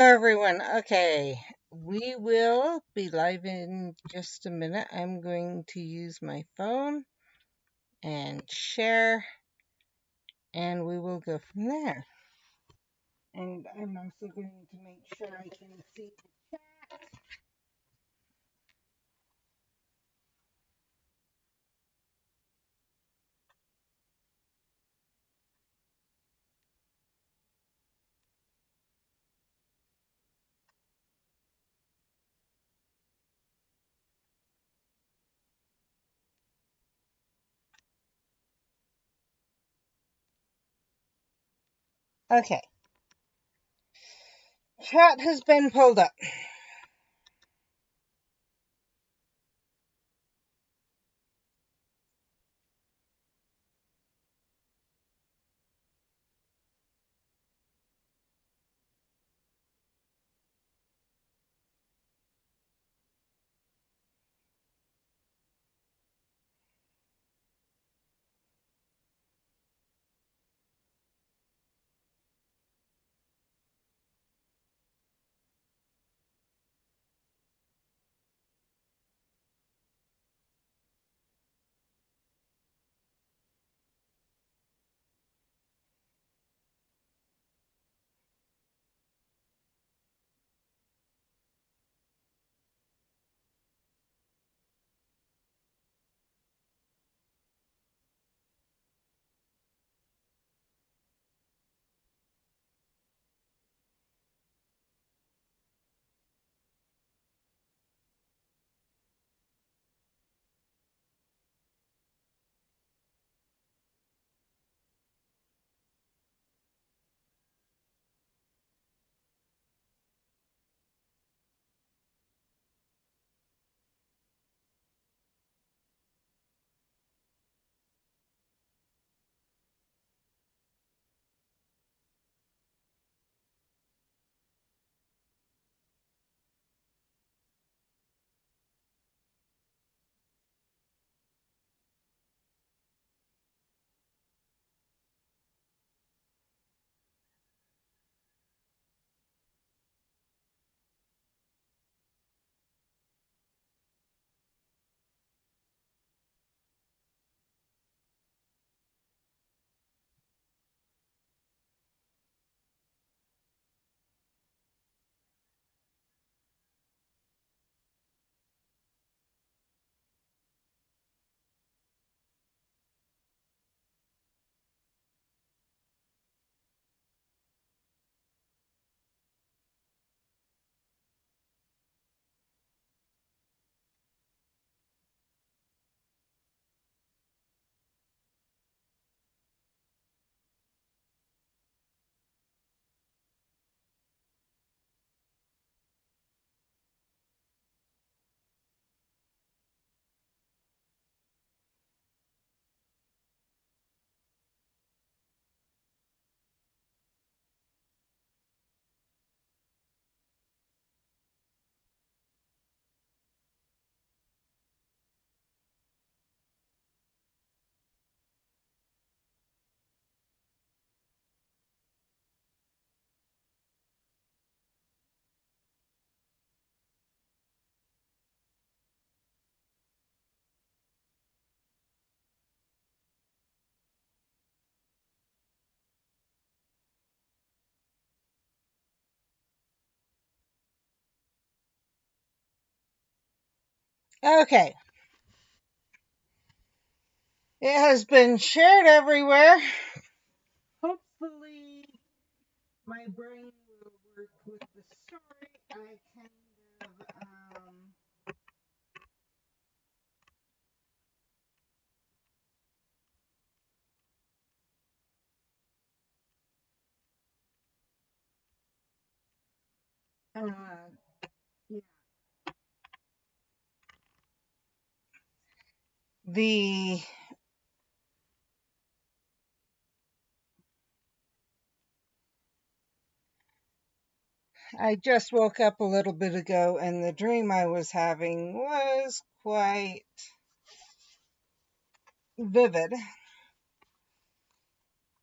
Everyone, okay, we will be live in just a minute. I'm going to use my phone and share, and we will go from there. And I'm also going to make sure I can see the chat. Okay, chat has been pulled up. Okay, it has been shared everywhere. Hopefully, my brain will work with the story. I kind of, yeah, the I just woke up a little bit ago and the dream I was having was quite vivid.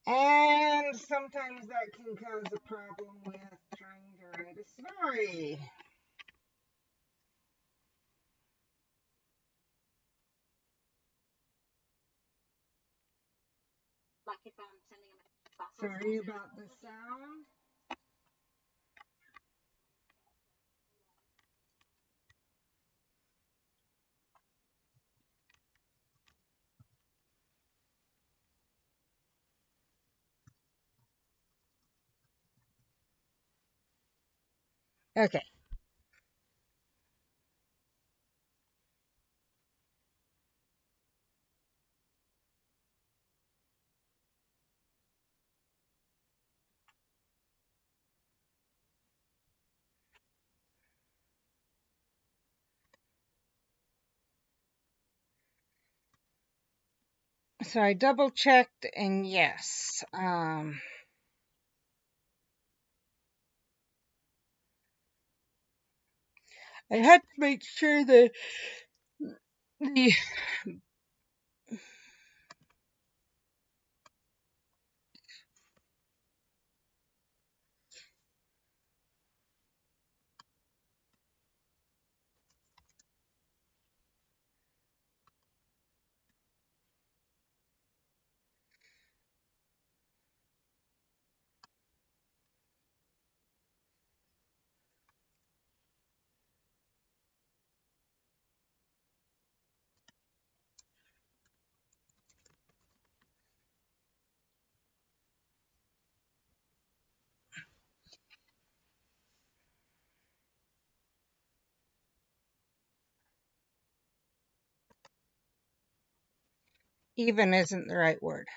And sometimes that can cause a problem with trying to write a story. Sorry about the sound. Okay. So I double checked, and yes, I had to make sure that the even isn't the right word.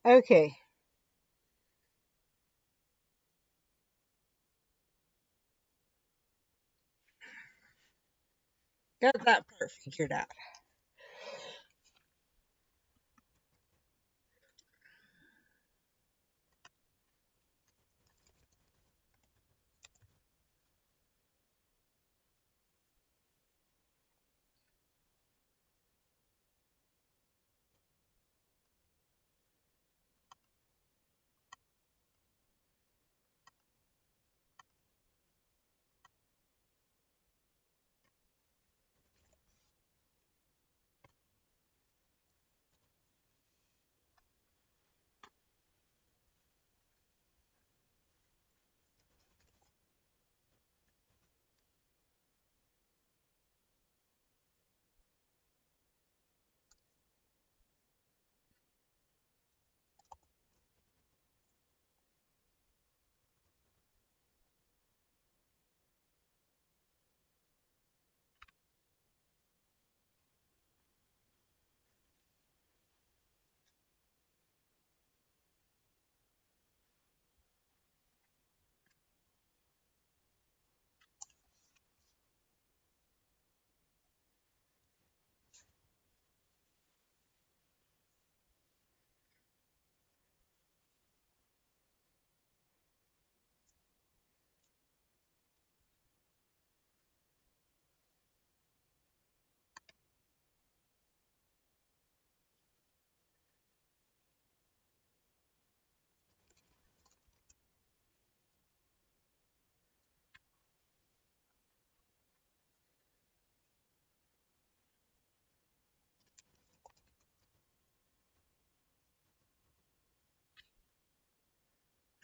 Okay, got that part figured out.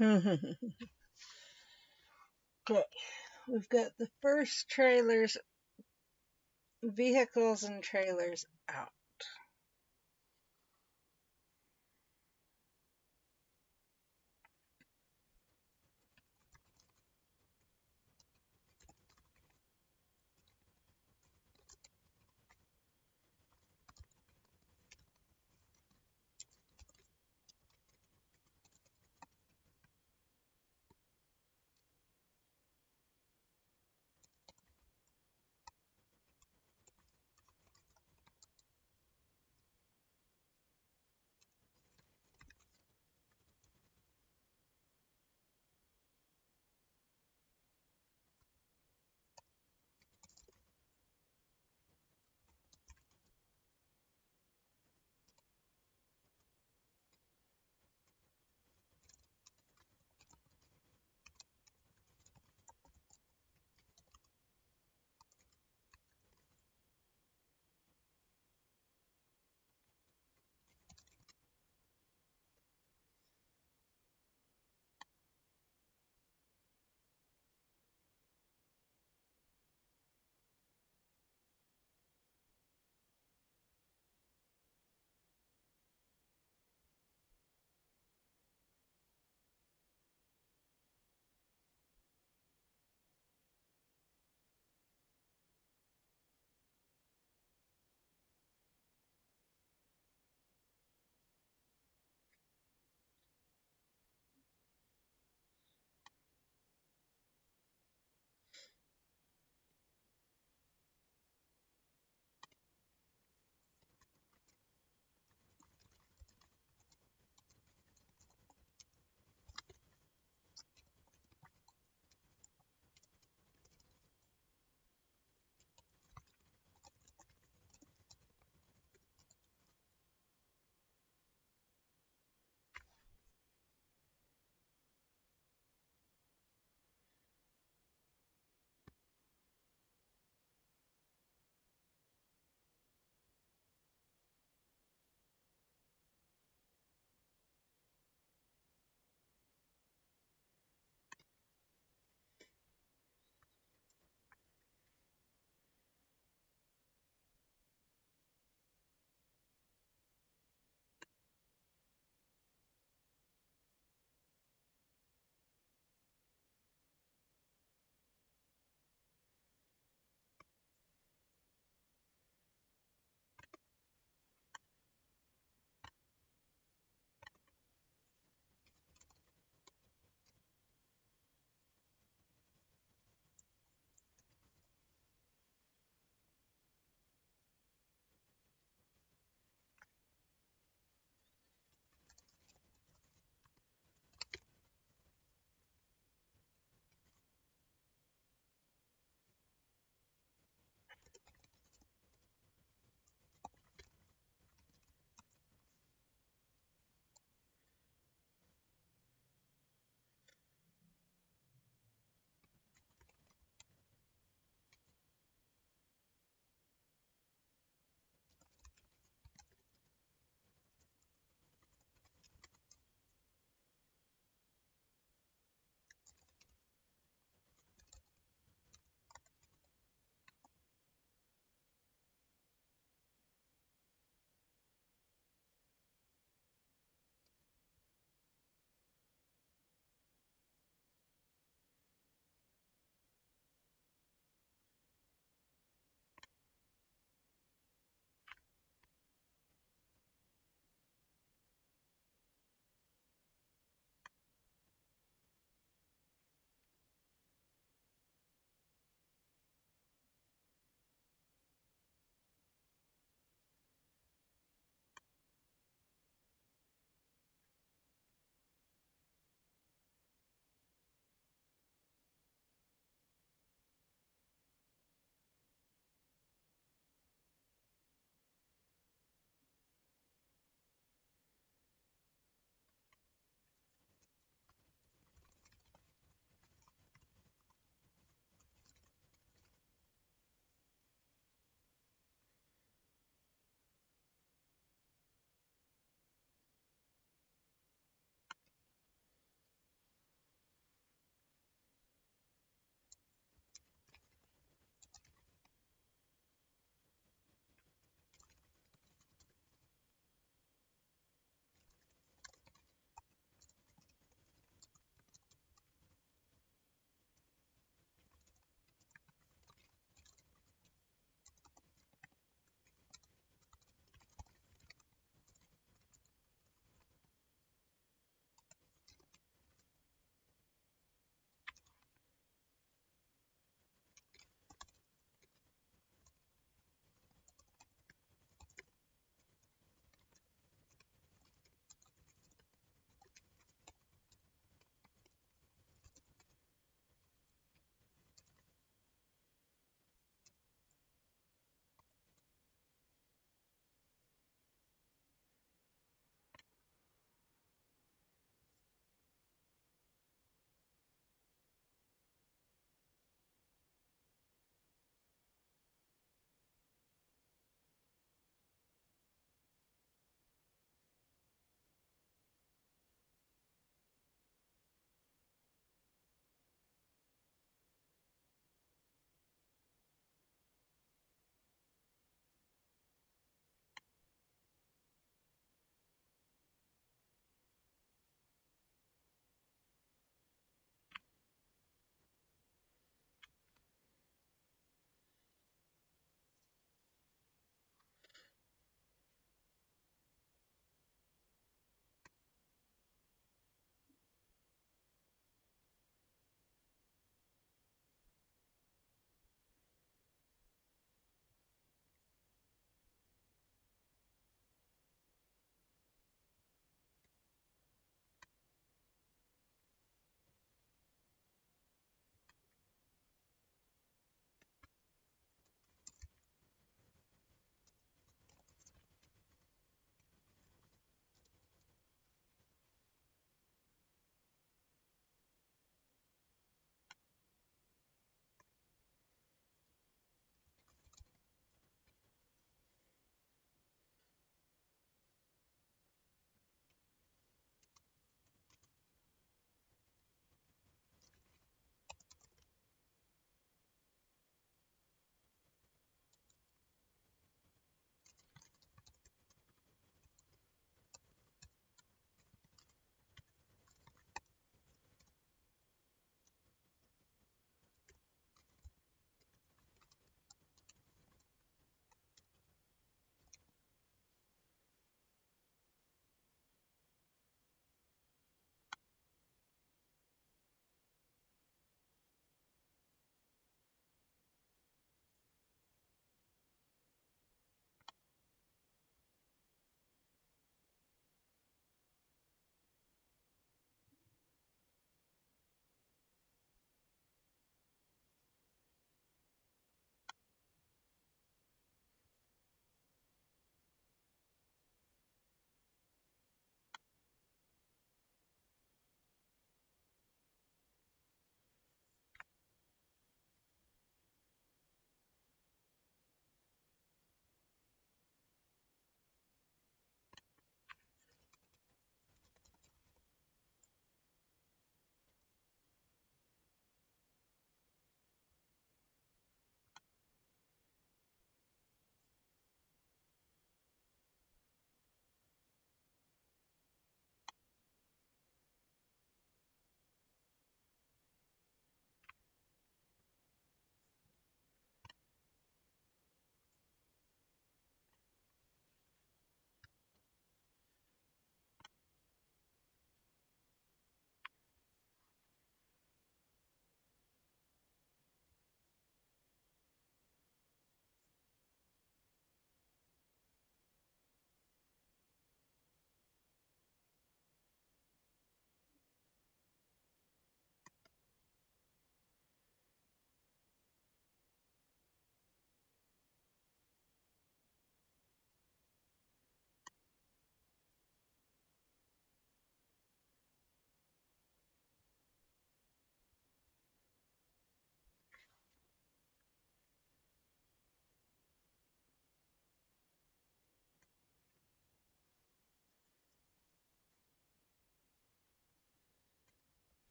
Okay, we've got the first trailers, vehicles and trailers out.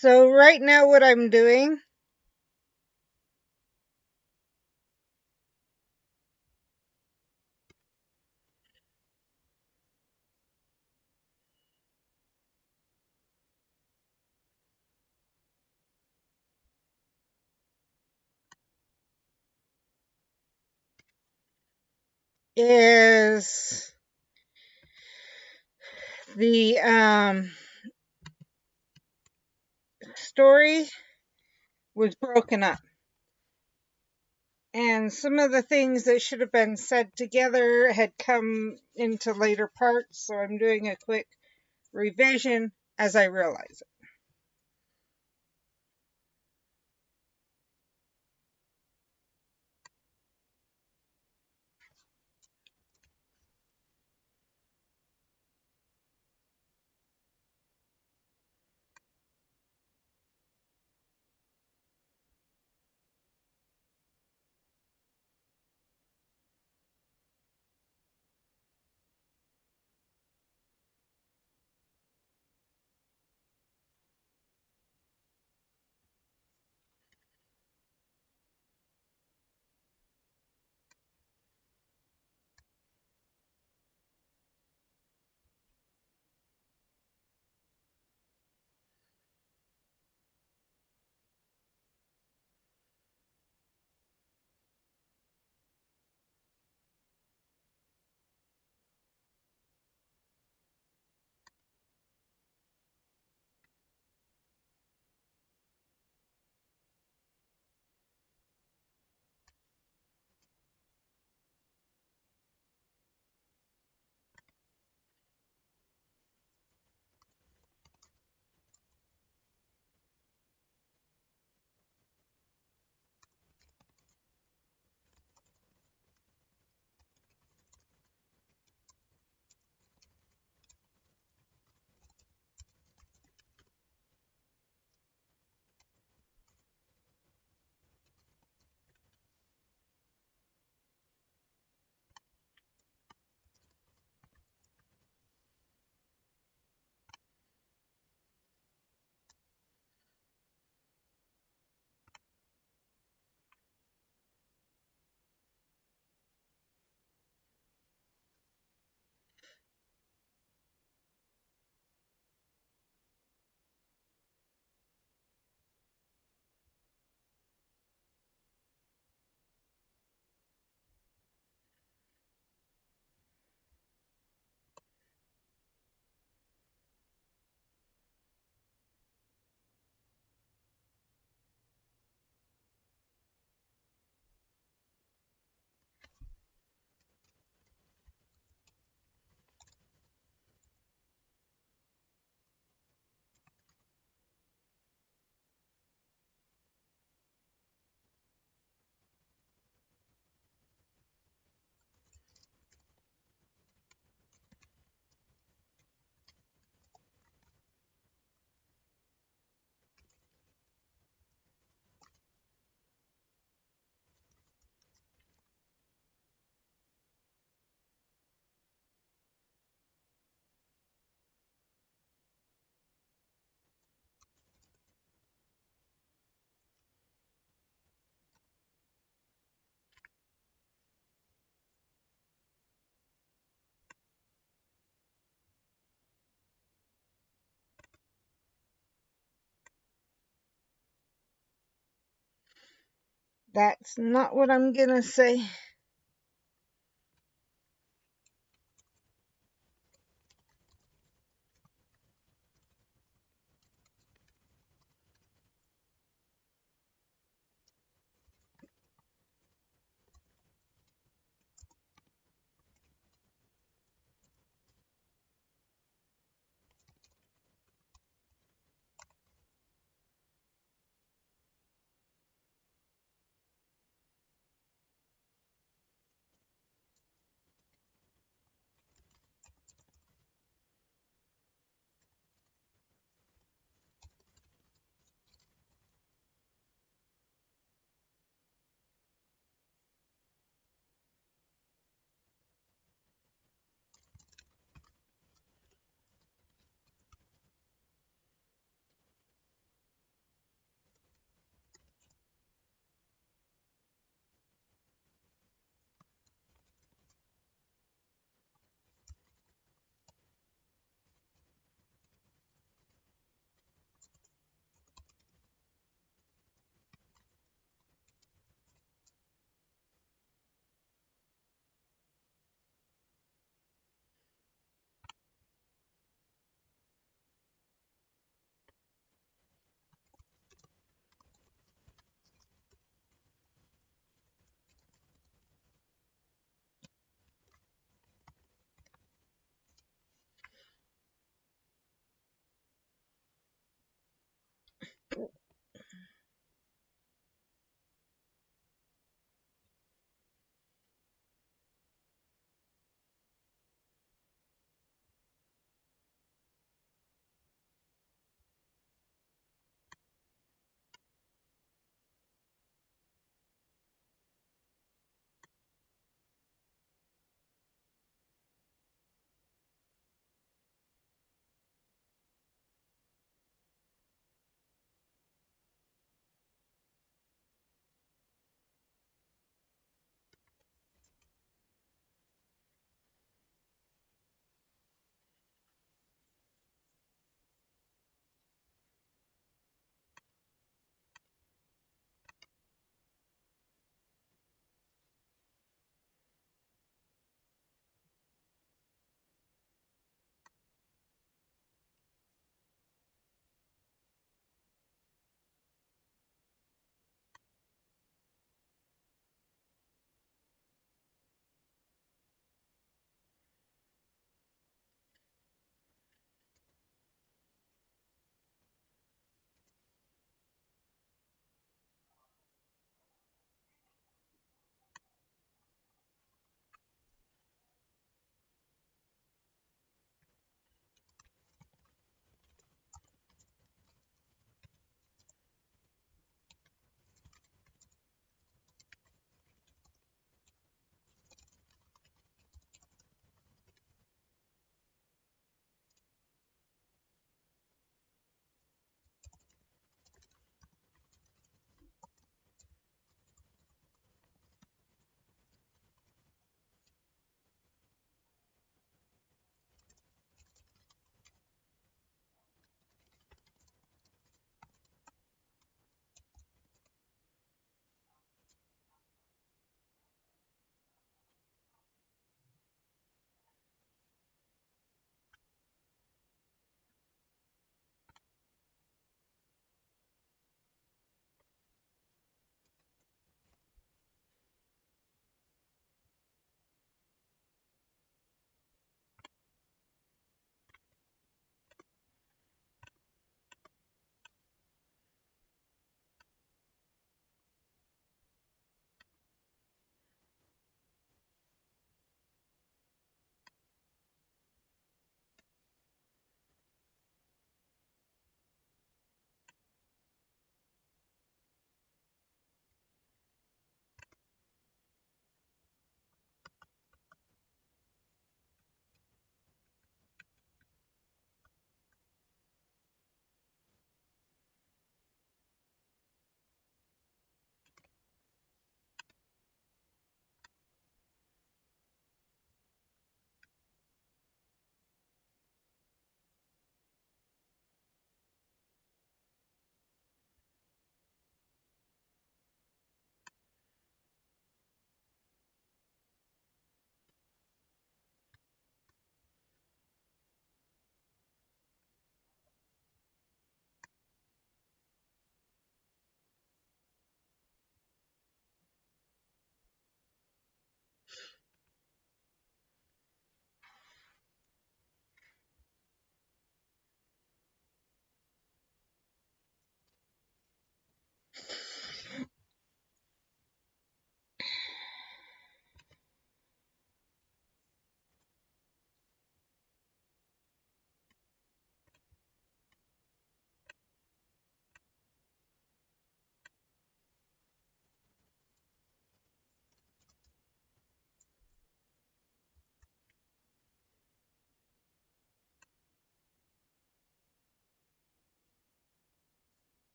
So right now what I'm doing is the story was broken up. And some of the things that should have been said together had come into later parts, so I'm doing a quick revision as I realize it. That's not what I'm gonna say.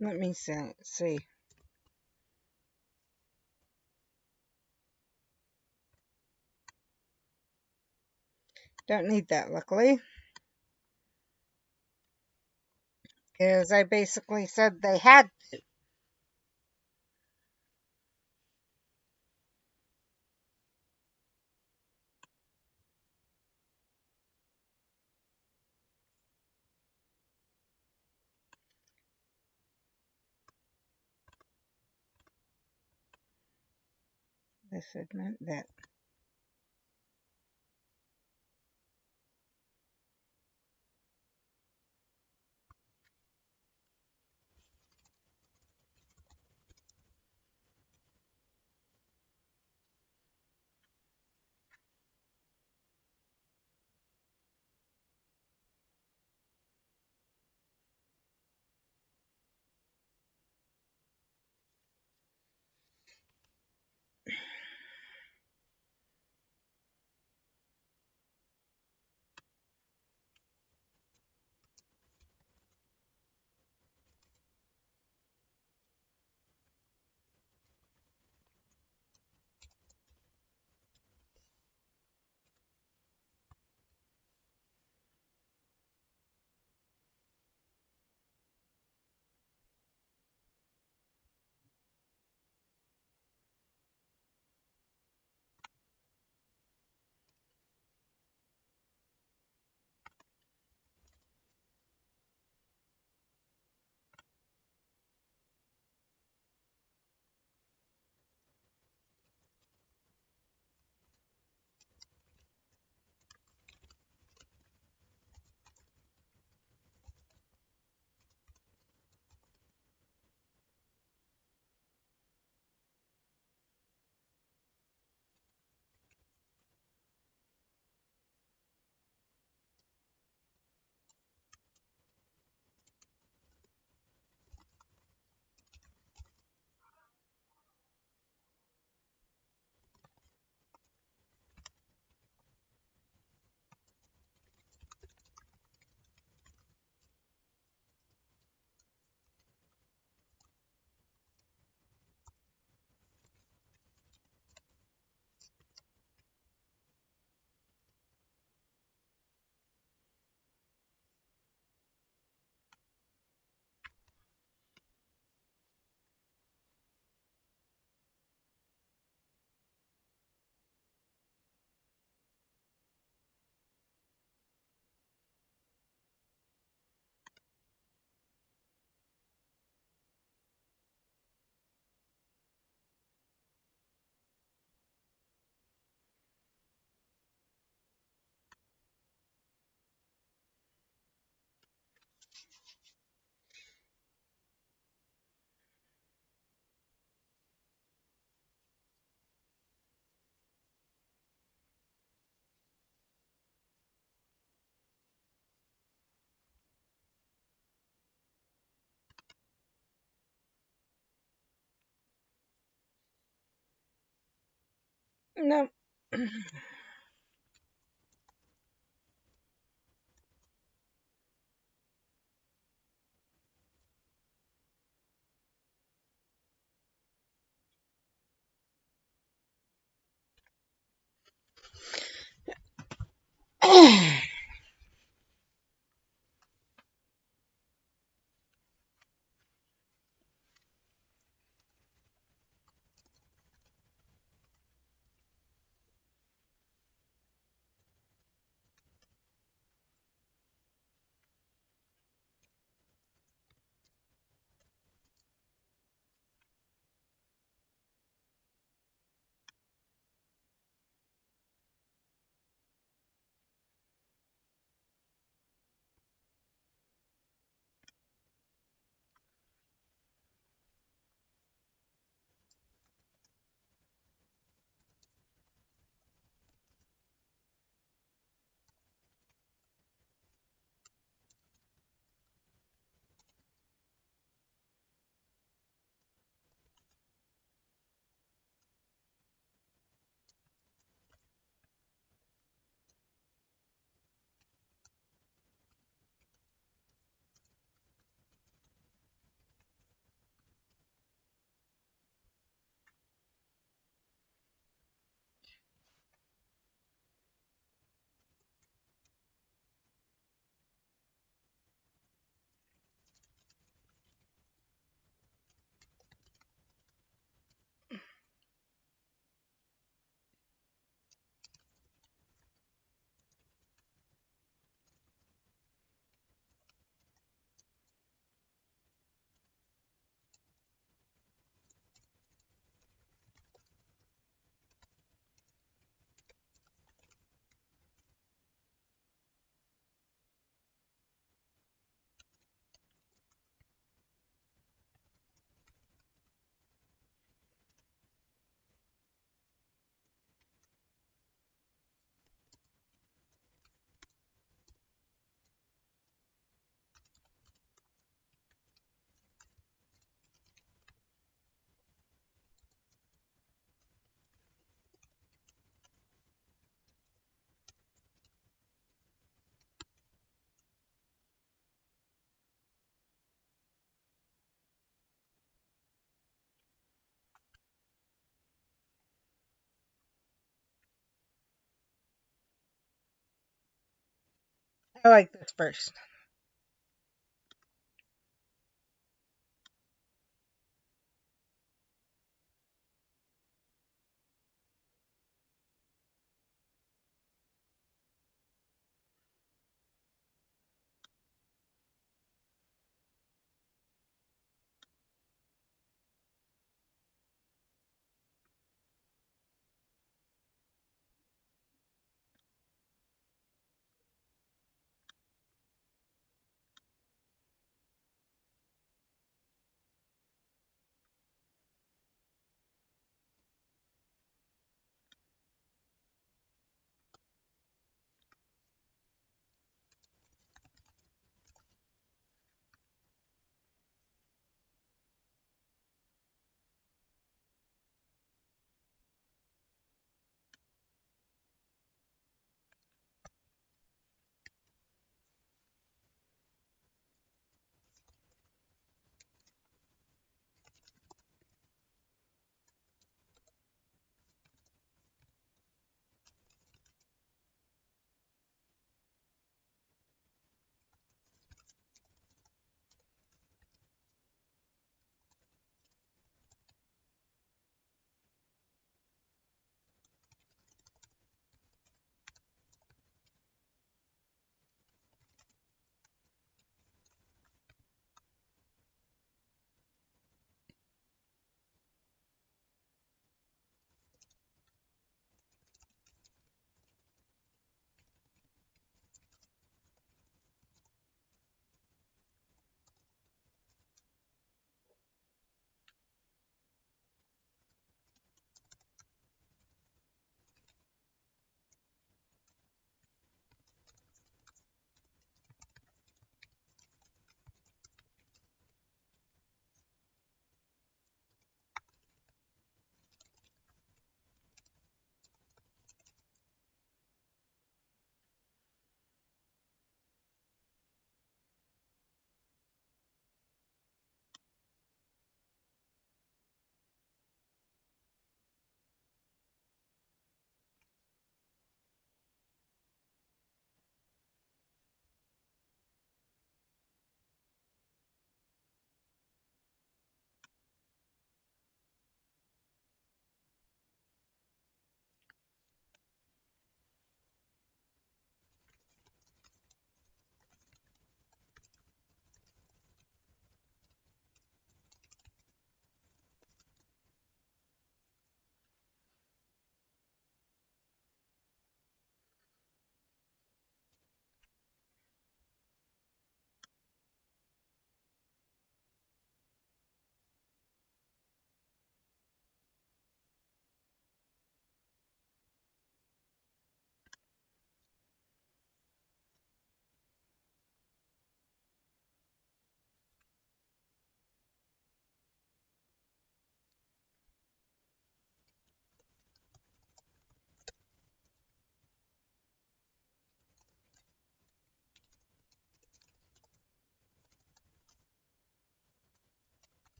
Let me see. Don't need that, luckily, because I basically said they had this had meant that. No. I like this first.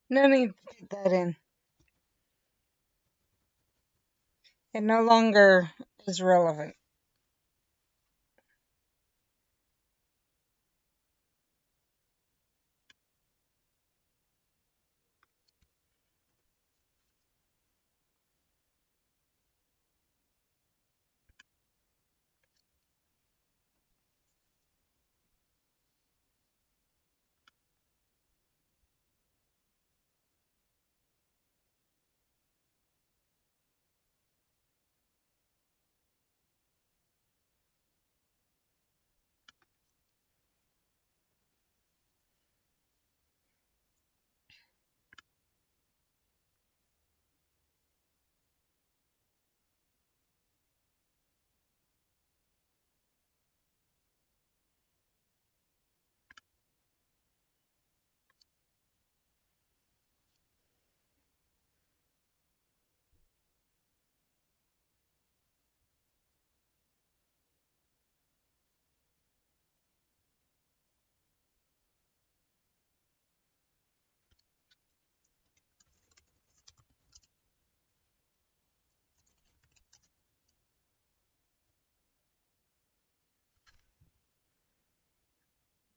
No need to put that in. It no longer is relevant.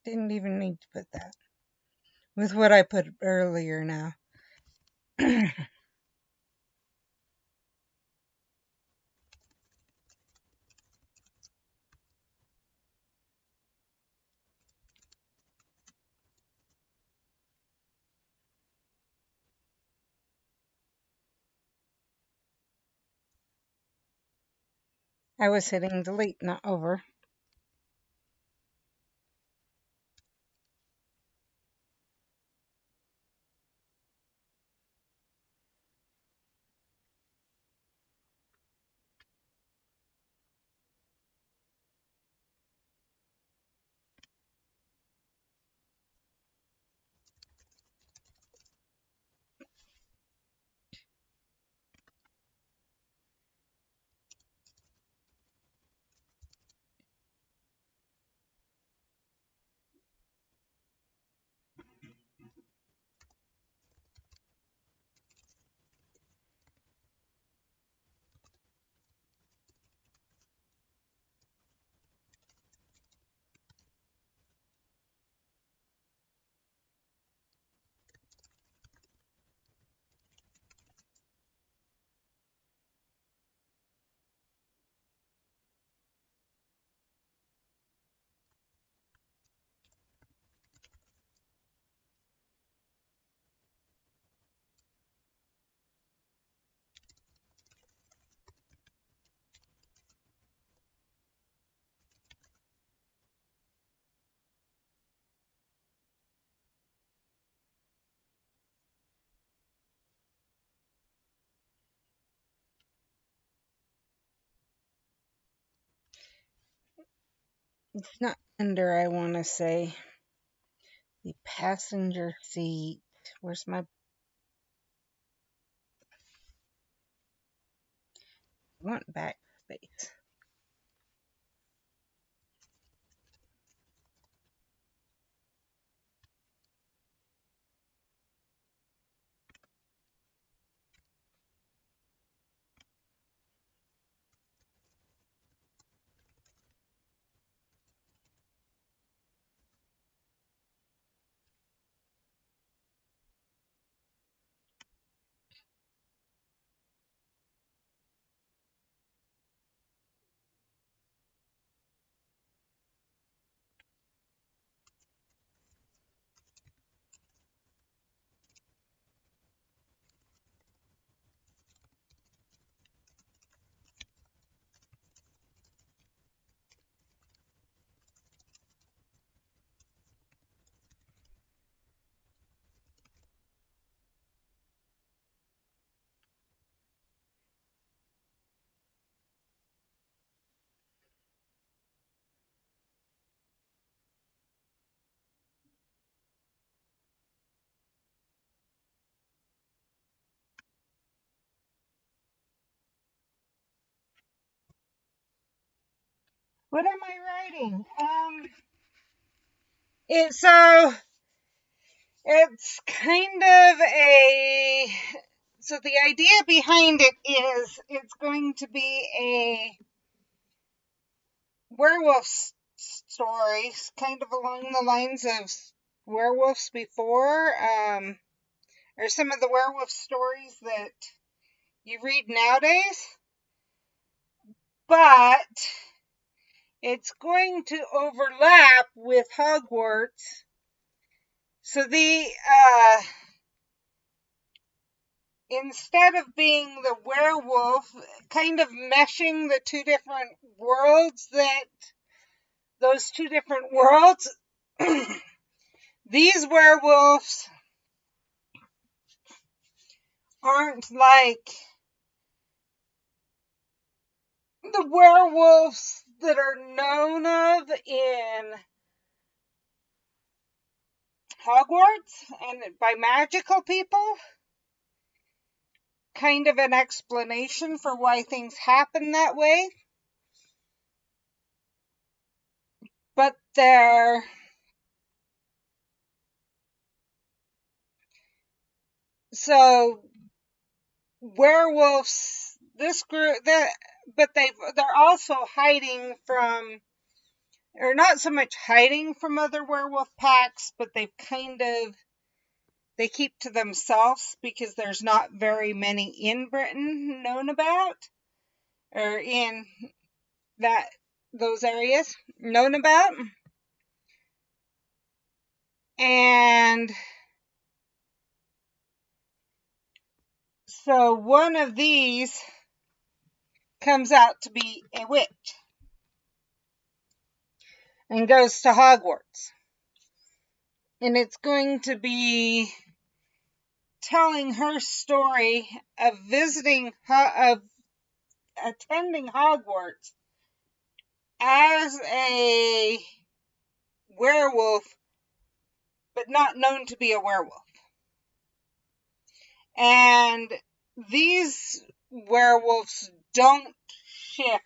Didn't even need to put that with what I put earlier now. I was hitting delete, not over. It's not under, I want to say. The passenger seat. Where's my. I want backspace. What am I writing? So It's kind of so the idea behind it is it's going to be a werewolf stories, kind of along the lines of werewolves before, or some of the werewolf stories that you read nowadays, but it's going to overlap with Hogwarts. So instead of being the werewolf, kind of meshing the two different worlds, those two different worlds, these werewolves aren't like the werewolves that are known of in Hogwarts and by magical people. Kind of an explanation for why things happen that way. But they're so werewolves. This group, but they're also hiding from, or not so much hiding from other werewolf packs, but they keep to themselves because there's not very many in Britain known about, or in that those areas known about. And so one of these comes out to be a witch and goes to Hogwarts. And it's going to be telling her story of of attending Hogwarts as a werewolf, but not known to be a werewolf. And these werewolves don't shift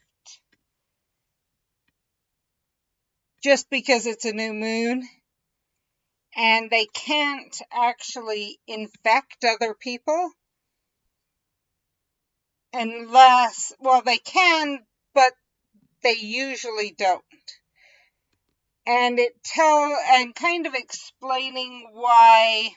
just because it's a new moon. And they can't actually infect other people unless, well, they can, but they usually don't. And and kind of explaining why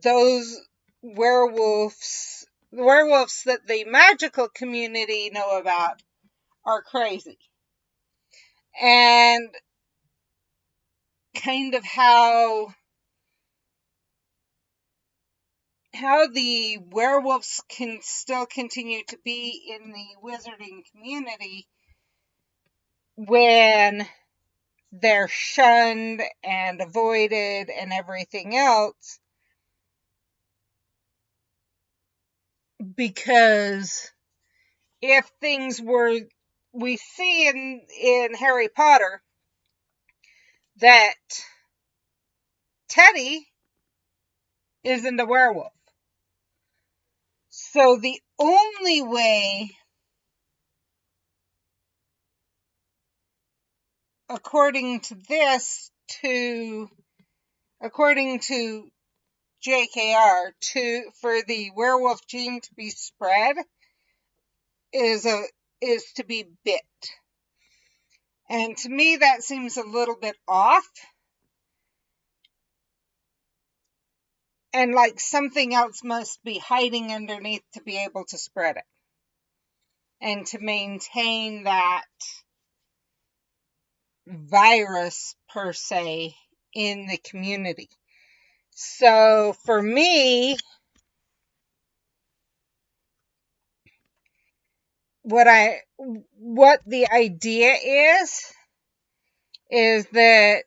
those werewolves that the magical community know about are crazy. And kind of how the werewolves can still continue to be in the wizarding community when they're shunned and avoided and everything else, because if things were, we see in Harry Potter that Teddy isn't a werewolf. So the only way, according to JKR, for the werewolf gene to be spread is to be bit. And to me that seems a little bit off. And like something else must be hiding underneath to be able to spread it. And to maintain that virus per se in the community. So for me, what the idea is that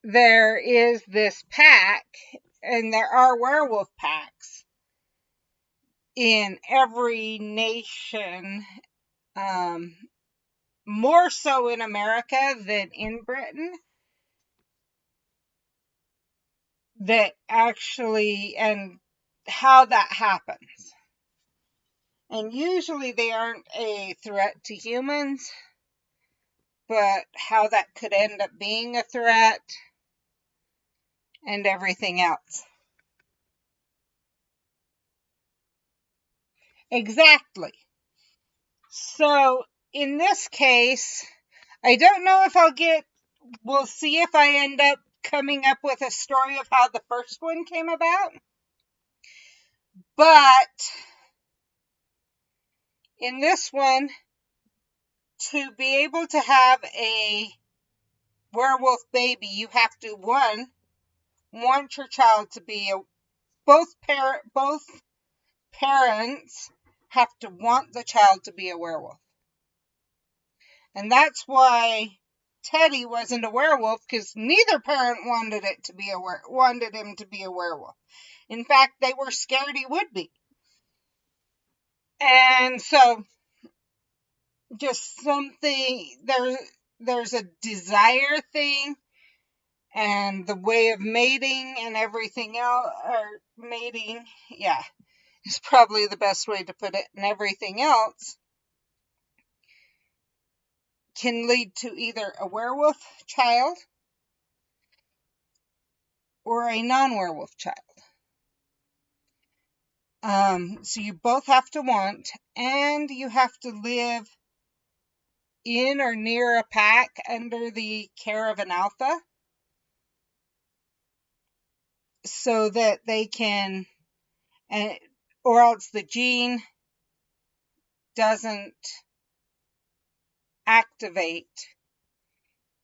there is this pack, and there are werewolf packs in every nation, more so in America than in Britain, that actually, and how that happens. And usually they aren't a threat to humans, but how that could end up being a threat and everything else. Exactly. So in this case, I don't know if we'll see if I end up coming up with a story of how the first one came about. But in this one, to be able to have a werewolf baby, you have to, one, want your child to be both parents have to want the child to be a werewolf. And that's why Teddy wasn't a werewolf, because neither parent wanted him to be a werewolf. In fact, they were scared he would be. And so just something there's a desire thing, and the way of mating and everything else, or mating, yeah, is probably the best way to put it, and everything else can lead to either a werewolf child or a non-werewolf child. So you both have to want, and you have to live in or near a pack under the care of an alpha, so that they can, or else the gene doesn't activate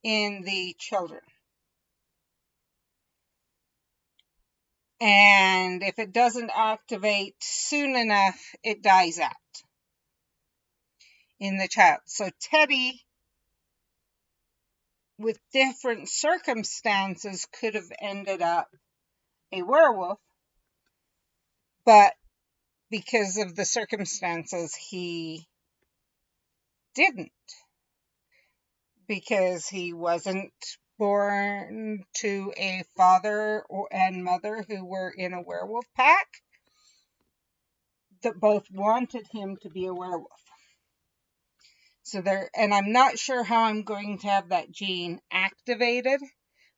in the children. And if it doesn't activate soon enough, it dies out in the child. So Teddy, with different circumstances, could have ended up a werewolf, but because of the circumstances, he didn't, because he wasn't born to a father and mother who were in a werewolf pack that both wanted him to be a werewolf. So and I'm not sure how I'm going to have that gene activated,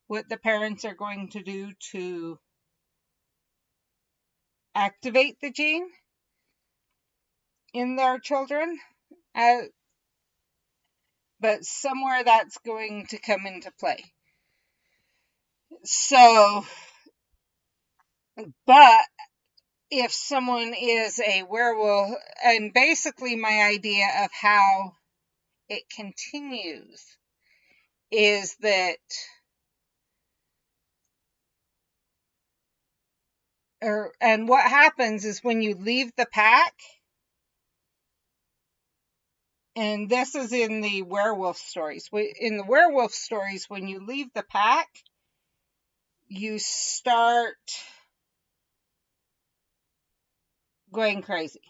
what the parents are going to do to activate the gene in their children, but somewhere that's going to come into play. So, but if someone is a werewolf, and basically my idea of how it continues is that, and what happens is when you leave the pack, and this is in the werewolf stories. In the werewolf stories, when you leave the pack, you start going crazy.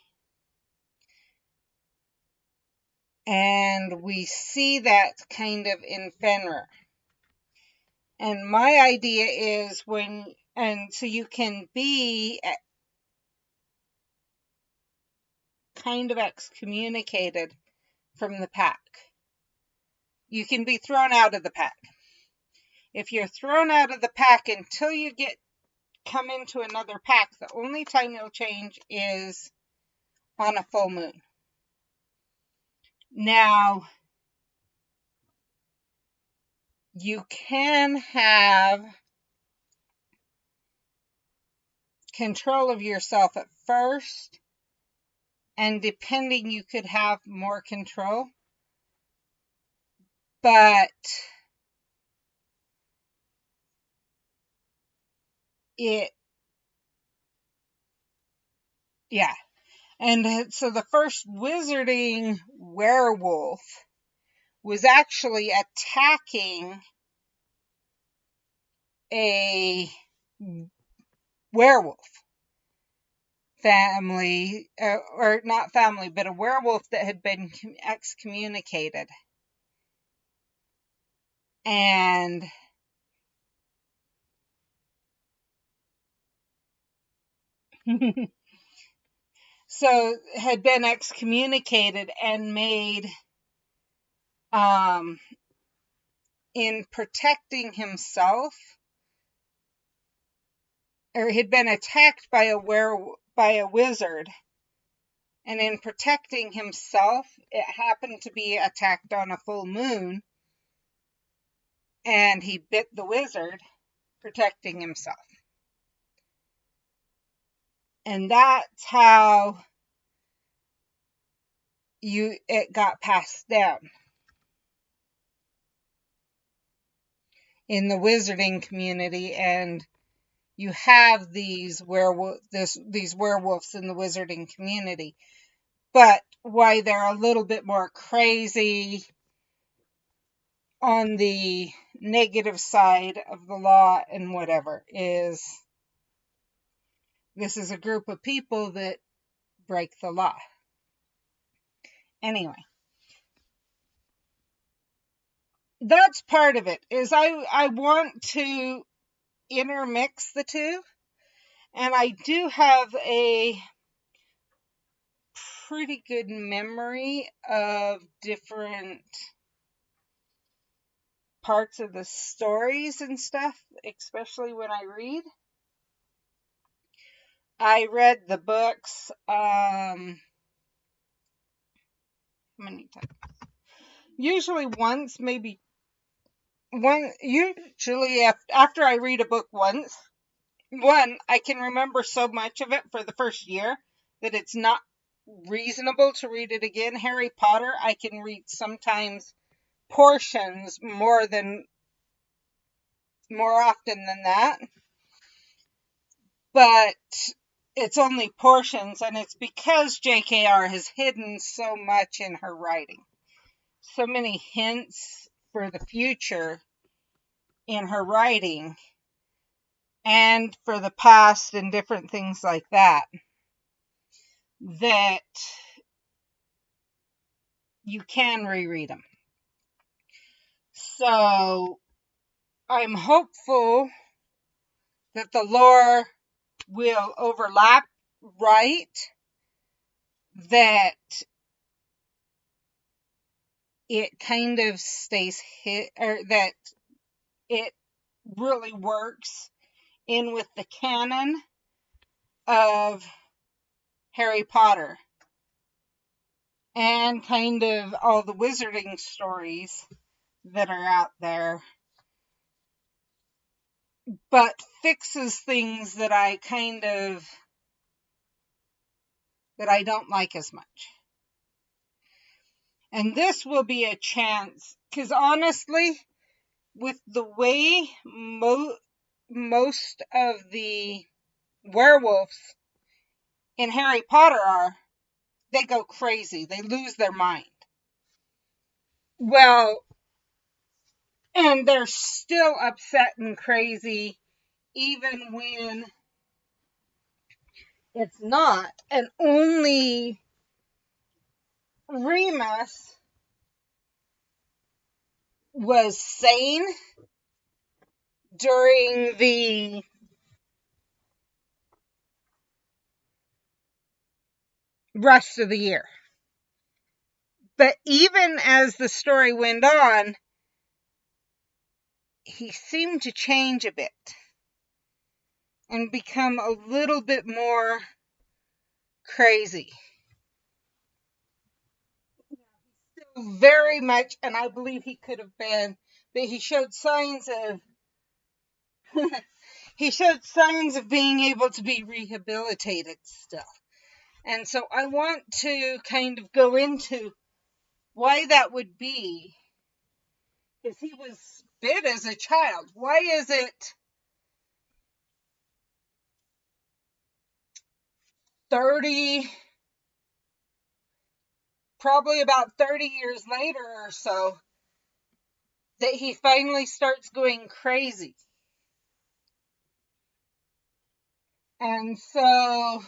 And we see that kind of in Fenrir. And my idea is so you can be kind of excommunicated from the pack. You can be thrown out of the pack. If you're thrown out of the pack until you come into another pack, the only time you'll change is on a full moon. Now, you can have control of yourself at first, and depending, you could have more control, but yeah. And so the first wizarding werewolf was actually attacking a werewolf family, or not family, but a werewolf that had been excommunicated. And so had been excommunicated and made in protecting himself, or he'd been attacked by a wizard, and in protecting himself, it happened to be attacked on a full moon, and he bit the wizard, protecting himself. And that's how it got passed down in the wizarding community, and you have these werewolves in the wizarding community. But why they're a little bit more crazy on the negative side of the law and whatever is this is a group of people that break the law. Anyway, that's part of it, is I want to intermix the two, and I do have a pretty good memory of different parts of the stories and stuff, especially when I read. I read the books how many times? Usually once, maybe one. Usually after I read a book once, I can remember so much of it for the first year that it's not reasonable to read it again. Harry Potter, I can read sometimes portions more often than that, but it's only portions, and it's because JKR has hidden so much in her writing. So many hints for the future in her writing and for the past and different things like that you can reread them. So I'm hopeful that the lore will overlap right, that it kind of stays hit, or that it really works in with the canon of Harry Potter and kind of all the wizarding stories that are out there, but fixes things that I don't like as much. And this will be a chance, because honestly, with the way most of the werewolves in Harry Potter are, they go crazy. They lose their mind. Well, and they're still upset and crazy even when it's not. And only Remus was sane during the rest of the year. But even as the story went on, he seemed to change a bit and become a little bit more crazy. Still very much, and I believe he could have been, but he showed signs of being able to be rehabilitated still. And so I want to kind of go into why that would be, because he was bit as a child. Why is it probably about 30 years later or so, that he finally starts going crazy? And so,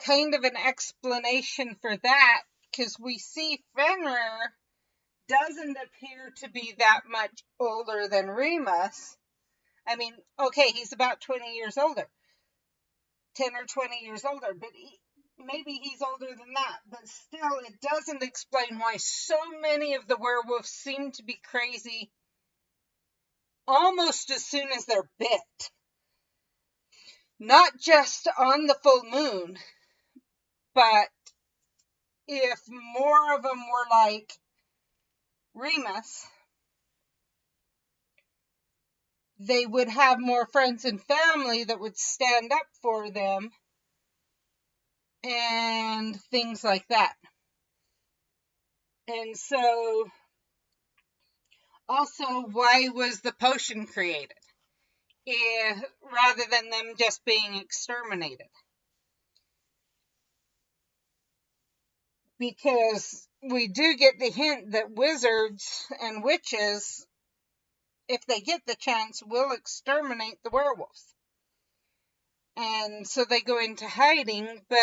kind of an explanation for that, because we see Fenrir doesn't appear to be that much older than Remus. I mean, okay, he's about 20 years older, 10 or 20 years older, but maybe he's older than that. But still, it doesn't explain why so many of the werewolves seem to be crazy almost as soon as they're bit. Not just on the full moon, but if more of them were like Remus, they would have more friends and family that would stand up for them and things like that. And so, also, why was the potion created? Rather than them just being exterminated. Because we do get the hint that wizards and witches, if they get the chance, will exterminate the werewolves. And so they go into hiding, but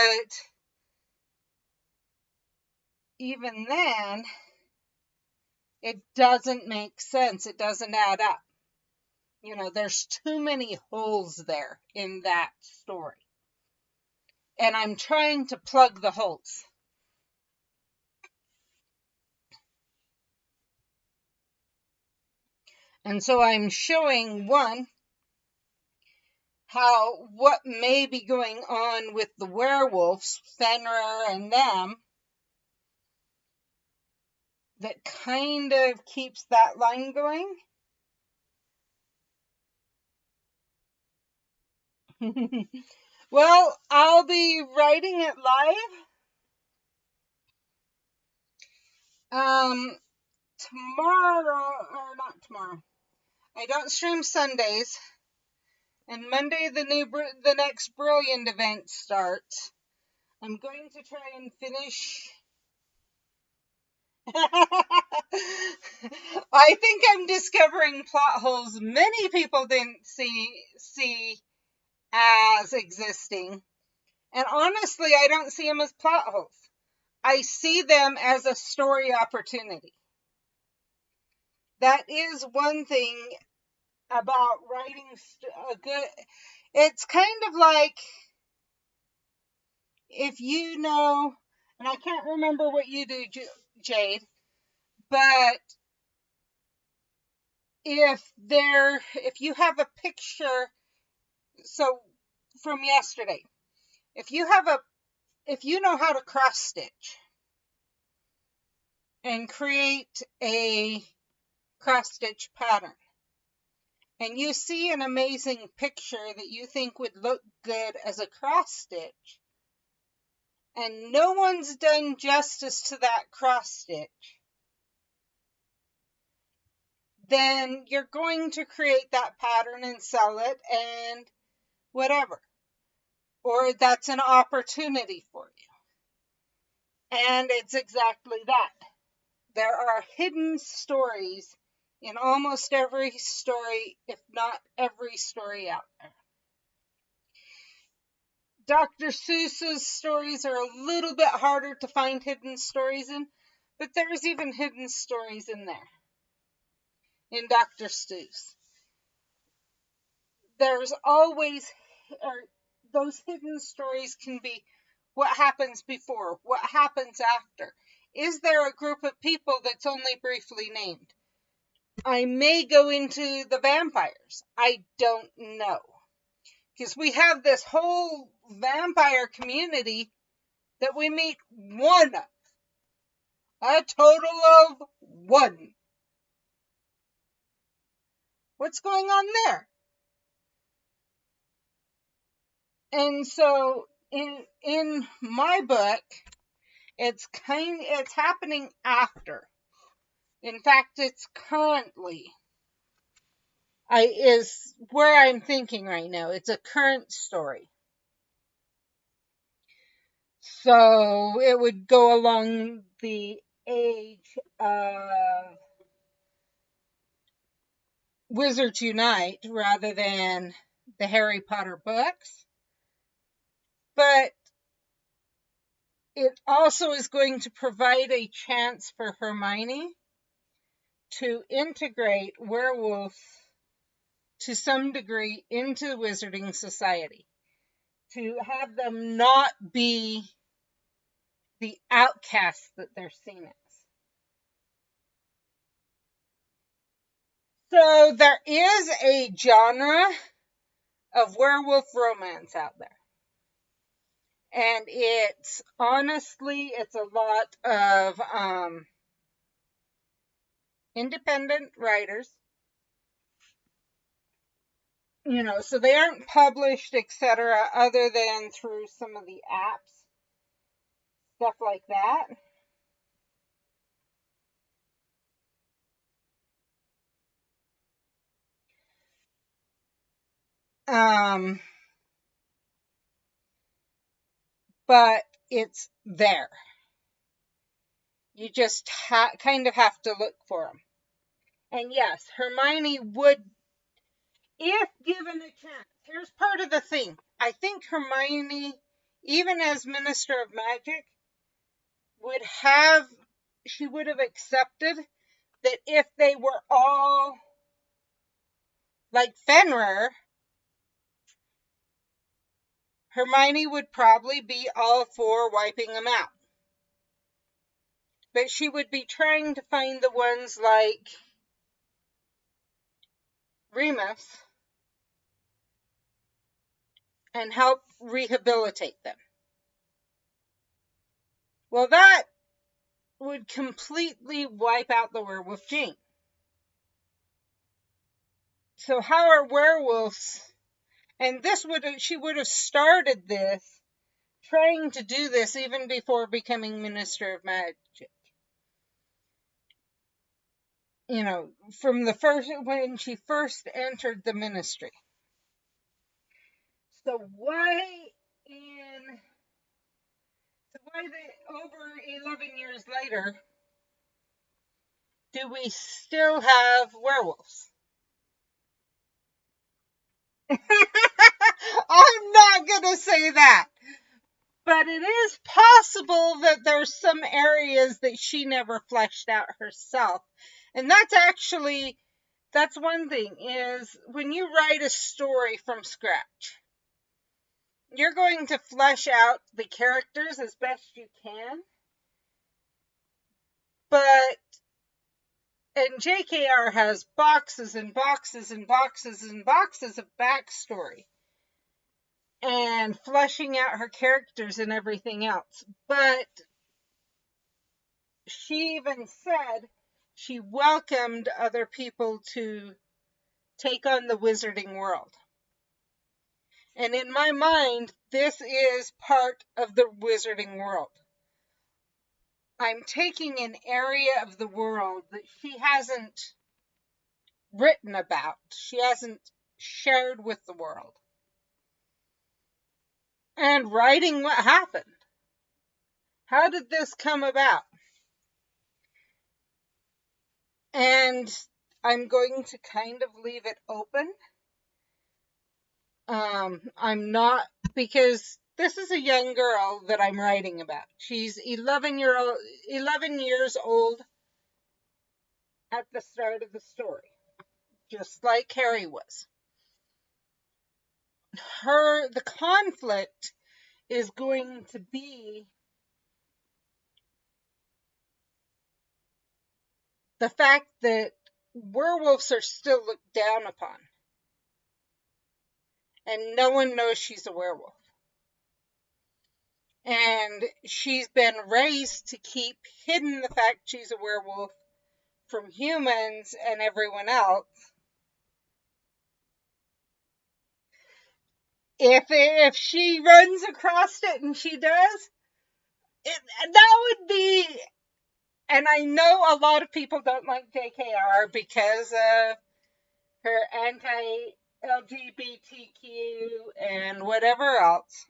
even then, it doesn't make sense. It doesn't add up. You know, there's too many holes there in that story. And I'm trying to plug the holes. And so I'm showing, one, what may be going on with the werewolves, Fenrir and them, that kind of keeps that line going. Well, I'll be writing it live. Tomorrow, or not tomorrow. I don't stream Sundays, and Monday the next Brilliant event starts. I'm going to try and finish. I think I'm discovering plot holes many people didn't see as existing. And honestly, I don't see them as plot holes. I see them as a story opportunity. That is one thing about writing a good. It's kind of like, if you know, and I can't remember what you do, Jade, but if you have a picture, so from yesterday, if you know how to cross stitch and create a cross stitch pattern, and you see an amazing picture that you think would look good as a cross stitch, and no one's done justice to that cross stitch, then you're going to create that pattern and sell it and whatever. Or that's an opportunity for you. And it's exactly that. There are hidden stories in almost every story, if not every story out there. Dr. Seuss's stories are a little bit harder to find hidden stories in, but there's even hidden stories in there. In Dr. Seuss. There's always, or those hidden stories can be what happens before, what happens after. Is there a group of people that's only briefly named? I may go into the vampires. I don't know. Because we have this whole vampire community that we meet one of. A total of one. What's going on there? And so in my book, it's happening after. In fact, it's currently is where I'm thinking right now. It's a current story. So it would go along the age of Wizards Unite rather than the Harry Potter books. But it also is going to provide a chance for Hermione to integrate werewolves to some degree into the Wizarding Society. To have them not be the outcasts that they're seen as. So there is a genre of werewolf romance out there. And it's honestly, it's a lot of independent writers, so they aren't published, etc., other than through some of the apps, stuff like that. Um, but it's there. You just kind of have to look for them. And yes, Hermione would, if given a chance. Here's part of the thing. I think Hermione, even as Minister of Magic, would have, she would have accepted that if they were all like Fenrir, Hermione would probably be all for wiping them out. But she would be trying to find the ones like Remus and help rehabilitate them. Well, that would completely wipe out the werewolf gene. So how are werewolves? And she would have started this, trying to do this even before becoming Minister of Magic. From when she first entered the ministry. So over 11 years later, do we still have werewolves? I'm not going to say that. But it is possible that there's some areas that she never fleshed out herself. And that's one thing, is when you write a story from scratch, you're going to flesh out the characters as best you can. But and JKR has boxes and boxes and boxes and boxes of backstory and fleshing out her characters and everything else. But she even said she welcomed other people to take on the wizarding world. And in my mind, this is part of the wizarding world. I'm taking an area of the world that she hasn't written about, she hasn't shared with the world, and writing what happened. How did this come about? And I'm going to kind of leave it open. I'm not, because this is a young girl that I'm writing about. She's 11 years old at the start of the story, just like Harry was. The conflict is going to be the fact that werewolves are still looked down upon, and no one knows she's a werewolf. And she's been raised to keep hidden the fact she's a werewolf from humans and everyone else. If she runs across it, and she does, that would be. And I know a lot of people don't like JKR because of her anti-LGBTQ and whatever else.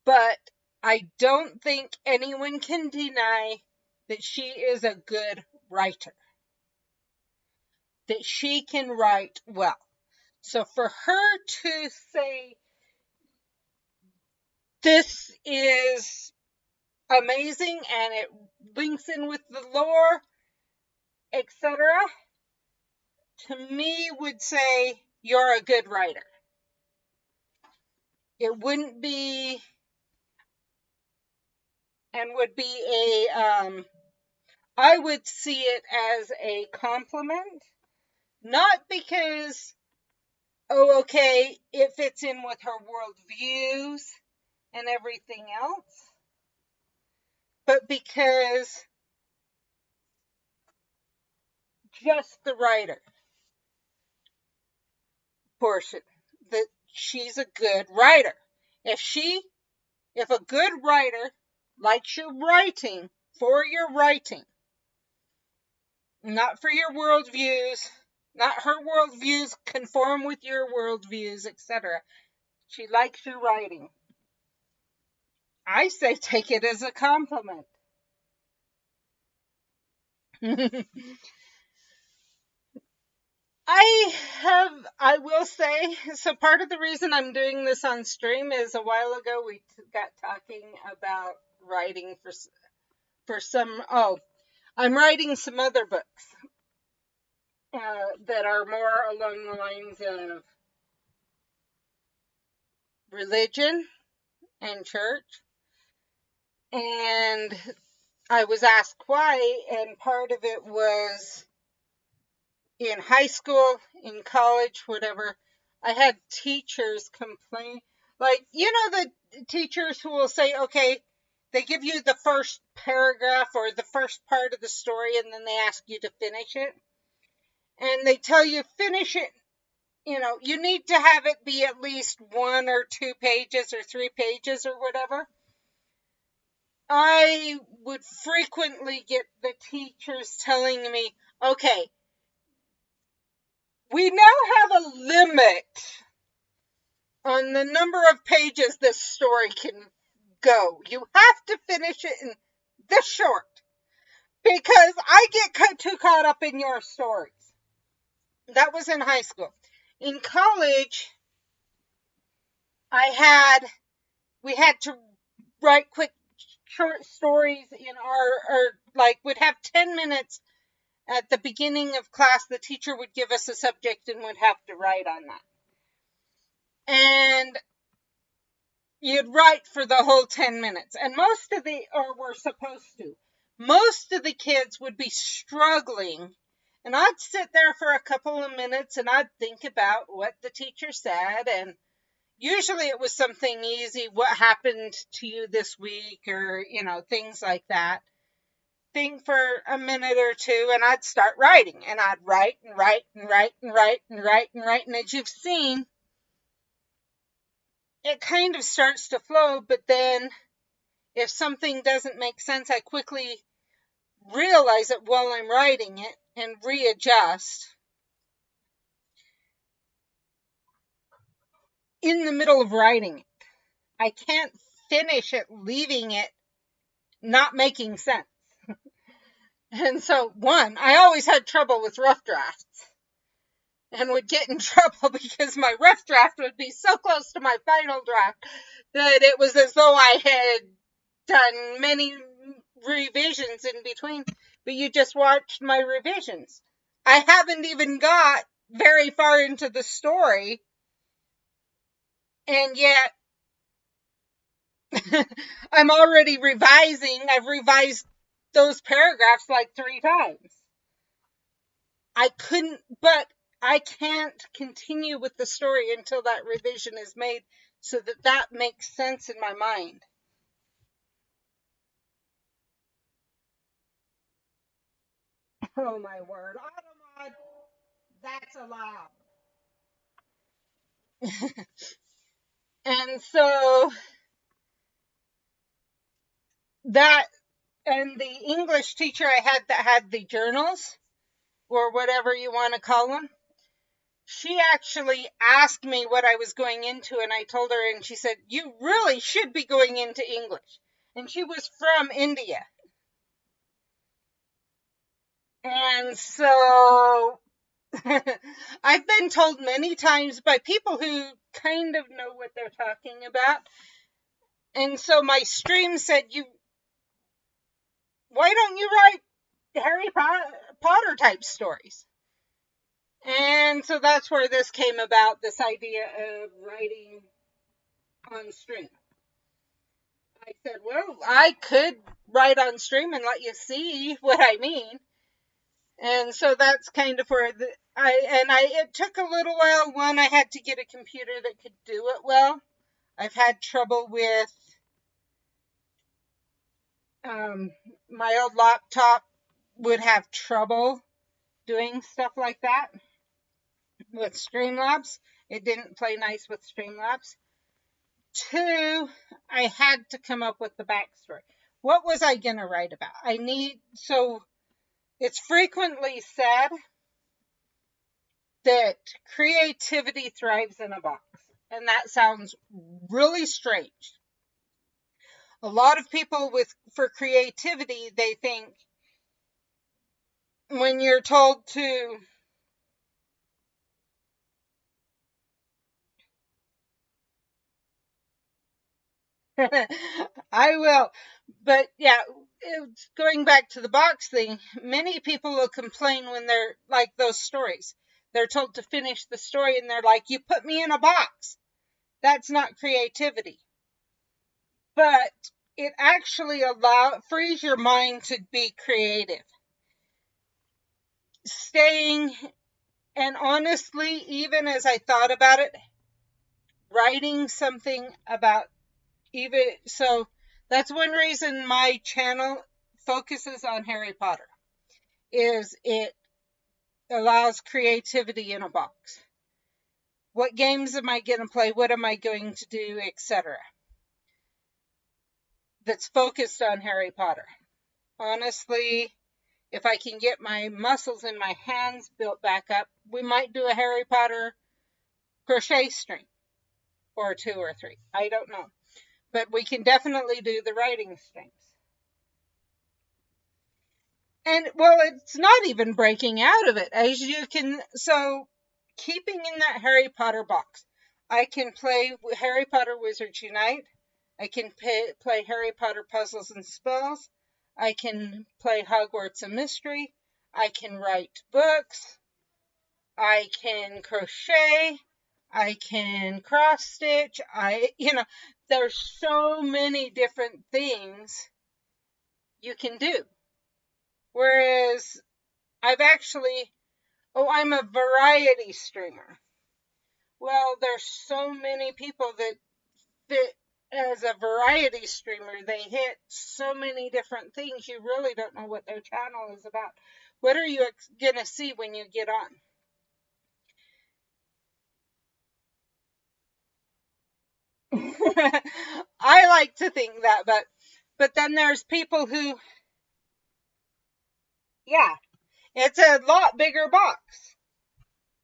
But I don't think anyone can deny that she is a good writer, that she can write well. So for her to say this is amazing and it links in with the lore, etc., to me would say you're a good writer. It wouldn't be, and would be I would see it as a compliment, not because, oh, okay, it fits in with her worldviews and everything else, but because just the writer portion, that she's a good writer. If if a good writer likes your writing for your writing, not for your worldviews, not her worldviews conform with your worldviews, etc. She likes your writing. I say take it as a compliment. I will say, so part of the reason I'm doing this on stream is a while ago we got talking about writing for some, oh, I'm writing some other books that are more along the lines of religion and church. And I was asked why, and part of it was in high school, in college, whatever, I had teachers complain. Like, the teachers who will say, okay, they give you the first paragraph or the first part of the story, and then they ask you to finish it. And they tell you, finish it. You need to have it be at least 1 or 2 pages or 3 pages or whatever. I would frequently get the teachers telling me, okay, we now have a limit on the number of pages this story can go. You have to finish it in this short because I get too caught up in your stories. That was in high school. In college, we had to write quick short stories in like would have 10 minutes at the beginning of class. The teacher would give us a subject and would have to write on that. And you'd write for the whole 10 minutes. And we're supposed to. Most of the kids would be struggling. And I'd sit there for a couple of minutes and I'd think about what the teacher said. And usually it was something easy. What happened to you this week? Or, things like that. Think for a minute or two and I'd start writing. And I'd write and write and write and write and write and write. And as you've seen, it kind of starts to flow, but then if something doesn't make sense, I quickly realize it while I'm writing it and readjust. In the middle of writing it, I can't finish it leaving it not making sense. And so, I always had trouble with rough drafts and would get in trouble because my rough draft would be so close to my final draft that it was as though I had done many revisions in between, but you just watched my revisions. I haven't even got very far into the story, and yet I'm already revising. I've revised those paragraphs like 3 times. But I can't continue with the story until that revision is made so that makes sense in my mind. Oh my word. Automod, that's allowed. And so that, and the English teacher I had that had the journals, or whatever you want to call them, she actually asked me what I was going into, and I told her, and she said, you really should be going into English. And she was from India. And so I've been told many times by people who kind of know what they're talking about. And so my stream said, why don't you write Harry Potter type stories? And so that's where this came about, this idea of writing on stream. I said, well, I could write on stream and let you see what I mean. And so that's kind of where it took a little while. One, I had to get a computer that could do it well. I've had trouble with my old laptop would have trouble doing stuff like that with Streamlabs. It didn't play nice with Streamlabs. Two, I had to come up with the backstory. What was I going to write about? It's frequently said that creativity thrives in a box. And that sounds really strange. A lot of people for creativity, they think when you're told to I will. But yeah, going back to the box thing, many people will complain when they're like those stories. They're told to finish the story and they're like, you put me in a box. That's not creativity. But it actually frees your mind to be creative. And honestly, even as I thought about it, writing something about so that's one reason my channel focuses on Harry Potter, is it allows creativity in a box. What games am I going to play? What am I going to do, etc. That's focused on Harry Potter. Honestly, if I can get my muscles in my hands built back up, we might do a Harry Potter crochet stream, or 2 or 3. I don't know. But we can definitely do the writing streams. And well, it's not even breaking out of it, as you can. So keeping in that Harry Potter box, I can play Harry Potter Wizards Unite. I can play Harry Potter Puzzles and Spells. I can play Hogwarts a Mystery. I can write books. I can crochet. I can cross stitch. There's so many different things you can do. Whereas I'm a variety streamer. Well, there's so many people that fit as a variety streamer. They hit so many different things. You really don't know what their channel is about. What are you going to see when you get on? I like to think that, but then there's people who, yeah, it's a lot bigger box.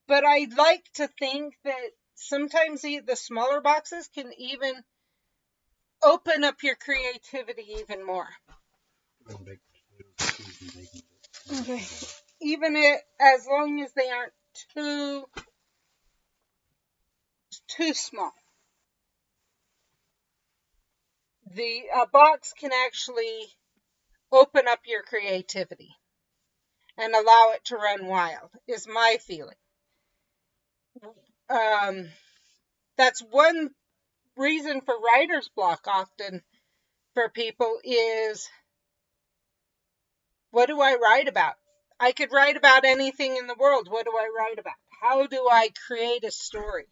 But I'd like to think that sometimes the smaller boxes can even open up your creativity even more. Okay. As long as they aren't too small. The box can actually open up your creativity and allow it to run wild, is my feeling. That's one reason for writer's block often for people is, what do I write about? I could write about anything in the world. What do I write about? How do I create a story?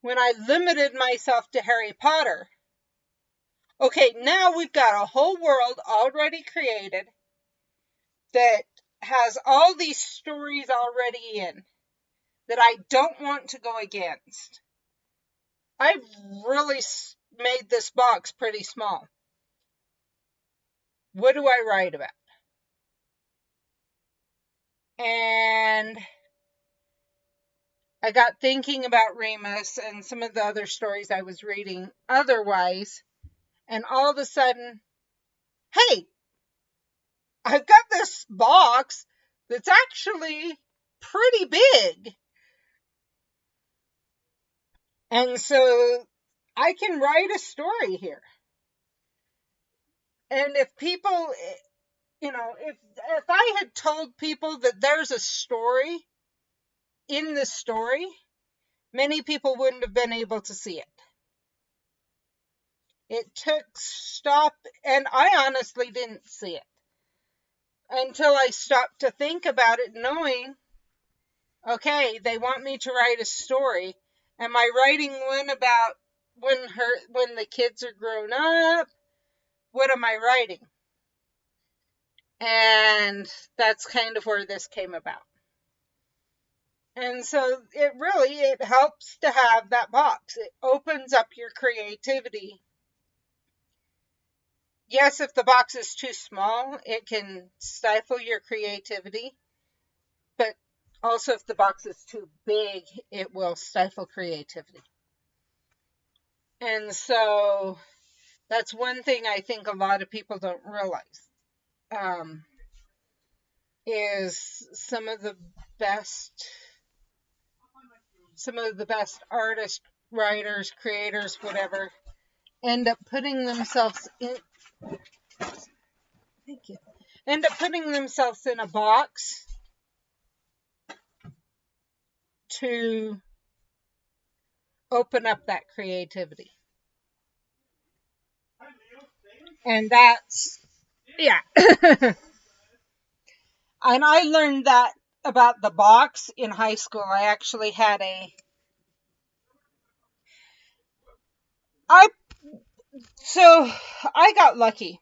When I limited myself to Harry Potter, okay, now we've got a whole world already created that has all these stories already in that I don't want to go against. I've really made this box pretty small. What do I write about? And I got thinking about Remus and some of the other stories I was reading otherwise, and all of a sudden, hey, I've got this box that's actually pretty big. And so I can write a story here. And if people, if I had told people that there's a story in the story, many people wouldn't have been able to see it. It took stop, and I honestly didn't see it until I stopped to think about it, knowing, okay, they want me to write a story. Am I writing one about when the kids are grown up? What am I writing? And that's kind of where this came about. And so it helps to have that box. It opens up your creativity. Yes, if the box is too small, it can stifle your creativity. But also, if the box is too big, it will stifle creativity. And so that's one thing I think a lot of people don't realize. Um, is best some of the best artists, writers, creators, whatever, end up putting themselves in thank you. End up putting themselves in a box to open up that creativity. And that's yeah. And I learned that about the box in high school. I actually had I so I got lucky.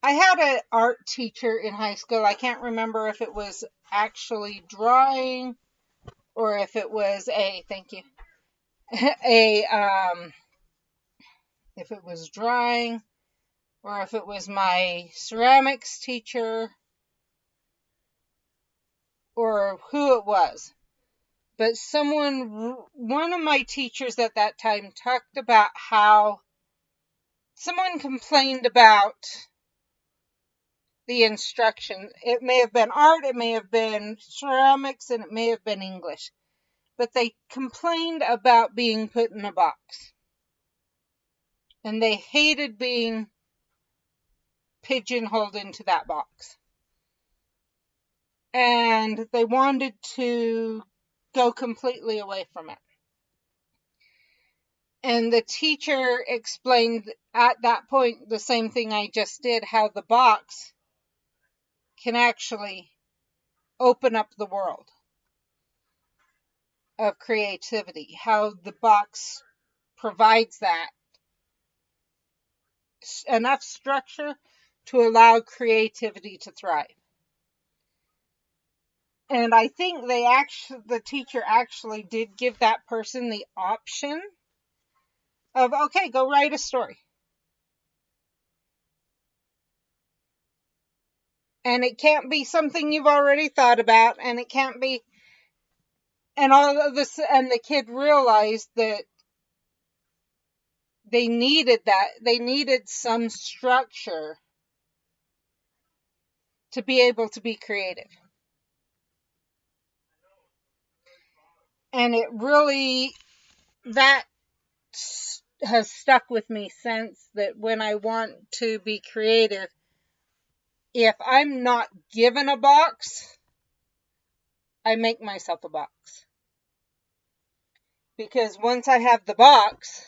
I had an art teacher in high school. I can't remember if it was actually drawing or if it was thank you, a if it was drawing or if it was my ceramics teacher or who it was. But one of my teachers at that time talked about how someone complained about the instruction. It may have been art, it may have been ceramics, and it may have been English. But they complained about being put in a box. And they hated being pigeonholed into that box. And they wanted to go completely away from it. And the teacher explained at that point the same thing I just did, how the box can actually open up the world of creativity, how the box provides that enough structure to allow creativity to thrive. And I think the teacher actually did give that person the option of, okay, go write a story. And it can't be something you've already thought about, and it can't be, and all of this, and the kid realized that they needed some structure to be able to be creative. And it really, that has stuck with me since, that when I want to be creative, if I'm not given a box, I make myself a box. Because once I have the box,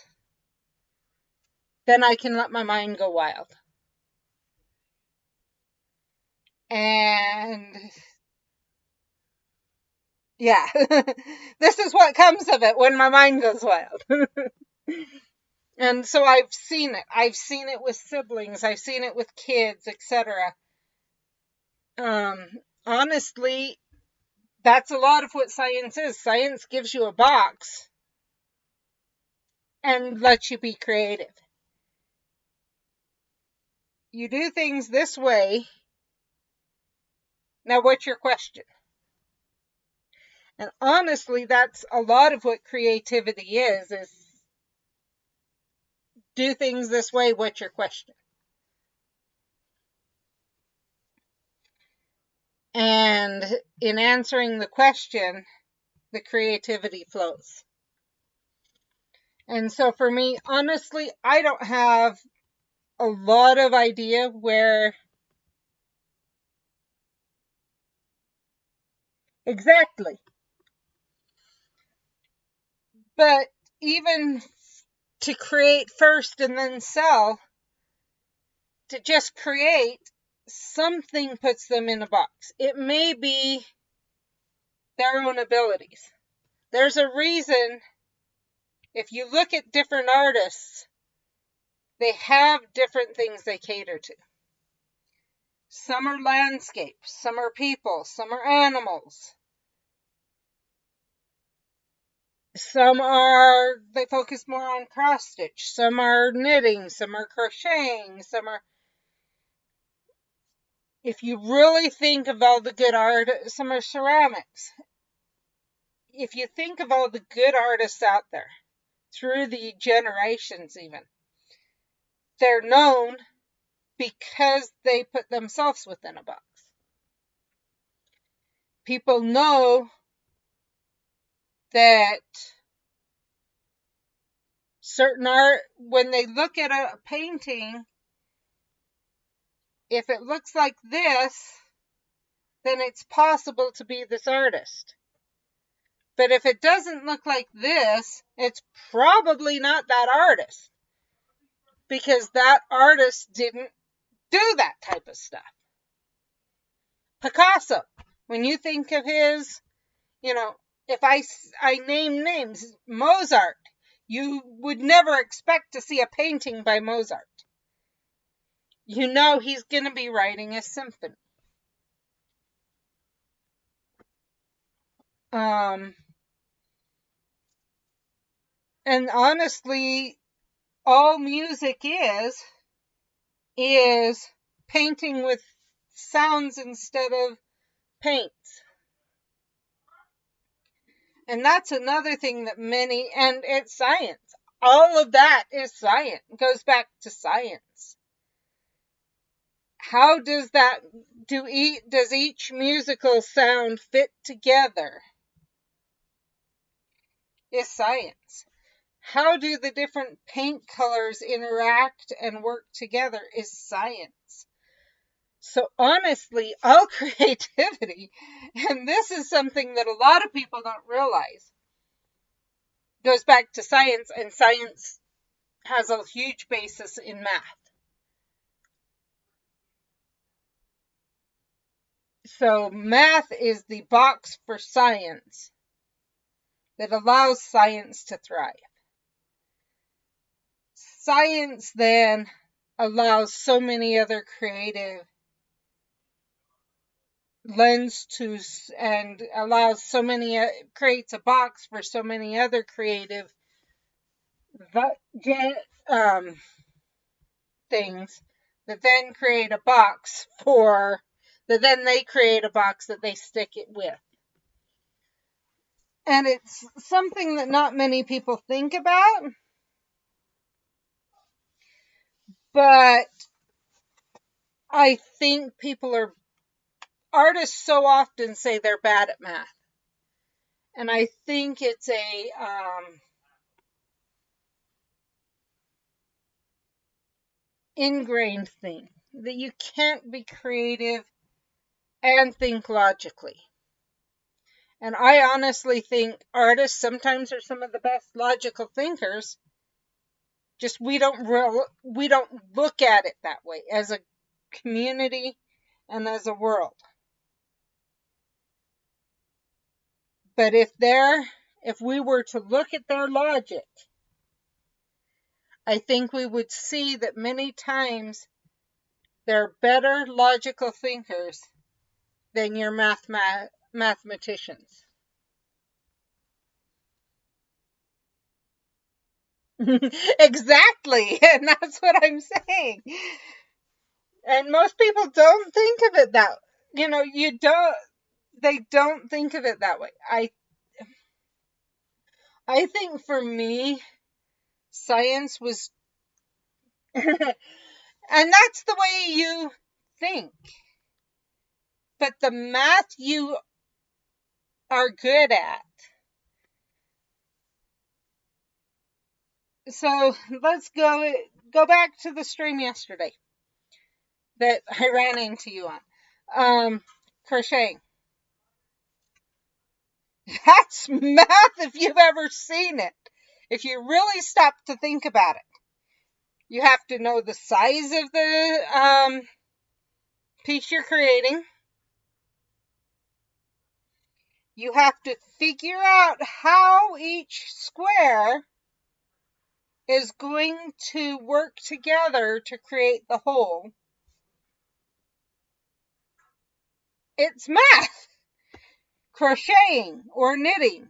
then I can let my mind go wild. And yeah, this is what comes of it when my mind goes wild. And so I've seen it. I've seen it with siblings. I've seen it with kids, etc. Honestly, that's a lot of what science is. Science gives you a box and lets you be creative. You do things this way. Now, what's your question? And honestly, that's a lot of what creativity is do things this way. What's your question? And in answering the question, the creativity flows. And so for me, honestly, I don't have a lot of idea where exactly. But even to create first and then sell, to just create, something puts them in a box. It may be their own abilities. There's a reason, if you look at different artists, they have different things they cater to. Some are landscapes, some are people, some are animals. They focus more on cross stitch, some are knitting, some are crocheting, if you really think of all the good art, some are ceramics. If you think of all the good artists out there, through the generations even, they're known because they put themselves within a box. People know that certain art, when they look at a painting, if it looks like this, then it's possible to be this artist. But if it doesn't look like this, it's probably not that artist, because that artist didn't do that type of stuff. Picasso, when you think of his, if I name names, Mozart, you would never expect to see a painting by Mozart. You know he's going to be writing a symphony. And honestly, all music is painting with sounds instead of paints. And that's another thing that and it's science. All of that is science. It goes back to science. How does does each musical sound fit together? Is science. How do the different paint colors interact and work together? Is science. So honestly, all creativity, and this is something that a lot of people don't realize, goes back to science, and science has a huge basis in math. So math is the box for science that allows science to thrive. Science then allows so many other creative and allows creates a box for so many other creative things that then create a box they create a box that they stick it with. And it's something that not many people think about, but I think artists so often say they're bad at math. And I think it's a ingrained thing that you can't be creative and think logically. And I honestly think artists sometimes are some of the best logical thinkers. Just we don't look at it that way as a community and as a world. But if we were to look at their logic, I think we would see that many times they're better logical thinkers than your mathematicians. Exactly, and that's what I'm saying. And most people don't think of it that, they don't think of it that way. I think for me, science was, and that's the way you think. But the math you are good at. So let's go back to the stream yesterday that I ran into you on. Crocheting. That's math if you've ever seen it. if you really stop to think about it, you have to know the size of the piece you're creating. You have to figure out how each square is going to work together to create the whole. It's math. Crocheting or knitting.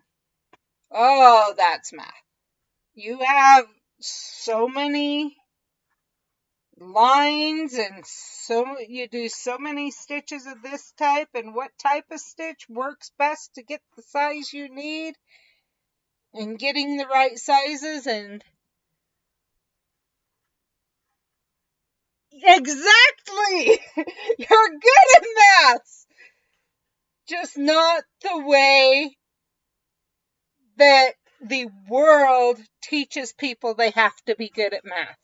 Oh, that's math. You have so many lines and you do so many stitches of this type, and what type of stitch works best to get the size you need and getting the right sizes. And exactly. You're good at math, just not the way that the world teaches people they have to be good at math.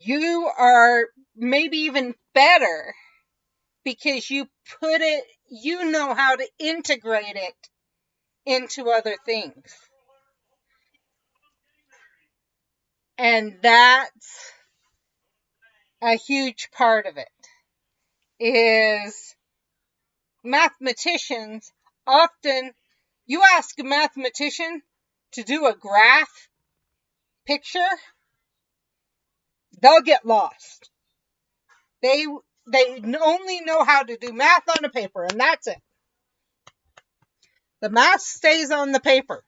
You are maybe even better because you know how to integrate it into other things. And that's a huge part of it, is mathematicians often, you ask a mathematician to do a graph picture, they'll get lost. They only know how to do math on a paper, and that's it. The math stays on the paper.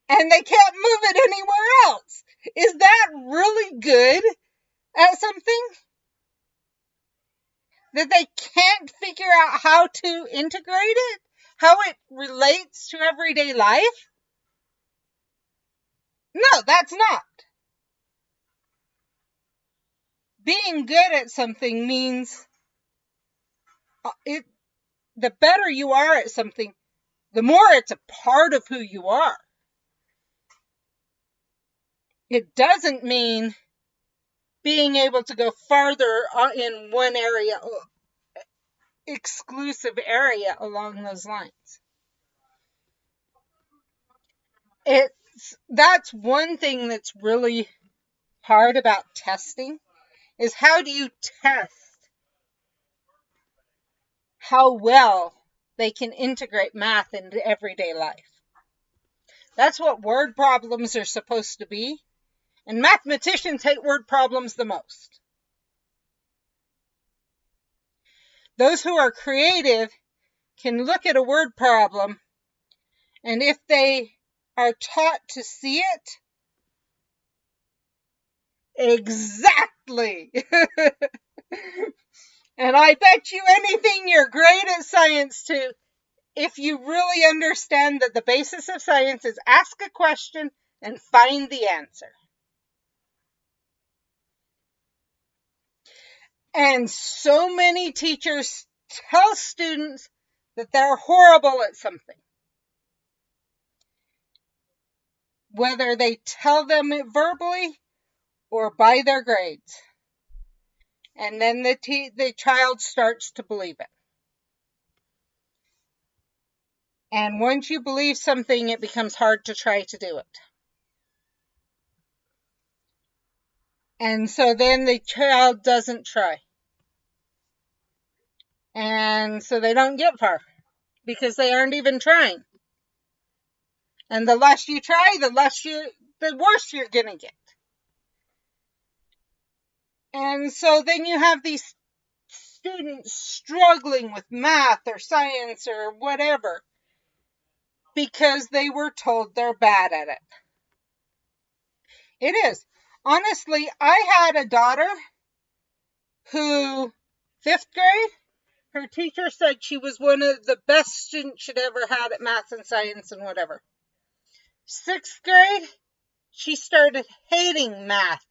And they can't move it anywhere else. Is that really good at something? That they can't figure out how to integrate it? How it relates to everyday life? No, that's not. Being good at something means the better you are at something, the more it's a part of who you are. It doesn't mean being able to go farther in one area, exclusive area along those lines. That's one thing that's really hard about testing, is how do you test how well they can integrate math into everyday life? That's what word problems are supposed to be, and mathematicians hate word problems the most. Those who are creative can look at a word problem, and if they are taught to see it, exactly. And I bet you anything you're great at science too, if you really understand that the basis of science is ask a question and find the answer. And so many teachers tell students that they're horrible at something, whether they tell them it verbally or by their grades. And then the child starts to believe it. And once you believe something, it becomes hard to try to do it. And so then the child doesn't try. And so they don't get far because they aren't even trying. And the less you try, the worse you're going to get. And so then you have these students struggling with math or science or whatever because they were told they're bad at it. It is. Honestly, I had a daughter who, 5th grade, her teacher said she was one of the best students she'd ever had at math and science and whatever. 6th grade, she started hating math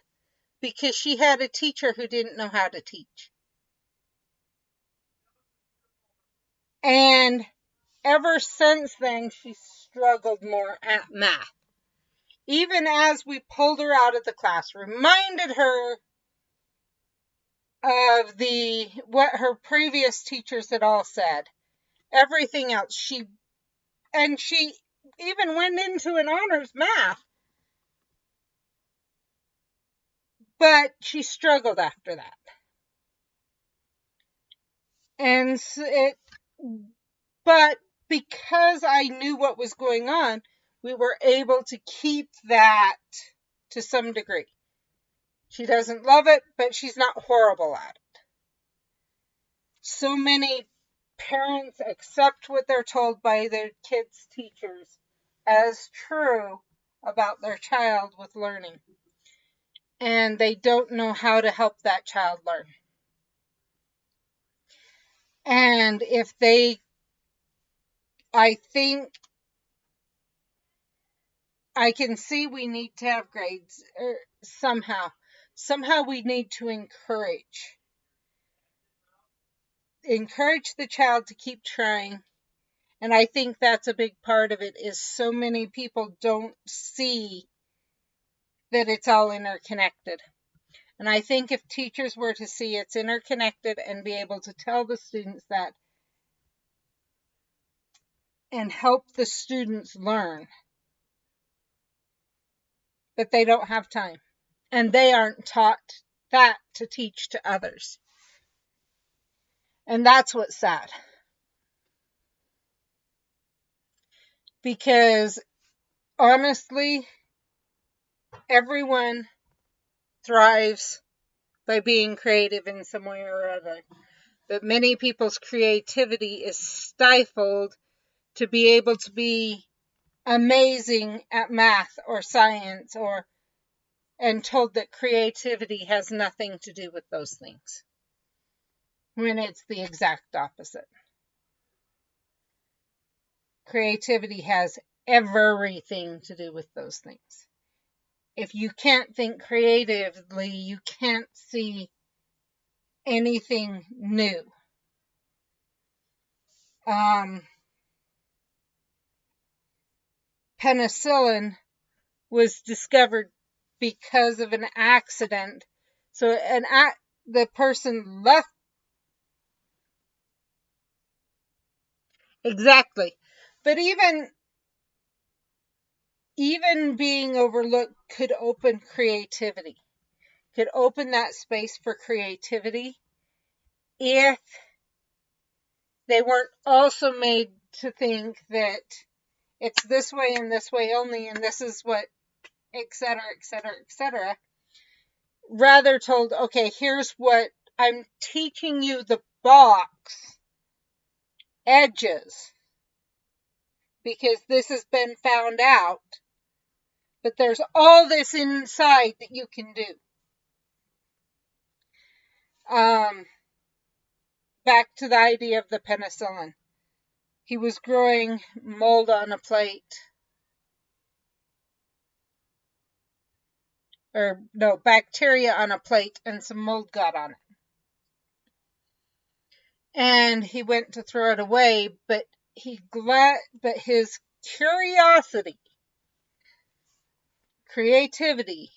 because she had a teacher who didn't know how to teach. And ever since then, she struggled more at math. Even as we pulled her out of the class, reminded her of what her previous teachers had all said. Everything else, she and she even went into an honors math, but she struggled after that. And but because I knew what was going on, we were able to keep that to some degree. She doesn't love it, but she's not horrible at it. So many parents accept what they're told by their kids' teachers as true about their child with learning. And they don't know how to help that child learn. And I think I can see we need to have grades somehow. Somehow we need to encourage the child to keep trying. And I think that's a big part of it, is so many people don't see that it's all interconnected. And I think if teachers were to see it's interconnected and be able to tell the students that and help the students learn, that they don't have time and they aren't taught that to teach to others. And that's what's sad. Because honestly, everyone thrives by being creative in some way or other. But many people's creativity is stifled to be able to be amazing at math or science, and told that creativity has nothing to do with those things, when it's the exact opposite. Creativity has everything to do with those things. If you can't think creatively, you can't see anything new. Penicillin was discovered because of an accident. So the person left. Exactly. But even being overlooked could open creativity, could open that space for creativity if they weren't also made to think that it's this way and this way only, and this is what, etc., etc., etc. Rather told, okay, here's what I'm teaching you, the box edges, because this has been found out, but there's all this inside that you can do. Back to the idea of the penicillin. He was growing mold on a plate. Or no, bacteria on a plate, and some mold got on it. And he went to throw it away, but his curiosity, creativity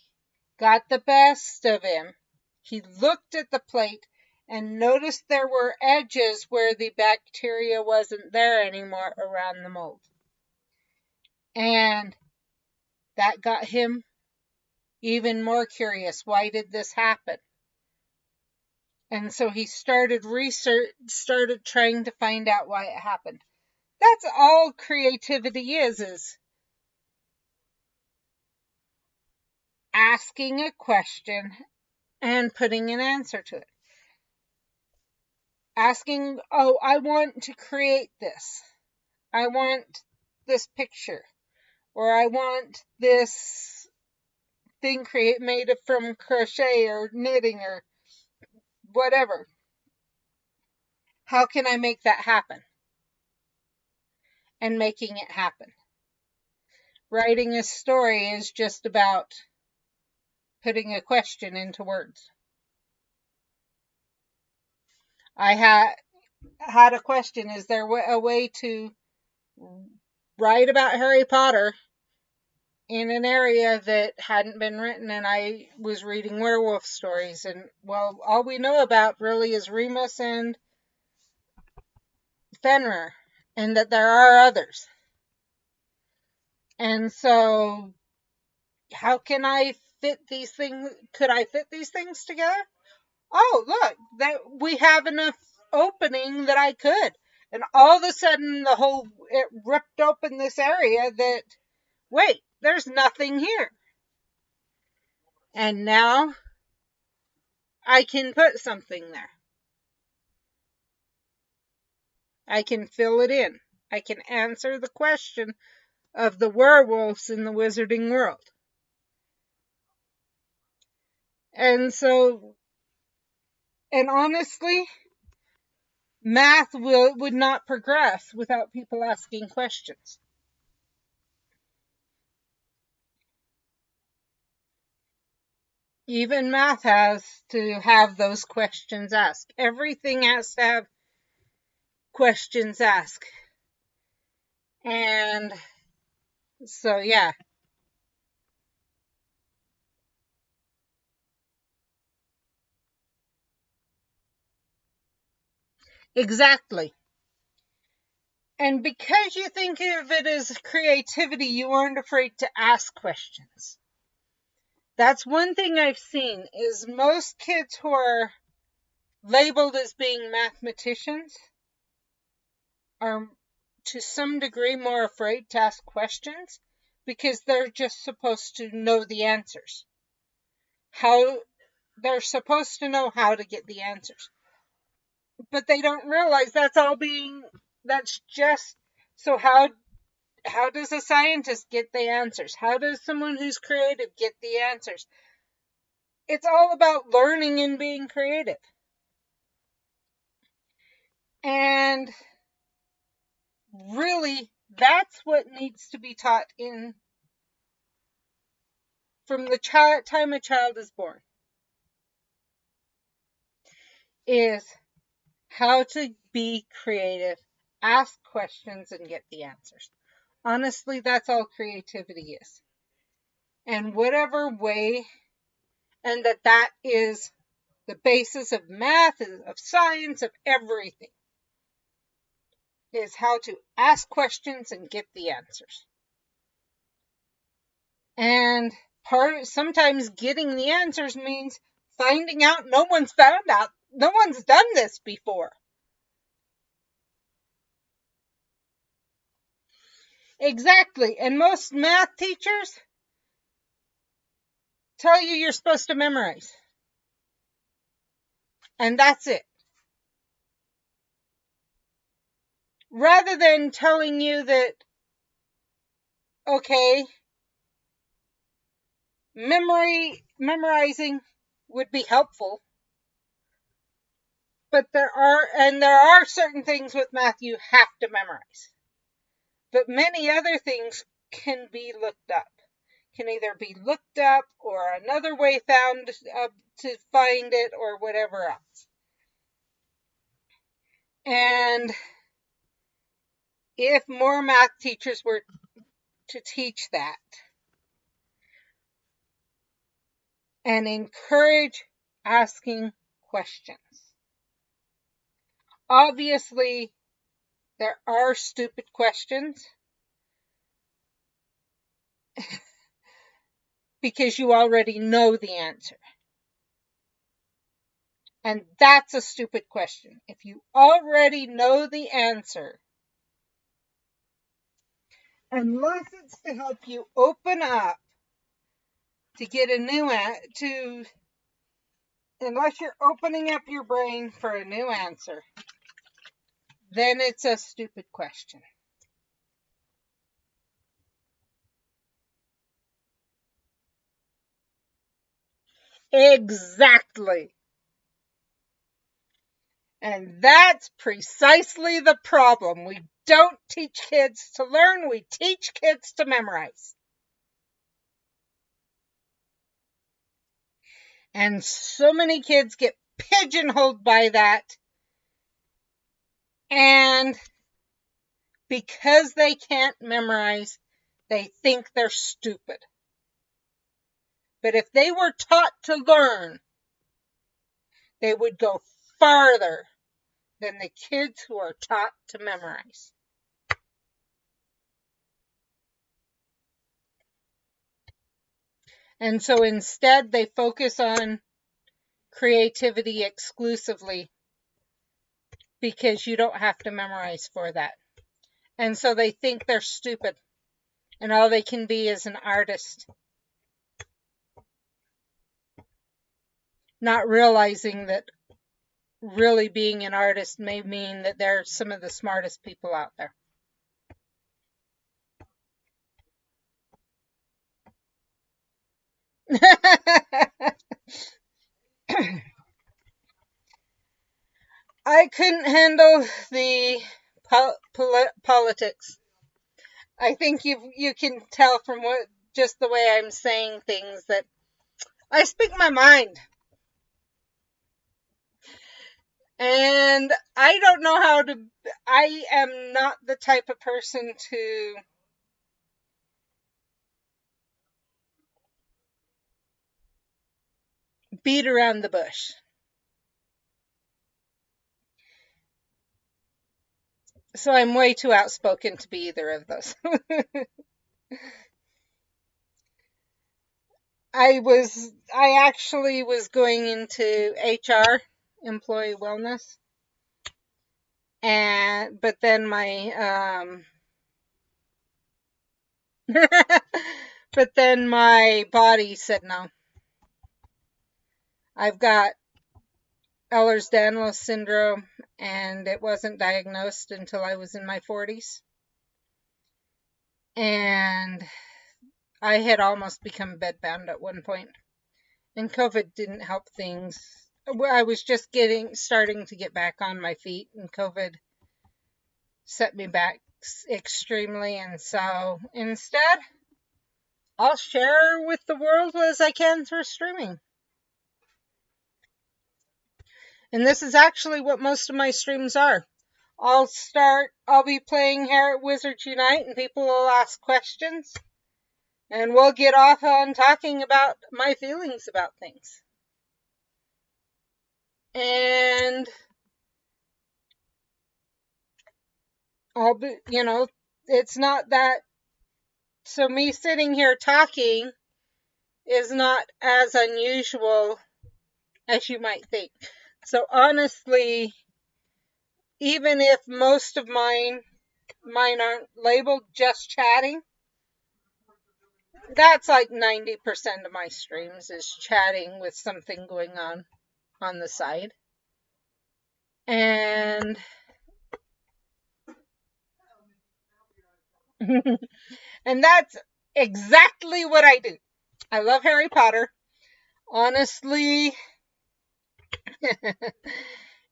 got the best of him. He looked at the plate and noticed there were edges where the bacteria wasn't there anymore around the mold. And that got him even more curious. Why did this happen? And so he started trying to find out why it happened. That's all creativity is asking a question and putting an answer to it. Asking, oh, I want to create this. I want this picture. Or I want this thing made from crochet or knitting or whatever. How can I make that happen? And making it happen. Writing a story is just about putting a question into words. I had a question. Is there a way to write about Harry Potter in an area that hadn't been written? And I was reading werewolf stories, and well, all we know about really is Remus and Fenrir, and that there are others. And so how can I fit these things? Could I fit these things together? Oh, look, that we have enough opening that I could. And all of a sudden it ripped open this area that, wait, there's nothing here. And now I can put something there. I can fill it in. I can answer the question of the werewolves in the wizarding world. And so, and honestly, math would not progress without people asking questions. Even math has to have those questions asked. Everything has to have questions asked. And so, yeah. Exactly. And because you think of it as creativity, you aren't afraid to ask questions. That's one thing I've seen is most kids who are labeled as being mathematicians are to some degree more afraid to ask questions because they're just supposed to know the answers. They're supposed to know how to get the answers. But they don't realize that's just so how does a scientist get the answers? How does someone who's creative get the answers? It's all about learning and being creative. And really, that's what needs to be taught from the time a child is born, is how to be creative, ask questions, and get the answers. Honestly, that's all creativity is. And whatever way, and that is the basis of math, of science, of everything, is how to ask questions and get the answers. And sometimes getting the answers means finding out no one's done this before. Exactly. And most math teachers tell you you're supposed to memorize. And that's it. Rather than telling you that, okay, memorizing would be helpful, but there are certain things with math you have to memorize. But many other things can be looked up. Can either be looked up or another way found to find it or whatever else. And if more math teachers were to teach that and encourage asking questions. Obviously, there are stupid questions because you already know the answer. And that's a stupid question. If you already know the answer, unless it's to help you open up to get a new unless you're opening up your brain for a new answer, then it's a stupid question. Exactly. And that's precisely the problem. We don't teach kids to learn, we teach kids to memorize. And so many kids get pigeonholed by that. And because they can't memorize, they think they're stupid. But if they were taught to learn, they would go farther than the kids who are taught to memorize. And so instead, they focus on creativity exclusively because you don't have to memorize for that. And so they think they're stupid and all they can be is an artist, not realizing that really being an artist may mean that they're some of the smartest people out there. I couldn't handle the politics. I think you can tell from what just the way I'm saying things that I speak my mind. And I don't know how to, I am not the type of person to beat around the bush. So I'm way too outspoken to be either of those. I actually was going into HR, employee wellness, but then but then my body said no. I've got Ehlers-Danlos syndrome, and it wasn't diagnosed until I was in my 40s. And I had almost become bedbound at one point. And COVID didn't help things. I was just starting to get back on my feet, and COVID set me back extremely. And so instead, I'll share with the world as I can through streaming. And this is actually what most of my streams are. I'll be playing here at Wizards Unite, and people will ask questions. And we'll get off on talking about my feelings about things. And it's not that, so me sitting here talking is not as unusual as you might think. So honestly, even if most of mine aren't labeled just chatting, that's like 90% of my streams is chatting with something going on the side. And and that's exactly what I do. I love Harry Potter. Honestly,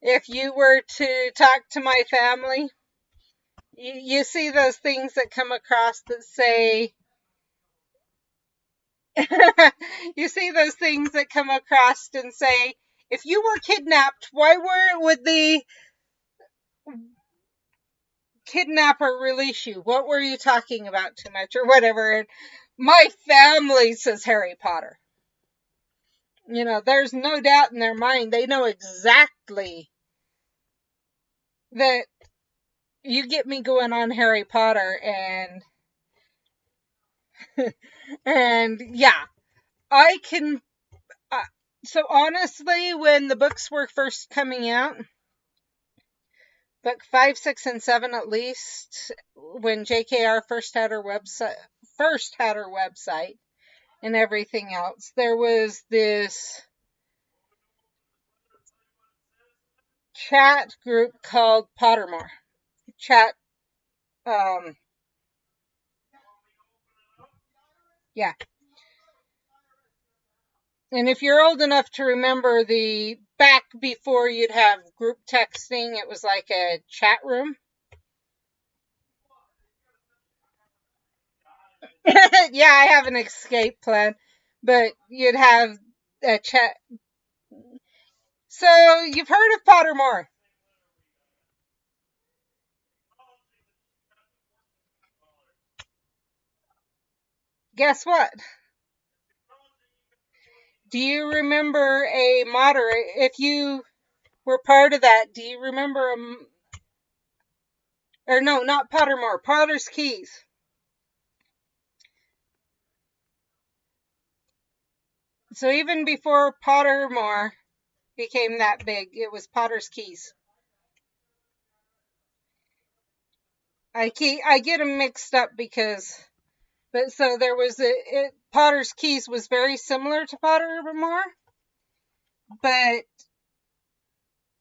if you were to talk to my family, you see those things that come across that say, you see those things that come across and say, if you were kidnapped, why would the kidnapper release you? What were you talking about too much or whatever? And my family says Harry Potter. There's no doubt in their mind. They know exactly that you get me going on Harry Potter and yeah, I can. So honestly, when the books were first coming out, book 5, 6, and 7 at least, when JKR first had her website and everything else, there was this chat group called Pottermore. Yeah. And if you're old enough to remember back before you'd have group texting, it was like a chat room. Yeah, I have an escape plan, but you'd have a chat. So you've heard of Pottermore. Guess what? Do you remember a moderator? If you were part of that, do you remember or no, not Pottermore, Potter's Keys. So even before Pottermore became that big, it was Potter's Keys. I get them mixed up because, but so there was Potter's Keys was very similar to Pottermore, but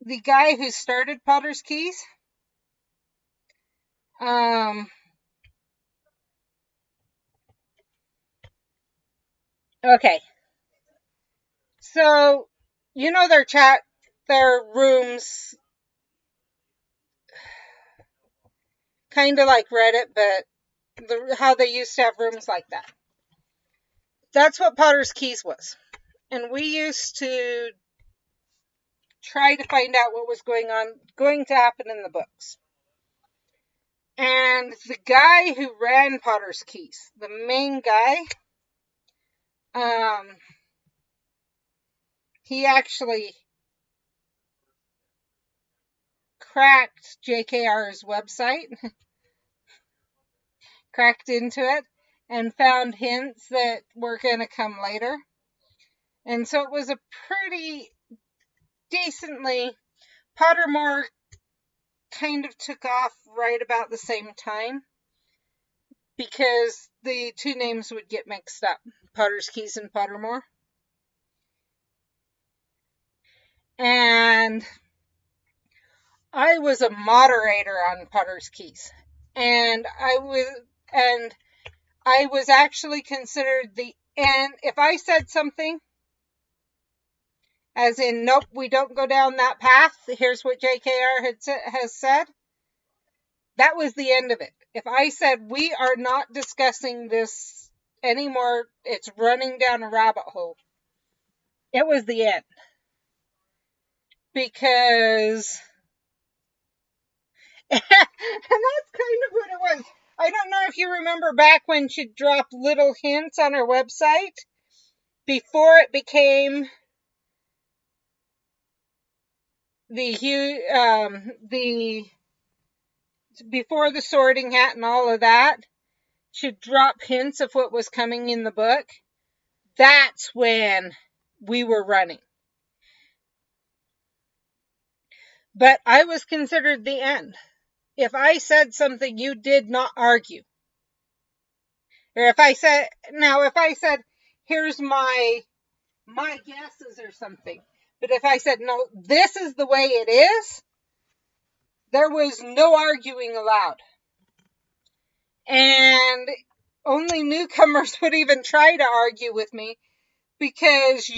the guy who started Potter's Keys, okay, so you know their rooms, kind of like Reddit, but how they used to have rooms like that. That's what Potter's Keys was. And we used to try to find out what was going to happen in the books. And the guy who ran Potter's Keys, the main guy, he actually cracked JKR's website, cracked into it, and found hints that were going to come later. And so it was a pretty decently, Pottermore kind of took off right about the same time because the two names would get mixed up, Potter's Keys and Pottermore. And I was a moderator on Potter's Keys, and I was actually considered the end. If I said something as in, nope, we don't go down that path, here's what JKR has said, that was the end of it. If I said, we are not discussing this anymore, it's running down a rabbit hole, it was the end. Because, and that's kind of what it was. I don't know if you remember back when she dropped little hints on her website before it became before the Sorting Hat and all of that, she'd drop hints of what was coming in the book. That's when we were running. But I was considered the end. If I said something, you did not argue. Or if I said, here's my guesses or something. But if I said, no, this is the way it is, there was no arguing allowed. And only newcomers would even try to argue with me, because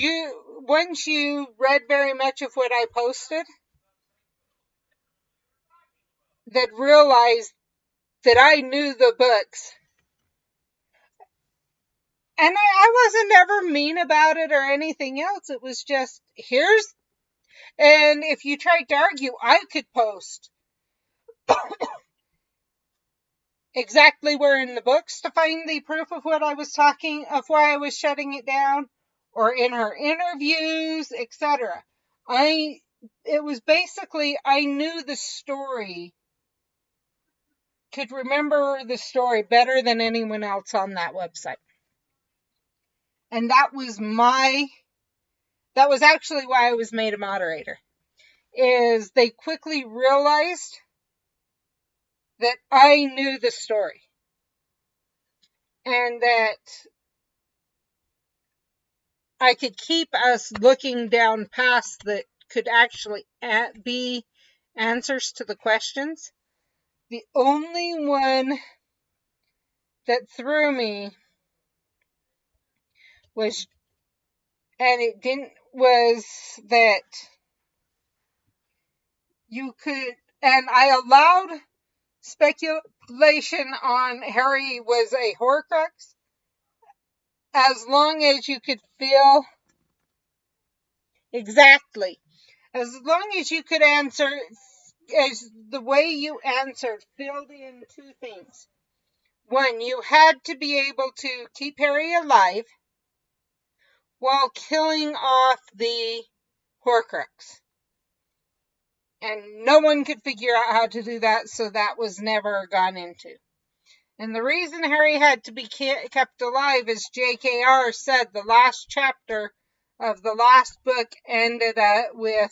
once you read very much of what I posted, that realized that I knew the books. And I wasn't ever mean about it or anything else. It was just, and if you tried to argue, I could post exactly where in the books to find the proof of what I was talking, of why I was shutting it down, or in her interviews, etc. It was basically, I knew the story, could remember the story better than anyone else on that website. And that was actually why I was made a moderator, is they quickly realized that I knew the story. And that I could keep us looking down paths that could actually be answers to the questions. The only one that threw me was that you could, and I allowed speculation on Harry was a Horcrux, as long as you could feel exactly, as long as you could answer, as the way you answered filled in two things. One, you had to be able to keep Harry alive while killing off the Horcrux. And no one could figure out how to do that, so that was never gone into. And the reason Harry had to be kept alive, as JKR said, the last chapter of the last book ended up with,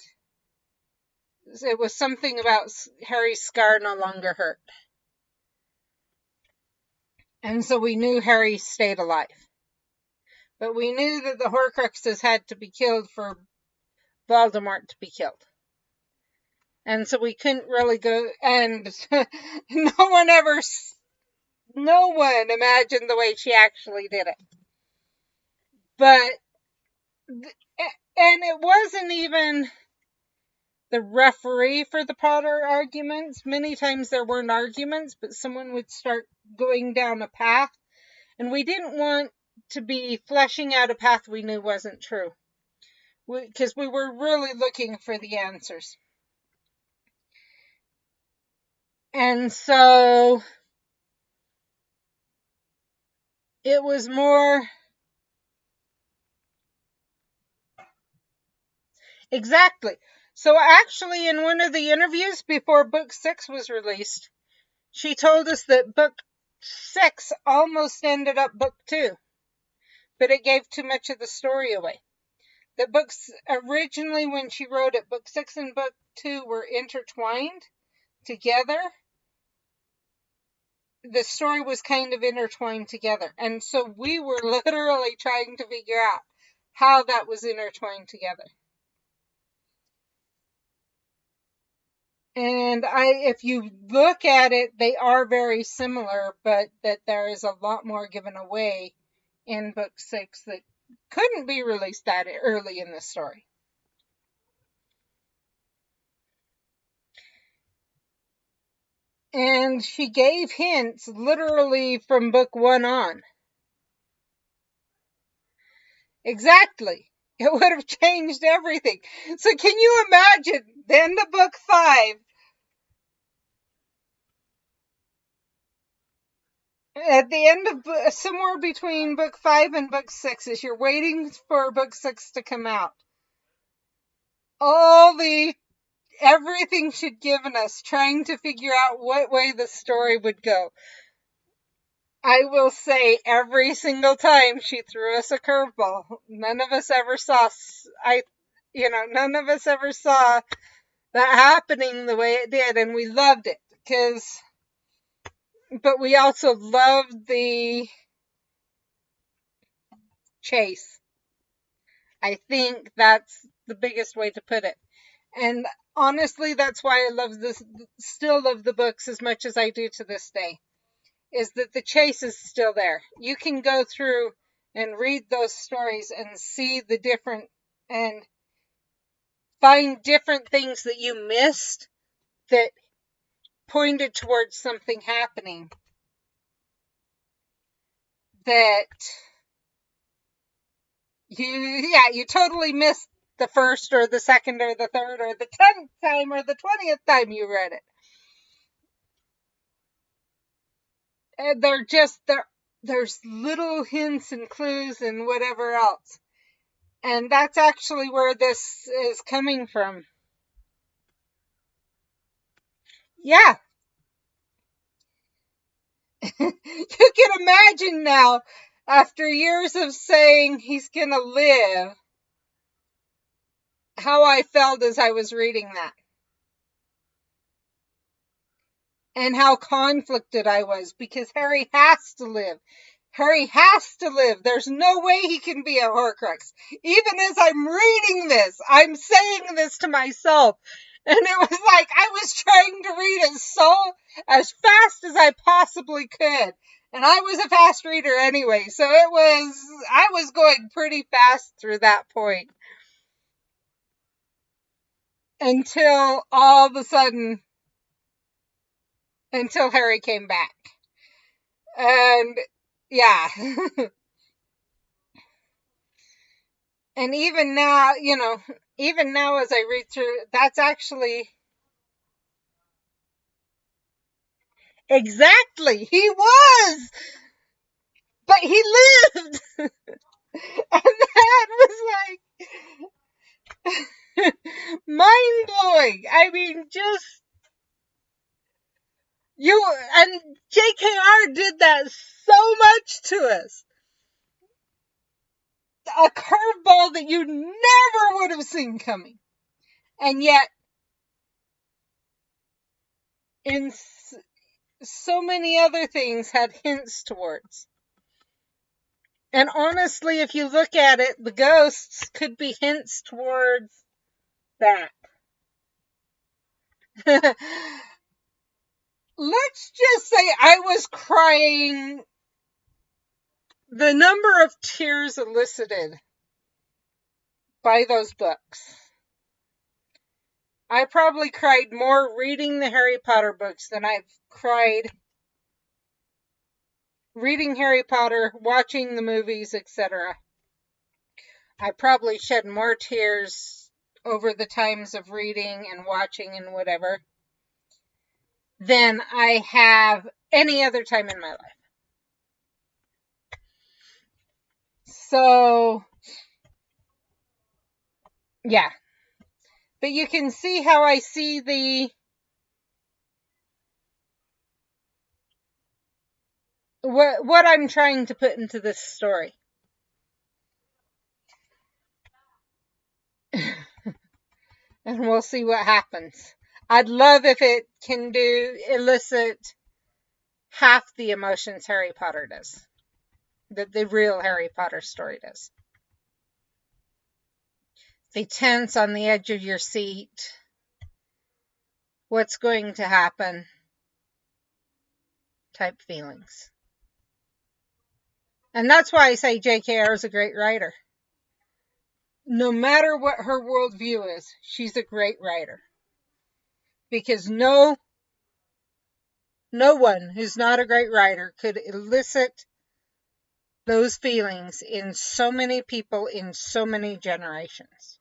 it was something about Harry's scar no longer hurt. And so we knew Harry stayed alive. But we knew that the Horcruxes had to be killed for Voldemort to be killed. And so we couldn't really go, and no one imagined the way she actually did it. But, and it wasn't even the referee for the Potter arguments. Many times there weren't arguments, but someone would start going down a path, and we didn't want to be fleshing out a path we knew wasn't true, because we were really looking for the answers. And so it was more exactly. So actually, in one of the interviews before book 6 was released, she told us that book 6 almost ended up book 2, but it gave too much of the story away. The books originally, when she wrote it, book 6 and book 2 were intertwined together. The story was kind of intertwined together. And so we were literally trying to figure out how that was intertwined together. And if you look at it, they are very similar, but that there is a lot more given away in book 6 that couldn't be released that early in the story. And she gave hints literally from book 1 on. Exactly. It would have changed everything. So can you imagine the end of book 5? At the end of somewhere between book 5 and book 6, as you're waiting for book 6 to come out, everything she'd given us, trying to figure out what way the story would go. I will say every single time she threw us a curveball. None of us ever saw that happening the way it did, and we loved it but we also loved the chase. I think that's the biggest way to put it. And honestly, that's why I still love the books as much as I do to this day, is that the chase is still there. You can go through and read those stories and see the different, and find different things that you missed that pointed towards something happening that you totally missed the first or the second or the third or the 10th time or the 20th time you read it. And there's little hints and clues and whatever else. And that's actually where this is coming from. Yeah. You can imagine now, after years of saying he's gonna live, how I felt as I was reading that. And how conflicted I was, because Harry has to live. Harry has to live. There's no way he can be a Horcrux. Even as I'm reading this, I'm saying this to myself. And it was like I was trying to read it as fast as I possibly could. And I was a fast reader anyway, so I was going pretty fast through that point. Until all of a sudden, until Harry came back. And yeah. And even now, as I read through, that's actually exactly, he was, but he lived. And that was like mind blowing. I mean, just and JKR did that so much to us. a curveball that you never would have seen coming. And yet, in so many other things, had hints towards. And honestly, if you look at it, the ghosts could be hints towards that. Let's just say I was crying. The number of tears elicited by those books. I probably cried more reading the Harry Potter books than I've cried reading Harry Potter, watching the movies, etc. I probably shed more tears over the times of reading and watching and whatever than I have any other time in my life. So, yeah. But you can see how I see what I'm trying to put into this story. And we'll see what happens. I'd love if it can elicit half the emotions Harry Potter does. That the real Harry Potter story does. The tense on the edge of your seat. What's going to happen? Type feelings. And that's why I say J.K.R. is a great writer. No matter what her worldview is, she's a great writer. Because no one who's not a great writer could elicit those feelings in so many people in so many generations.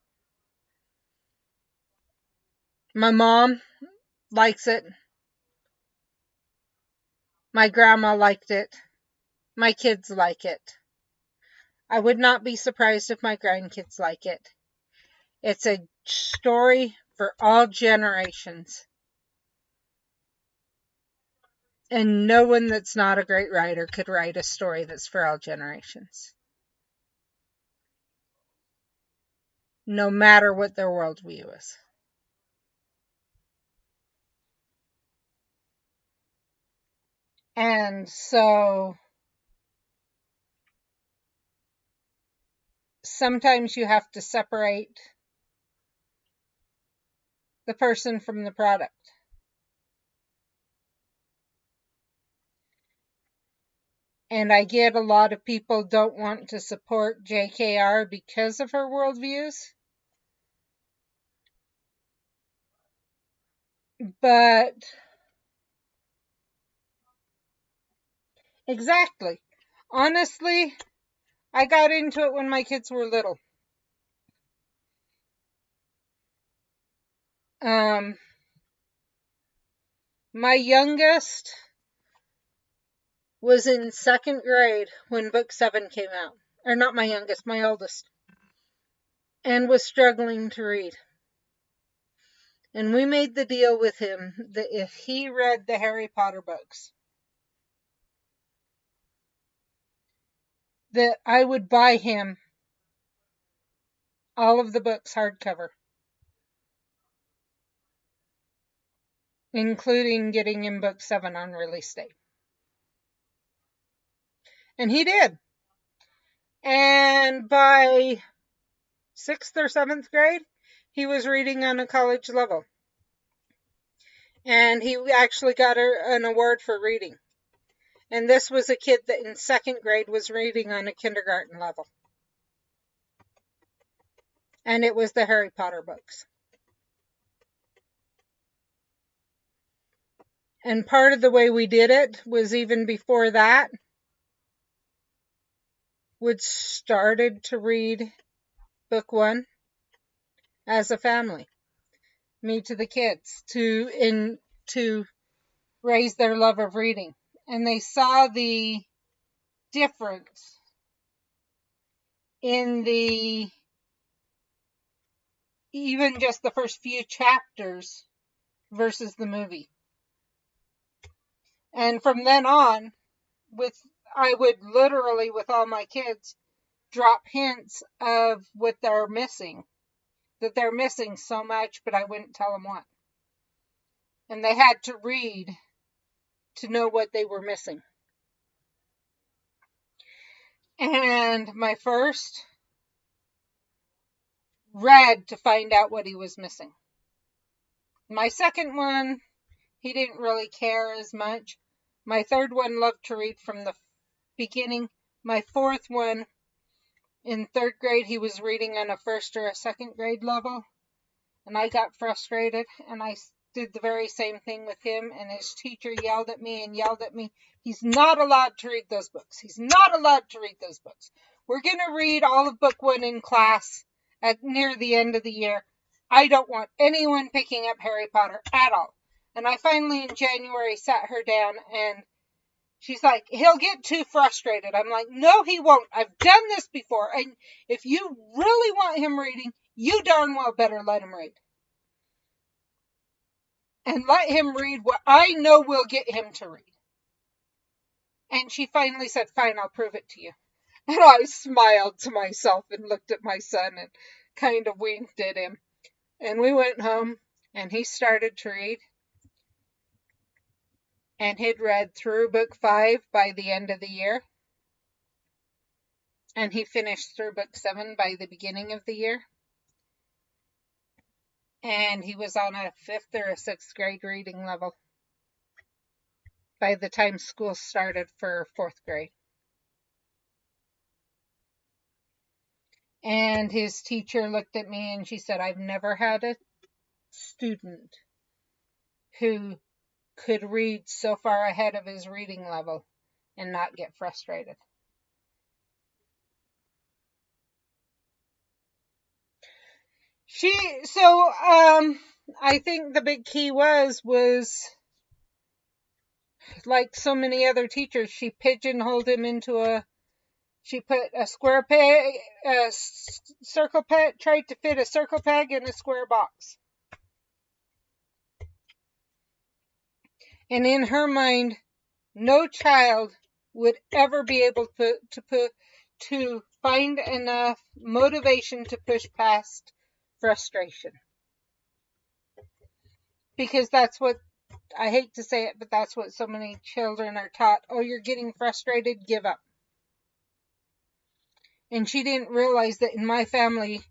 My mom likes it. My grandma liked it. My kids like it. I would not be surprised if my grandkids like it. It's a story for all generations. And no one that's not a great writer could write a story that's for all generations. No matter what their worldview is. And so sometimes you have to separate the person from the product. And I get a lot of people don't want to support JKR because of her worldviews. But exactly. Honestly, I got into it when my kids were little. My youngest was in 2nd grade when book 7 came out. Or not my youngest, my oldest. And was struggling to read. And we made the deal with him that if he read the Harry Potter books, that I would buy him all of the books hardcover. Including getting him book 7 on release day. And he did. And by 6th or 7th grade, he was reading on a college level. And he actually got an award for reading. And this was a kid that in 2nd grade was reading on a kindergarten level. And it was the Harry Potter books. And part of the way we did it was even before that, we'd started to read book 1 as a family. Me to the kids to raise their love of reading. And they saw the difference in even just the first few chapters versus the movie. And from then on, I would literally, with all my kids, drop hints of what they're missing, that they're missing so much, but I wouldn't tell them what. And they had to read to know what they were missing. And my first read to find out what he was missing. My second one, he didn't really care as much. My third one loved to read from the beginning. My fourth one, in third grade, he was reading on a first or a second grade level. And I got frustrated, and I did the very same thing with him, and his teacher yelled at me and yelled at me. He's not allowed to read those books. He's not allowed to read those books. We're going to read all of book one in class at near the end of the year. I don't want anyone picking up Harry Potter at all. And I finally in January sat her down, and she's like, he'll get too frustrated. I'm like, no, he won't. I've done this before. And if you really want him reading, you darn well better let him read. And let him read what I know will get him to read. And she finally said, fine, I'll prove it to you. And I smiled to myself and looked at my son and kind of winked at him. And we went home, and he started to read. And he'd read through book 5 by the end of the year. And he finished through book 7 by the beginning of the year. And he was on a 5th or a 6th grade reading level by the time school started for 4th grade. And his teacher looked at me and she said, I've never had a student who could read so far ahead of his reading level and not get frustrated. I think the big key was like so many other teachers, she pigeonholed him into she put a square peg, a circle peg, tried to fit a circle peg in a square box. And in her mind, no child would ever be able to find enough motivation to push past frustration. Because that's what, I hate to say it, but that's what so many children are taught. Oh, you're getting frustrated, give up. And she didn't realize that in my family,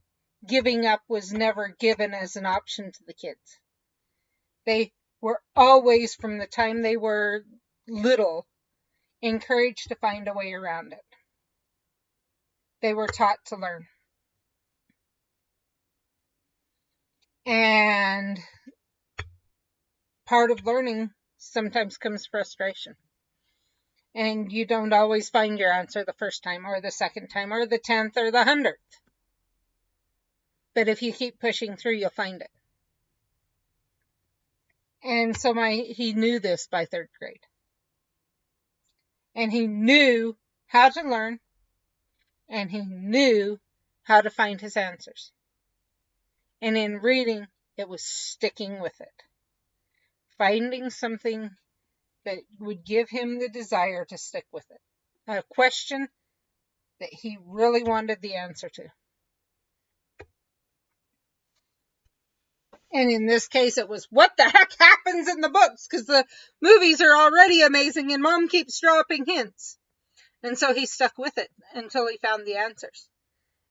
giving up was never given as an option to the kids. They were always, from the time they were little, encouraged to find a way around it. They were taught to learn. And part of learning sometimes comes frustration. And you don't always find your answer the first time or the second time or the 10th or the 100th. But if you keep pushing through, you'll find it. And so he knew this by 3rd grade. And he knew how to learn. And he knew how to find his answers. And in reading, it was sticking with it. Finding something that would give him the desire to stick with it. A question that he really wanted the answer to. And in this case, it was, what the heck happens in the books? Because the movies are already amazing and Mom keeps dropping hints. And so he stuck with it until he found the answers.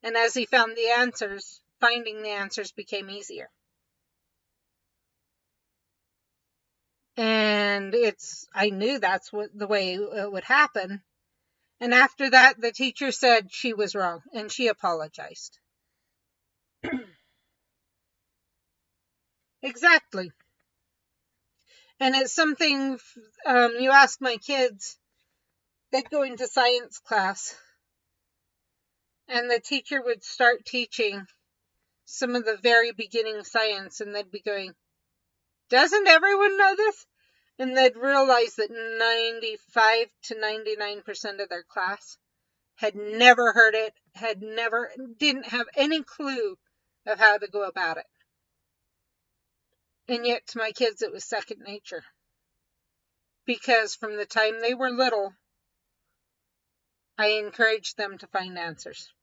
And as he found the answers, finding the answers became easier. And I knew that's the way it would happen. And after that, the teacher said she was wrong, and she apologized. Exactly. And it's something, you ask my kids, they'd go into science class, and the teacher would start teaching some of the very beginning science, and they'd be going, doesn't everyone know this? And they'd realize that 95 to 99% of their class had never heard it, didn't have any clue of how to go about it. And yet to my kids, it was second nature. Because from the time they were little, I encouraged them to find answers.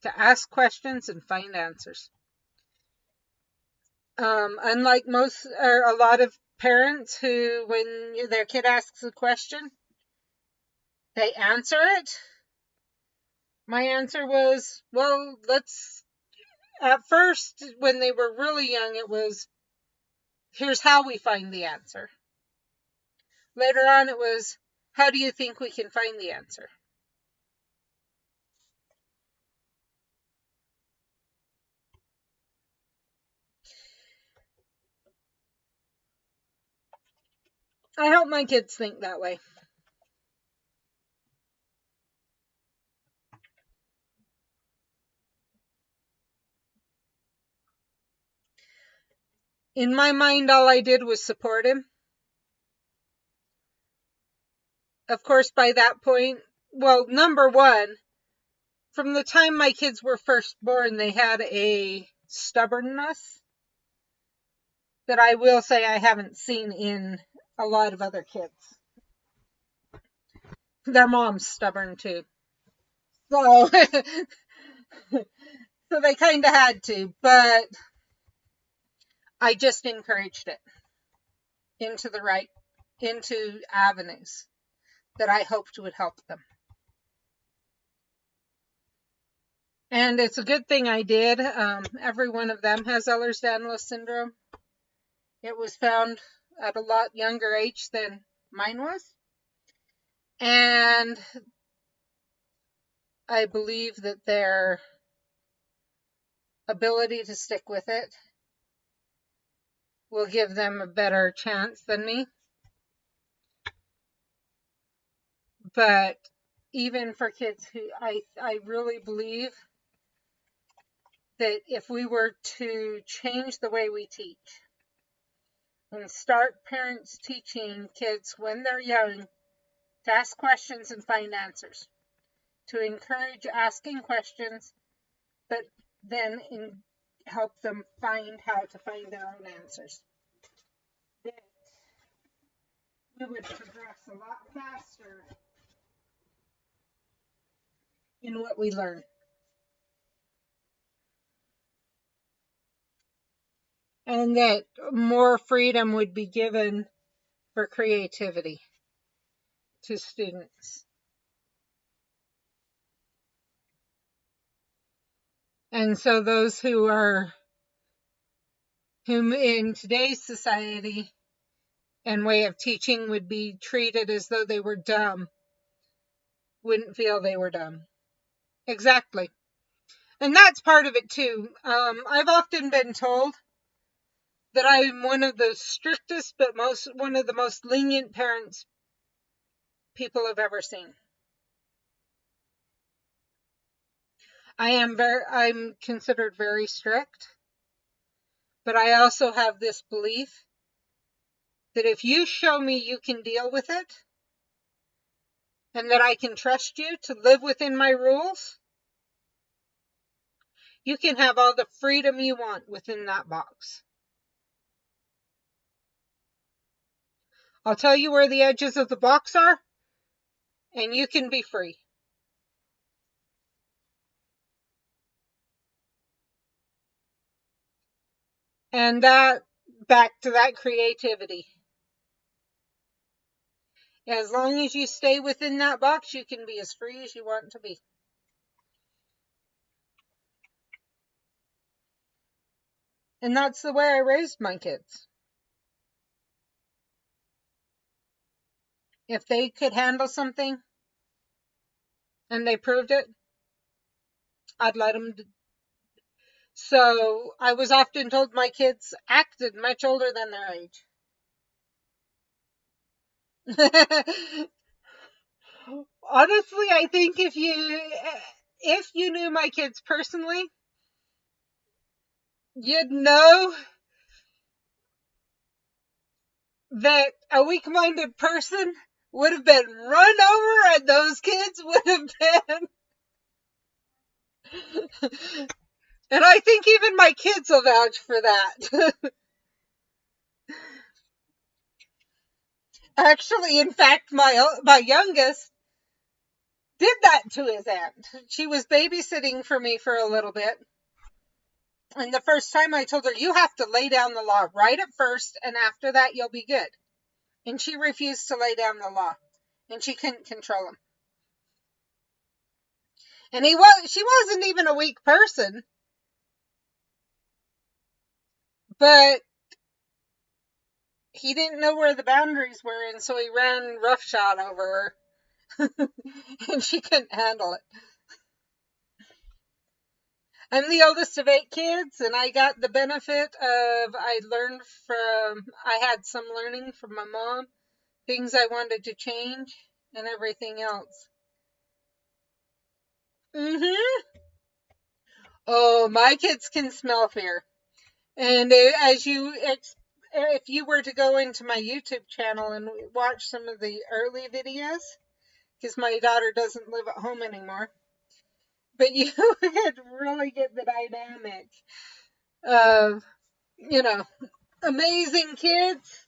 to ask questions and find answers. Unlike most or a lot of parents who, when their kid asks a question, they answer it. My answer was, well, at first, when they were really young, it was, here's how we find the answer. Later on, it was, how do you think we can find the answer? I help my kids think that way. In my mind, all I did was support him. Of course, by that point, well, number one, from the time my kids were first born, they had a stubbornness that I will say I haven't seen in a lot of other kids. Their mom's stubborn too. So, so they kind of had to, but I just encouraged it into avenues that I hoped would help them. And it's a good thing I did. Every one of them has Ehlers-Danlos syndrome. It was found at a lot younger age than mine was. And I believe that their ability to stick with it will give them a better chance than me. But even for kids who I really believe that if we were to change the way we teach and start parents teaching kids when they're young to ask questions and find answers, to encourage asking questions, but then help them find how to find their own answers, that we would progress a lot faster in what we learn. And that more freedom would be given for creativity to students. And so those who in today's society and way of teaching would be treated as though they were dumb, wouldn't feel they were dumb. Exactly. And that's part of it too. I've often been told that I'm one of the strictest, but one of the most lenient parents people have ever seen. I'm considered very strict, but I also have this belief that if you show me you can deal with it, and that I can trust you to live within my rules, you can have all the freedom you want within that box. I'll tell you where the edges of the box are, and you can be free. And back to that creativity. As long as you stay within that box, you can be as free as you want to be. And that's the way I raised my kids. If they could handle something and they proved it, I'd let them. So I was often told my kids acted much older than their age. Honestly, I think if you knew my kids personally, you'd know that a weak-minded person would have been run over and those kids would have been. And I think even my kids will vouch for that. Actually, in fact, my youngest, did that to his aunt. She was babysitting for me for a little bit. And the first time I told her, you have to lay down the law right at first, and after that, you'll be good. And she refused to lay down the law, and she couldn't control him. And she wasn't even a weak person, but he didn't know where the boundaries were, and so he ran roughshod over her, and she couldn't handle it. I'm the oldest of 8 kids, and I got the benefit of I had some learning from my mom, things I wanted to change, and everything else. Oh, my kids can smell fear. And if you were to go into my YouTube channel and watch some of the early videos, because my daughter doesn't live at home anymore, but you could really get the dynamic of, amazing kids,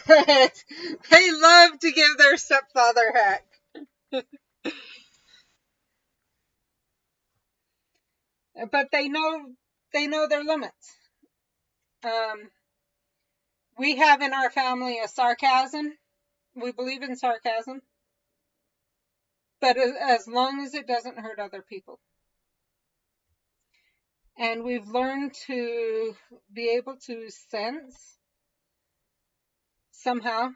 but they love to give their stepfather heck. But they know their limits. Um, we have in our family a sarcasm. We believe in sarcasm, but as long as it doesn't hurt other people. And we've learned to be able to sense somehow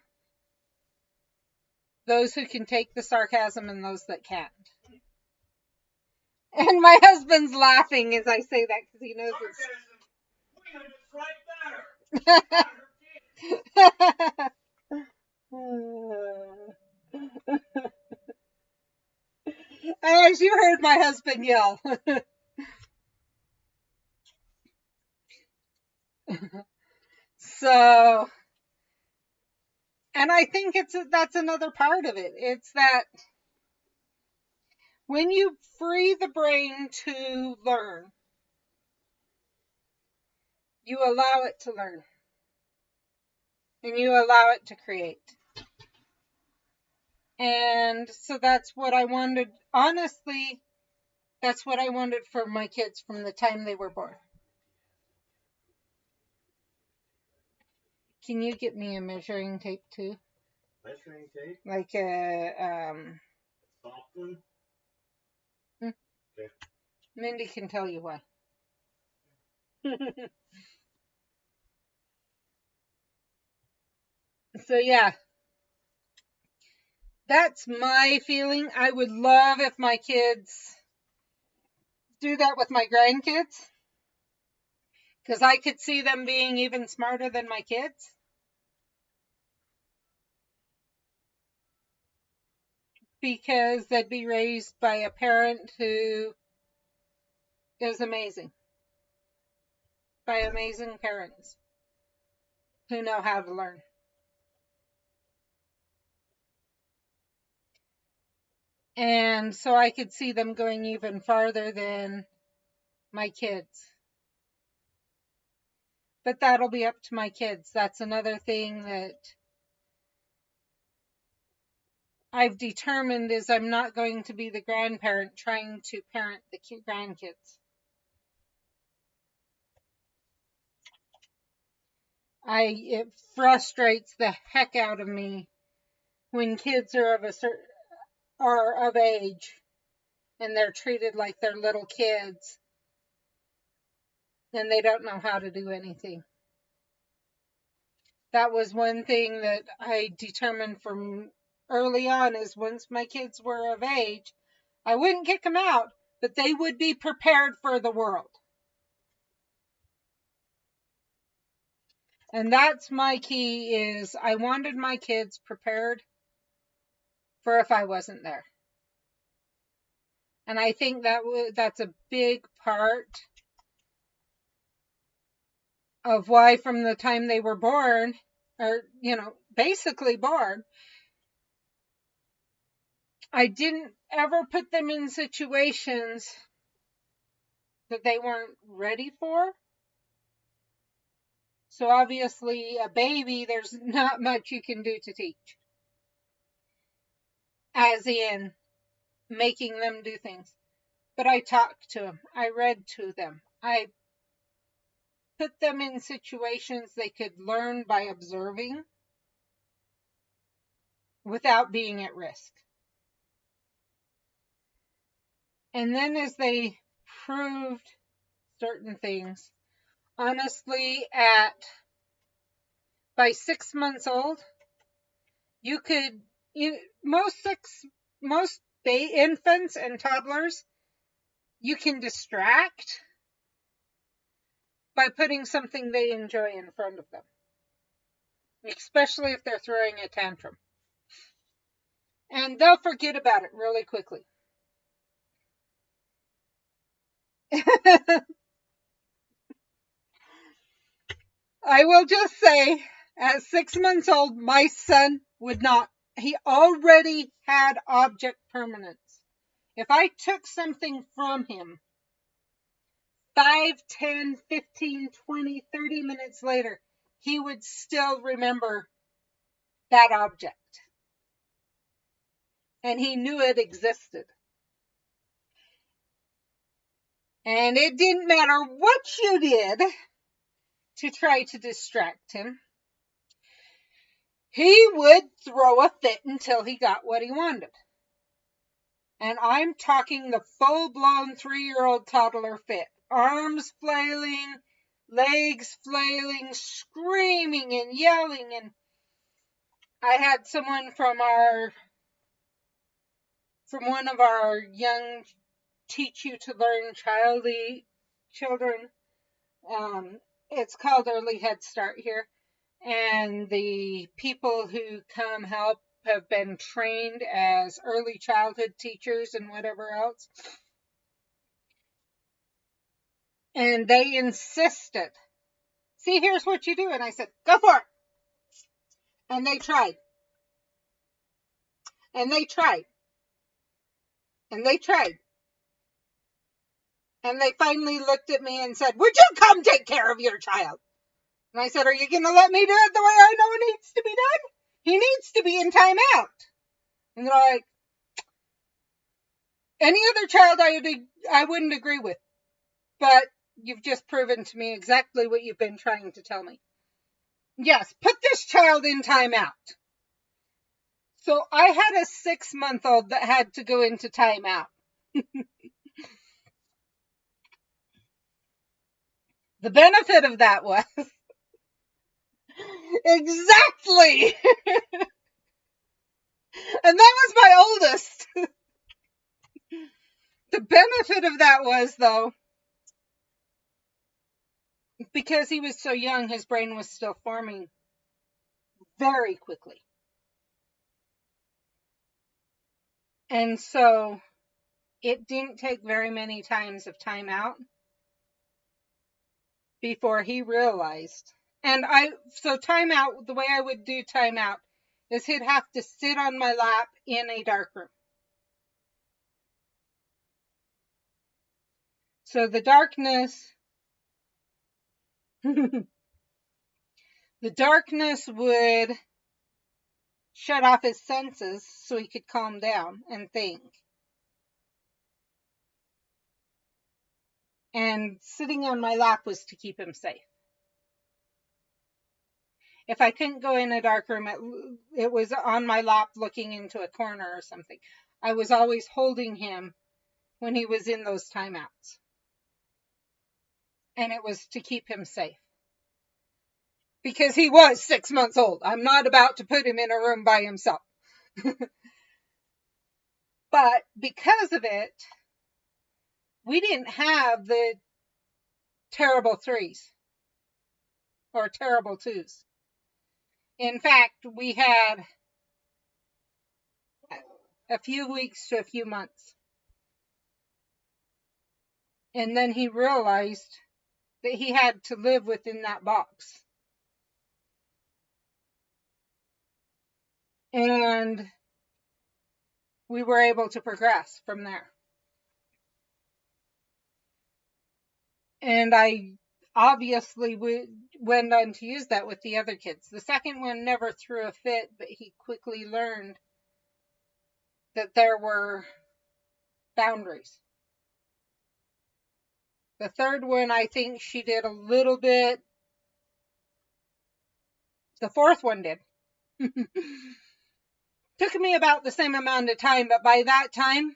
those who can take the sarcasm and those that can't. And my husband's laughing as I say that because he knows it's. As you heard my husband yell. So, and I think that's another part of it. It's that when you free the brain to learn, you allow it to learn. And you allow it to create. And so that's what I wanted. Honestly, that's what I wanted for my kids from the time they were born. Can you get me a measuring tape too? Measuring tape? Like a soft one? Okay. Mindy can tell you why. So yeah, that's my feeling. I would love if my kids do that with my grandkids, because I could see them being even smarter than my kids. Because they'd be raised by a parent who is amazing. By amazing parents who know how to learn. And so I could see them going even farther than my kids. But that'll be up to my kids. That's another thing that I've determined is I'm not going to be the grandparent trying to parent the grandkids. It frustrates the heck out of me when kids are of age and they're treated like they're little kids and they don't know how to do anything. That was one thing that I determined from early on is once my kids were of age, I wouldn't kick them out, but they would be prepared for the world. And that's my key is I wanted my kids prepared for if I wasn't there. And I think that's a big part of why from the time they were born, or, basically born, I didn't ever put them in situations that they weren't ready for. So obviously a baby, there's not much you can do to teach. as in making them do things. But I talked to them. I read to them. I put them in situations they could learn by observing without being at risk. And then as they proved certain things, honestly, by 6 months old, most infants and toddlers, you can distract by putting something they enjoy in front of them, especially if they're throwing a tantrum. And they'll forget about it really quickly. I will just say, at 6 months old, my son would not. He already had object permanence. If I took something from him 5, 10, 15, 20, 30 minutes later, he would still remember that object. And he knew it existed. And it didn't matter what you did to try to distract him. He would throw a fit until he got what he wanted. And I'm talking the full-blown 3-year-old toddler fit. Arms flailing, legs flailing, screaming and yelling. And I had someone from one of our young Teach You to Learn children. It's called Early Head Start here. And the people who come help have been trained as early childhood teachers and whatever else. And they insisted, see, here's what you do. And I said, go for it. And they tried. And they tried. And they tried. And they finally looked at me and said, would you come take care of your child? And I said, are you going to let me do it the way I know it needs to be done? He needs to be in timeout. And they're like, any other child I wouldn't agree with. But you've just proven to me exactly what you've been trying to tell me. Yes, put this child in timeout. So I had a 6-month-old that had to go into timeout. The benefit of that was exactly. And that was my oldest. The benefit of that was, though, because he was so young, his brain was still forming very quickly. And so it didn't take very many times of timeout before he realized. And so timeout, the way I would do timeout is he'd have to sit on my lap in a dark room. So the darkness would shut off his senses so he could calm down and think. And sitting on my lap was to keep him safe. If I couldn't go in a dark room, it was on my lap looking into a corner or something. I was always holding him when he was in those timeouts. And it was to keep him safe. Because he was 6 months old. I'm not about to put him in a room by himself. But because of it, we didn't have the terrible 3s or terrible 2s. In fact, we had a few weeks to a few months. And then he realized that he had to live within that box. And we were able to progress from there. And I obviously went on to use that with the other kids. The second one never threw a fit, but he quickly learned that there were boundaries. The third one, I think she did a little bit. The fourth one did. Took me about the same amount of time, but by that time,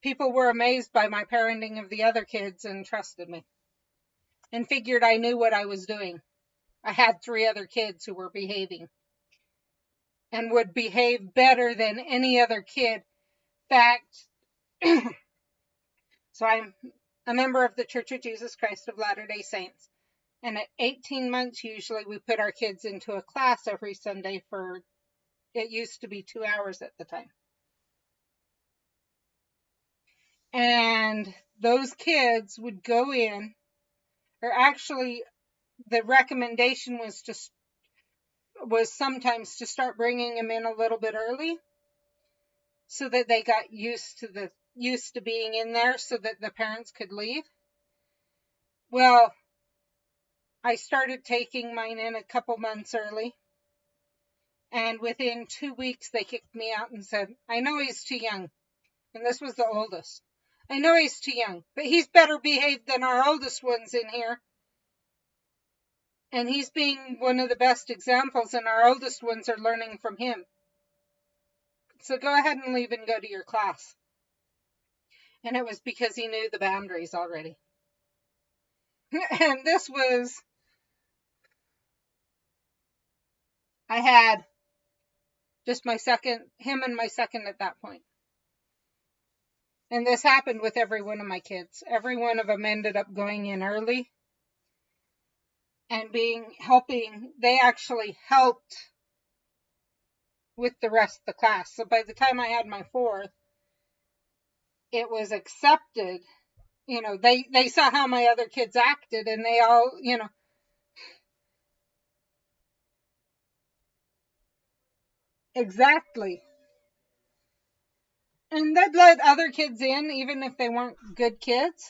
people were amazed by my parenting of the other kids and trusted me and figured I knew what I was doing. I had 3 other kids who were behaving and would behave better than any other kid. In fact, so I'm a member of the Church of Jesus Christ of Latter-day Saints. And at 18 months, usually we put our kids into a class every Sunday for, it used to be 2 hours at the time. And those kids would go in, or actually the recommendation was sometimes to start bringing them in a little bit early so that they got used to being in there so that the parents could leave. Well, I started taking mine in a couple months early, and within 2 weeks they kicked me out and said, I know he's too young. And this was the oldest. I know he's too young, but he's better behaved than our oldest ones in here. And he's being one of the best examples, and our oldest ones are learning from him. So go ahead and leave and go to your class. And it was because he knew the boundaries already. And this was, I had just him and my second at that point. And this happened with every one of my kids. Every one of them ended up going in early and helping. They actually helped with the rest of the class. So by the time I had my fourth, it was accepted. You know, they saw how my other kids acted, and they all, exactly. And they'd let other kids in, even if they weren't good kids.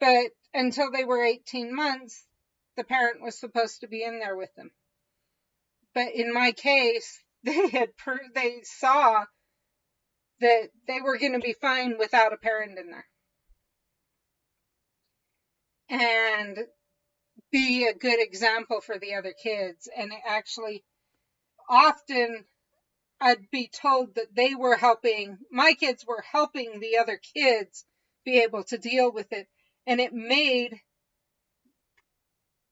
But until they were 18 months, the parent was supposed to be in there with them. But in my case, they saw that they were going to be fine without a parent in there. And be a good example for the other kids. And it actually, often I'd be told that my kids were helping the other kids be able to deal with it. And it made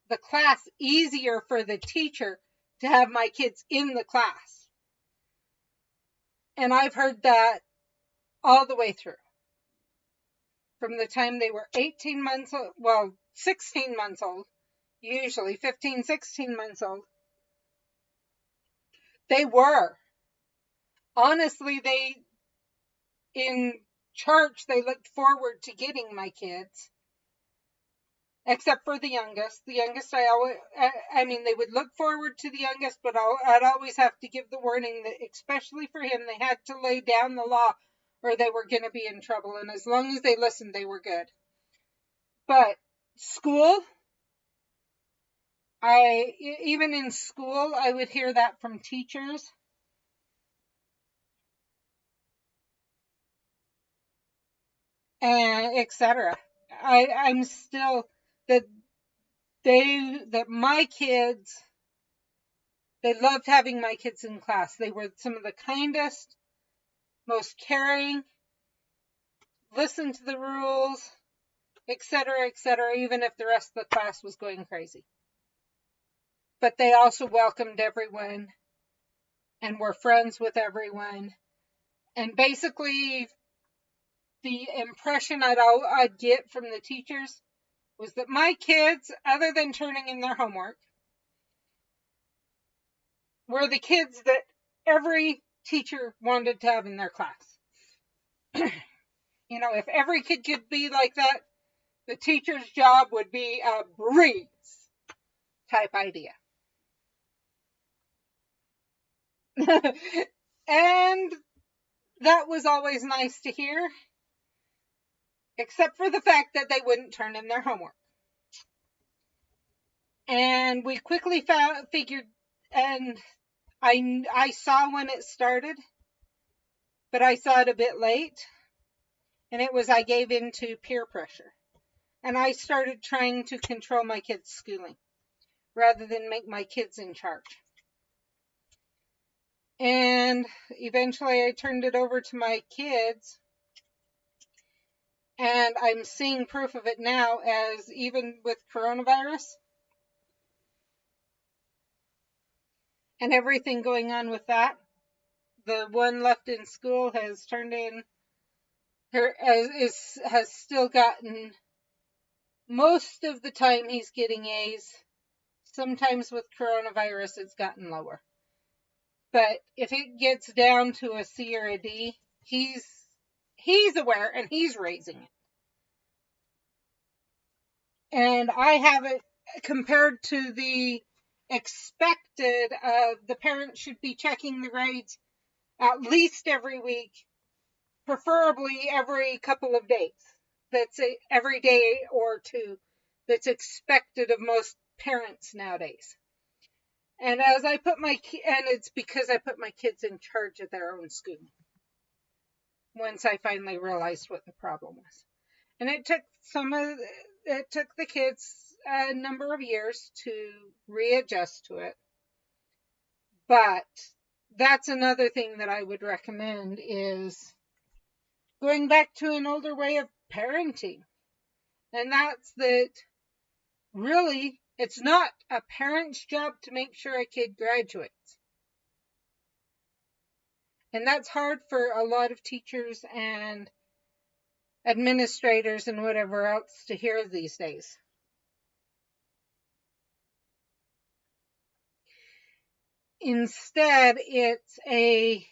the class easier for the teacher to have my kids in the class. And I've heard that all the way through. From the time they were 18 months old, 16 months old, usually 15, 16 months old. They were. Honestly, in church, they looked forward to getting my kids. Except for the youngest. The youngest, they would look forward to the youngest, but I'd always have to give the warning that, especially for him, they had to lay down the law or they were going to be in trouble. And as long as they listened, they were good. But school, even in school, I would hear that from teachers. And etc. I'm still that my kids, they loved having my kids in class. They were some of the kindest, most caring, listened to the rules, etc., even if the rest of the class was going crazy. But they also welcomed everyone and were friends with everyone. And basically, the impression I'd get from the teachers was that my kids, other than turning in their homework, were the kids that every teacher wanted to have in their class. If every kid could be like that, the teacher's job would be a breeze type idea. And that was always nice to hear, except for the fact that they wouldn't turn in their homework. And we quickly figured, and I saw when it started, but I saw it a bit late, and it was I gave in to peer pressure. And I started trying to control my kids' schooling rather than make my kids in charge. And eventually I turned it over to my kids, and I'm seeing proof of it now, as even with coronavirus and everything going on with that, the one left in school has turned in has still gotten, most of the time he's getting A's. Sometimes with coronavirus it's gotten lower, but if it gets down to a C or a D, he's aware and he's raising it. And I have it compared to the expected. The parents should be checking the grades at least every week, preferably every couple of days. That's every day or two. That's expected of most parents nowadays. And as I put and it's because I put my kids in charge of their own schooling once I finally realized what the problem was. And it took the kids a number of years to readjust to it. But that's another thing that I would recommend, is going back to an older way of parenting. And that's that really it's not a parent's job to make sure a kid graduates. And that's hard for a lot of teachers and administrators and whatever else to hear these days. Instead, it's a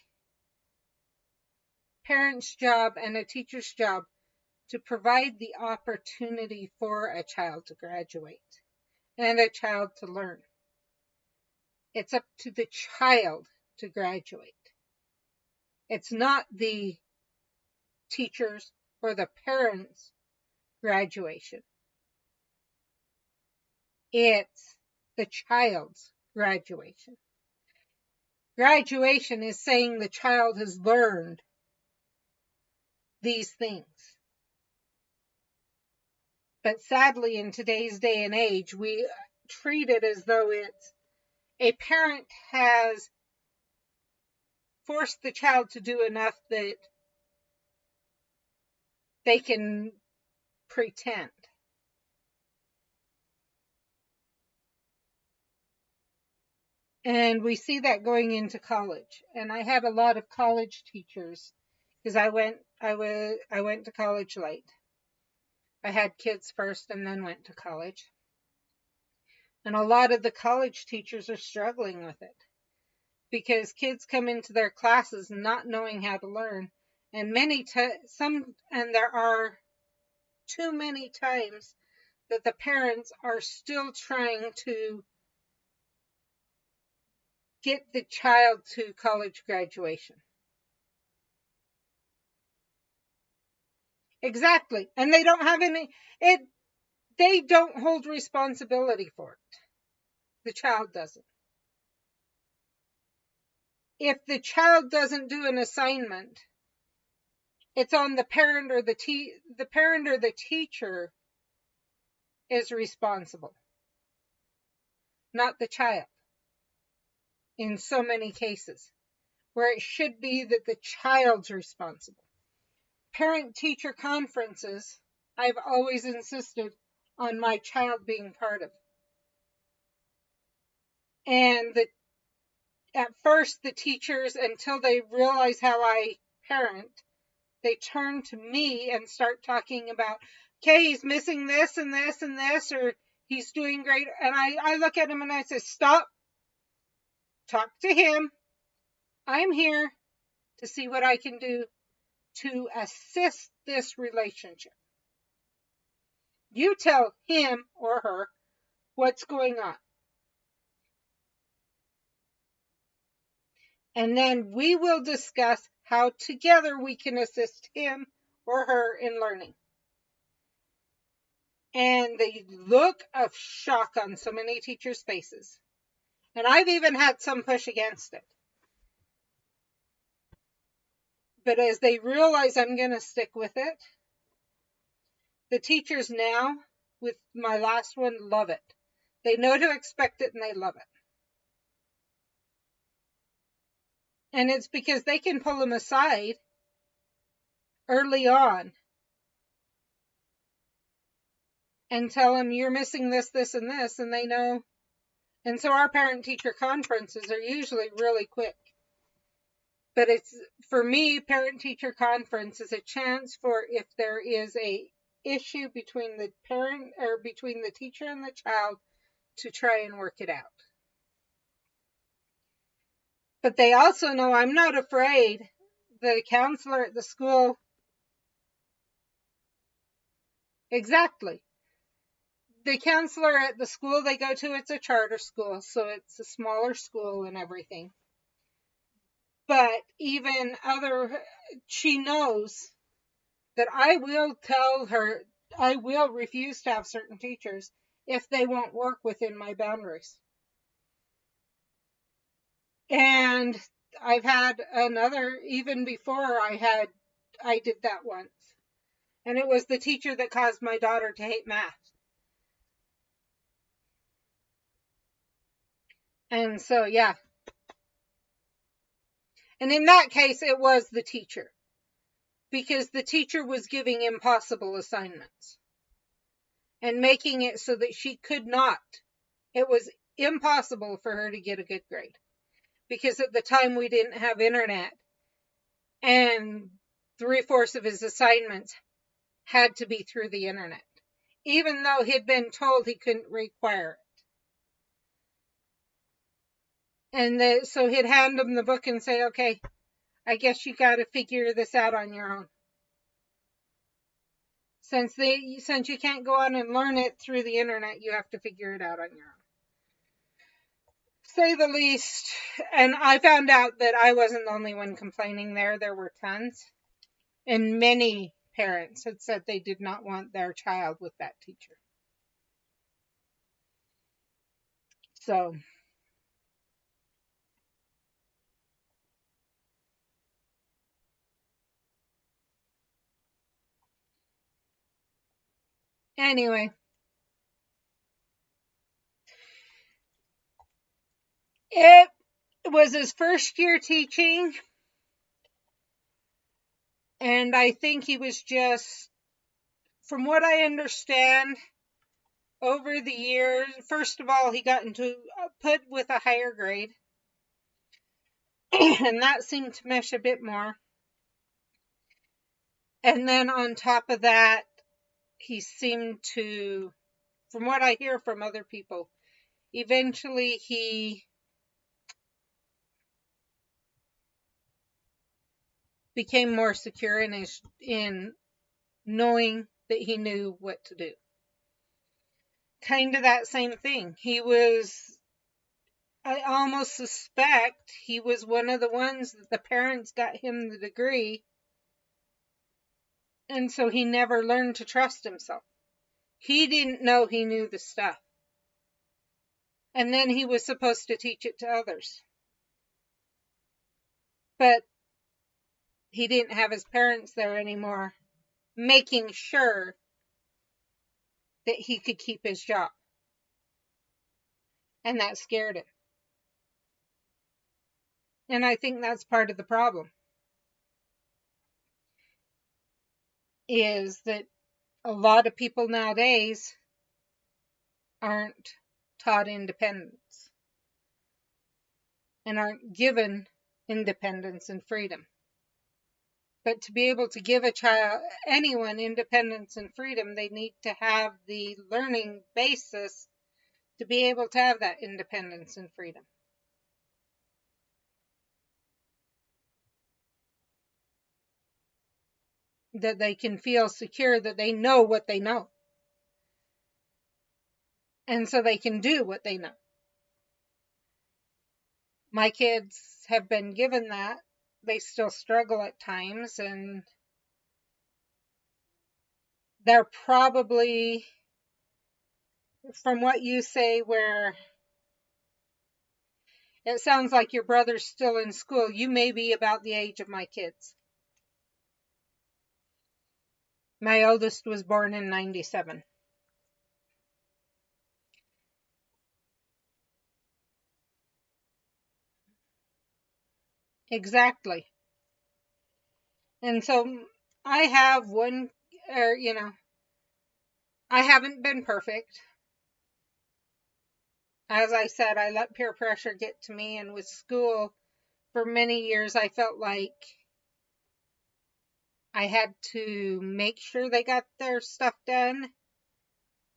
parent's job and a teacher's job to provide the opportunity for a child to graduate and a child to learn. It's up to the child to graduate. It's not the teachers or the parents' graduation. It's the child's graduation. Graduation is saying the child has learned these things. But sadly, in today's day and age, we treat it as though it's a parent has forced the child to do enough that they can pretend. And we see that going into college. And I had a lot of college teachers, because I went to college late. I had kids first and then went to college. And a lot of the college teachers are struggling with it, because kids come into their classes not knowing how to learn. And there are too many times that the parents are still trying to get the child to college graduation. Exactly. And they don't have they don't hold responsibility for it. The child doesn't. If the child doesn't do an assignment, it's on the parent or the parent or the teacher is responsible, not the child. In so many cases, where it should be that the child's responsible. Parent-teacher conferences, I've always insisted on my child being part of. And at first, the teachers, until they realize how I parent, they turn to me and start talking about, okay, he's missing this and this and this, or he's doing great. And I look at him and I say, stop, talk to him. I'm here to see what I can do to assist this relationship. You tell him or her what's going on. And then we will discuss how together we can assist him or her in learning. And the look of shock on so many teachers' faces And I've even had some push against it. But as they realize I'm going to stick with it, the teachers now, with my last one, love it. They know to expect it and they love it. And it's because they can pull them aside early on and tell them, you're missing this, this, and this, and they know. And so our parent-teacher conferences are usually really quick. But it's, for me, parent-teacher conference is a chance for, if there is a issue between the parent or between the teacher and the child, to try and work it out. But they also know I'm not afraid that a counselor at the school. Exactly. The counselor at the school they go to, it's a charter school, so it's a smaller school and everything. But even she knows that I will tell her, I will refuse to have certain teachers if they won't work within my boundaries. And I've had another, even before I did that once. And it was the teacher that caused my daughter to hate math. And so, yeah. And in that case, it was the teacher. Because the teacher was giving impossible assignments. And making it so that she could not. It was impossible for her to get a good grade. Because at the time we didn't have internet. And 3/4 of his assignments had to be through the internet. Even though he'd been told he couldn't require it. And so he'd hand him the book and say, okay, I guess you got to figure this out on your own. Since you can't go on and learn it through the internet, you have to figure it out on your own. Say the least. And I found out that I wasn't the only one complaining there. There were tons. And many parents had said they did not want their child with that teacher. So, anyway. It was his first year teaching. And I think he was just, from what I understand, over the years, first of all, he got put with a higher grade. And that seemed to mesh a bit more. And then on top of that, he seemed to, from what I hear from other people, eventually he became more secure in knowing that he knew what to do. Kind of that same thing. I almost suspect he was one of the ones that the parents got him the degree. And so he never learned to trust himself. He didn't know he knew the stuff. And then he was supposed to teach it to others. But he didn't have his parents there anymore, making sure that he could keep his job. And that scared him. And I think that's part of the problem. Is that a lot of people nowadays aren't taught independence. And aren't given independence and freedom. But to be able to give anyone independence and freedom, they need to have the learning basis to be able to have that independence and freedom. That they can feel secure, that they know what they know. And so they can do what they know. My kids have been given that. They still struggle at times, and they're probably, from what you say, where It sounds like your brother's still in school. You may be about the age of my kids. My oldest was born in 97. Exactly. And so I have one, or, I haven't been perfect. As I said, I let peer pressure get to me, and with school, for many years, I felt like I had to make sure they got their stuff done,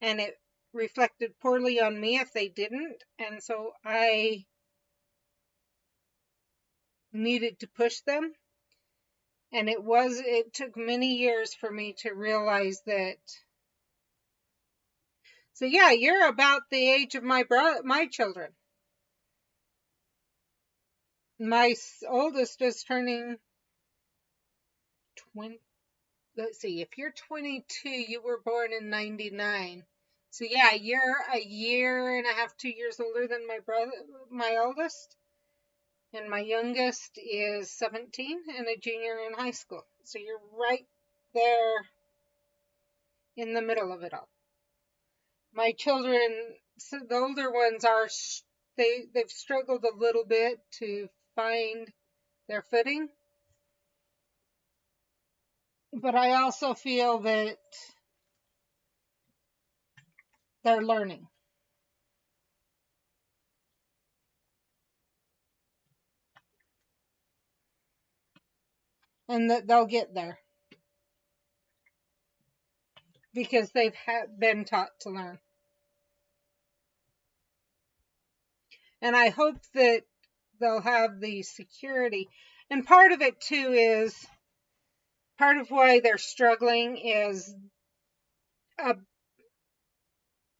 and it reflected poorly on me if they didn't. And so I needed to push them. And it took many years for me to realize that. So yeah, you're about the age of my children. My oldest is turning 20. Let's see, if you're 22, you were born in 99. So yeah, you're a year and a half, 2 years older than my oldest. And my youngest is 17 and a junior in high school. So you're right there in the middle of it all. My children, so the older ones they've struggled a little bit to find their footing. But I also feel that they're learning and that they'll get there because they've been taught to learn. And I hope that they'll have the security. And part of it too is part of why they're struggling is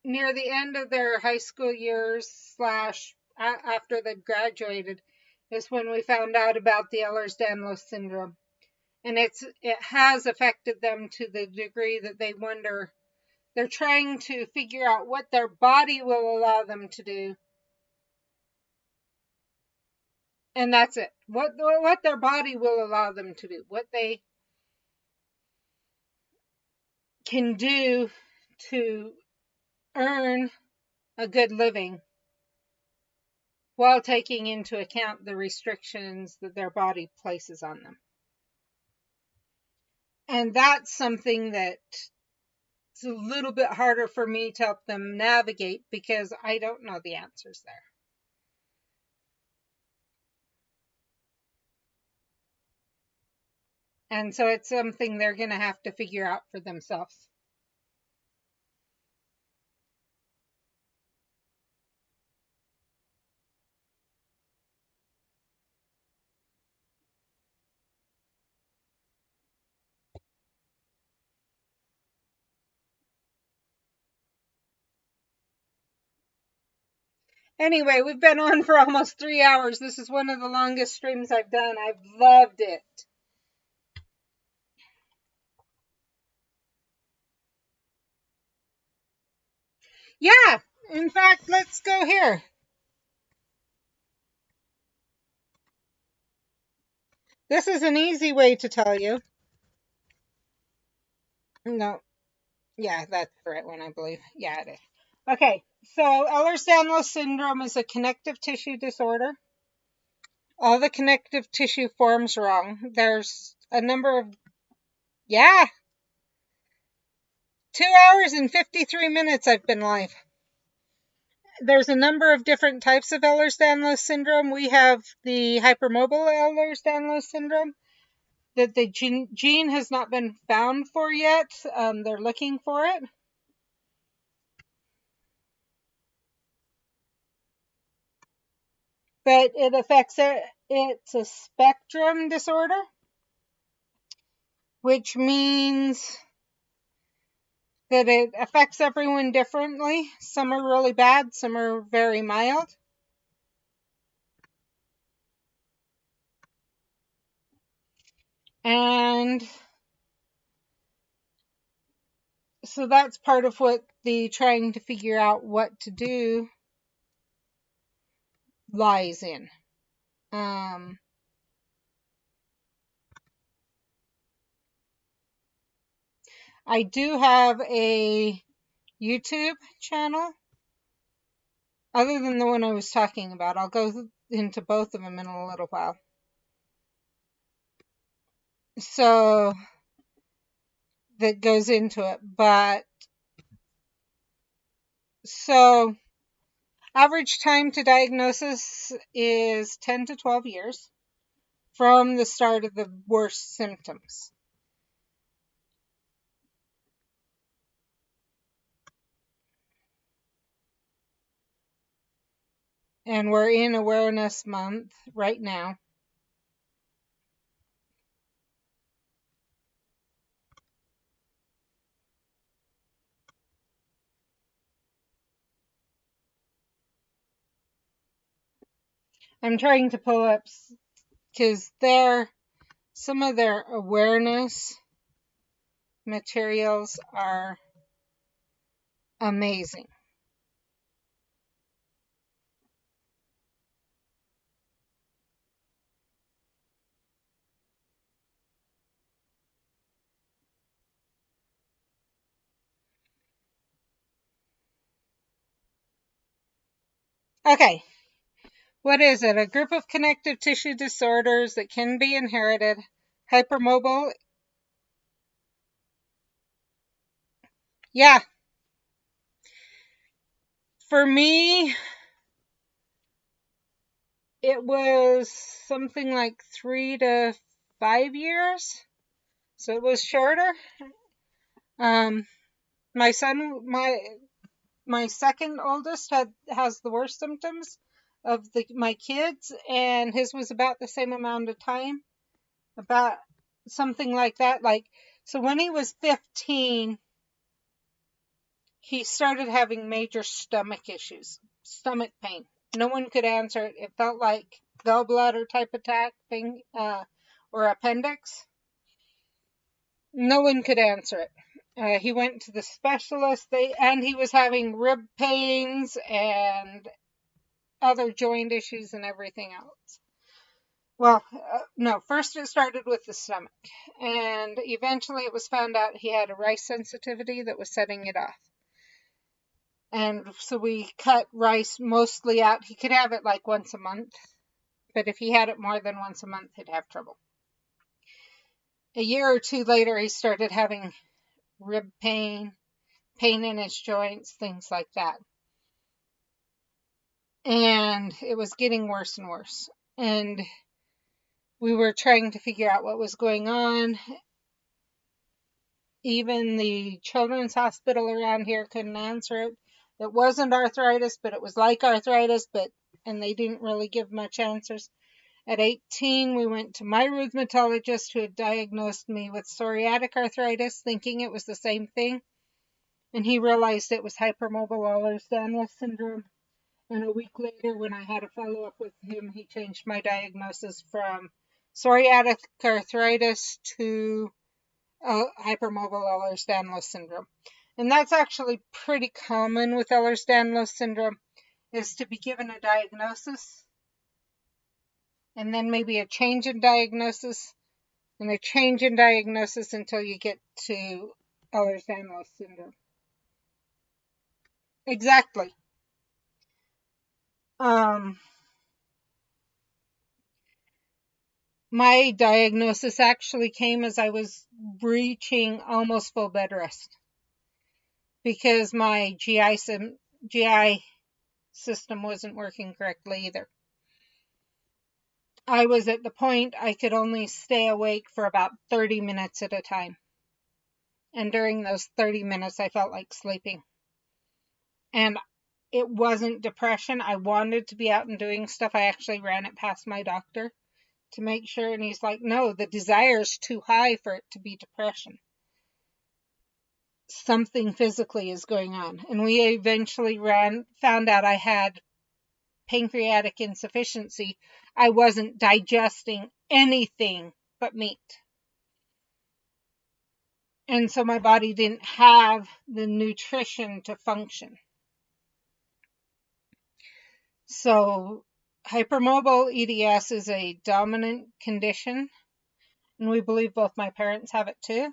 near the end of their high school years slash after they've graduated is when we found out about the Ehlers-Danlos syndrome. And it has affected them to the degree that they wonder, they're trying to figure out what their body will allow them to do. And that's it. What their body will allow them to do. What they can do to earn a good living while taking into account the restrictions that their body places on them. And that's something that it's a little bit harder for me to help them navigate because I don't know the answers there. And so it's something they're going to have to figure out for themselves. Anyway, we've been on for almost 3 hours. This is one of the longest streams I've done. I've loved it. Yeah, in fact, let's go here. This is an easy way to tell you. No, yeah, that's the right one, I believe. Yeah, it is. Okay, so Ehlers-Danlos syndrome is a connective tissue disorder. All the connective tissue forms wrong. There's a number of, yeah, 2 hours and 53 minutes I've been live. There's a number of different types of Ehlers-Danlos syndrome. We have the hypermobile Ehlers-Danlos syndrome that the gene has not been found for yet. They're looking for it. But it affects it. It's a spectrum disorder, which means that it affects everyone differently. Some are really bad, some are very mild. And so that's part of what the trying to figure out what to do lies in. I do have a YouTube channel, other than the one I was talking about. I'll go into both of them in a little while. So that goes into it, but so average time to diagnosis is 10 to 12 years from the start of the worst symptoms. And we're in Awareness Month right now. I'm trying to pull up because some of their awareness materials are amazing. Okay, what is it? A group of connective tissue disorders that can be inherited. Hypermobile. Yeah. For me, it was something like 3 to 5 years. So it was shorter. My son, my second oldest has the worst symptoms of my kids, and his was about the same amount of time, about something like that. So when he was 15, he started having major stomach issues, stomach pain. No one could answer it. It felt like gallbladder type attack thing, or appendix. No one could answer it. He went to the specialist, and he was having rib pains and other joint issues and everything else. Well, no, first it started with the stomach, and eventually it was found out he had a rice sensitivity that was setting it off. And so we cut rice mostly out. He could have it like once a month, but if he had it more than once a month, he'd have trouble. A year or two later, he started having rib pain, pain in his joints, things like that. And it was getting worse and worse. And we were trying to figure out what was going on. Even the children's hospital around here couldn't answer it. It wasn't arthritis, but it was like arthritis, and they didn't really give much answers. At 18, we went to my rheumatologist, who had diagnosed me with psoriatic arthritis, thinking it was the same thing. And he realized it was hypermobile Ehlers-Danlos syndrome. And a week later, when I had a follow-up with him, he changed my diagnosis from psoriatic arthritis to hypermobile Ehlers-Danlos syndrome. And that's actually pretty common with Ehlers-Danlos syndrome, is to be given a diagnosis, and then maybe a change in diagnosis, and a change in diagnosis until you get to Ehlers-Danlos syndrome. Exactly. My diagnosis actually came as I was reaching almost full bed rest, because my GI system wasn't working correctly either. I was at the point I could only stay awake for about 30 minutes at a time. And during those 30 minutes, I felt like sleeping. And it wasn't depression. I wanted to be out and doing stuff. I actually ran it past my doctor to make sure. And he's like, no, the desire is too high for it to be depression. Something physically is going on. And we eventually found out I had pancreatic insufficiency. I wasn't digesting anything but meat. And so my body didn't have the nutrition to function. So hypermobile EDS is a dominant condition, and we believe both my parents have it too.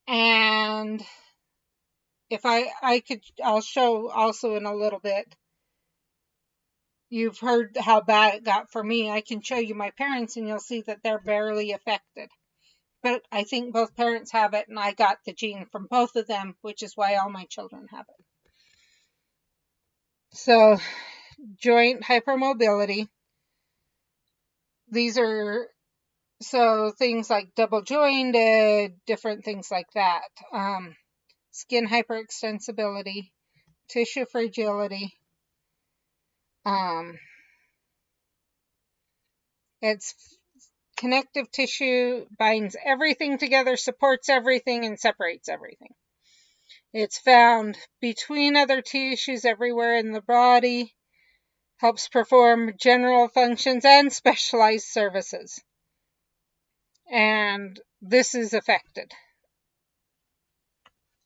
And if I'll show also in a little bit. You've heard how bad it got for me. I can show you my parents and you'll see that they're barely affected. But I think both parents have it, and I got the gene from both of them, which is why all my children have it. So, joint hypermobility. These are things like double jointed, different things like that. Skin hyperextensibility, tissue fragility. It's connective tissue, binds everything together, supports everything, and separates everything. It's found between other tissues everywhere in the body, helps perform general functions and specialized services. And this is affected.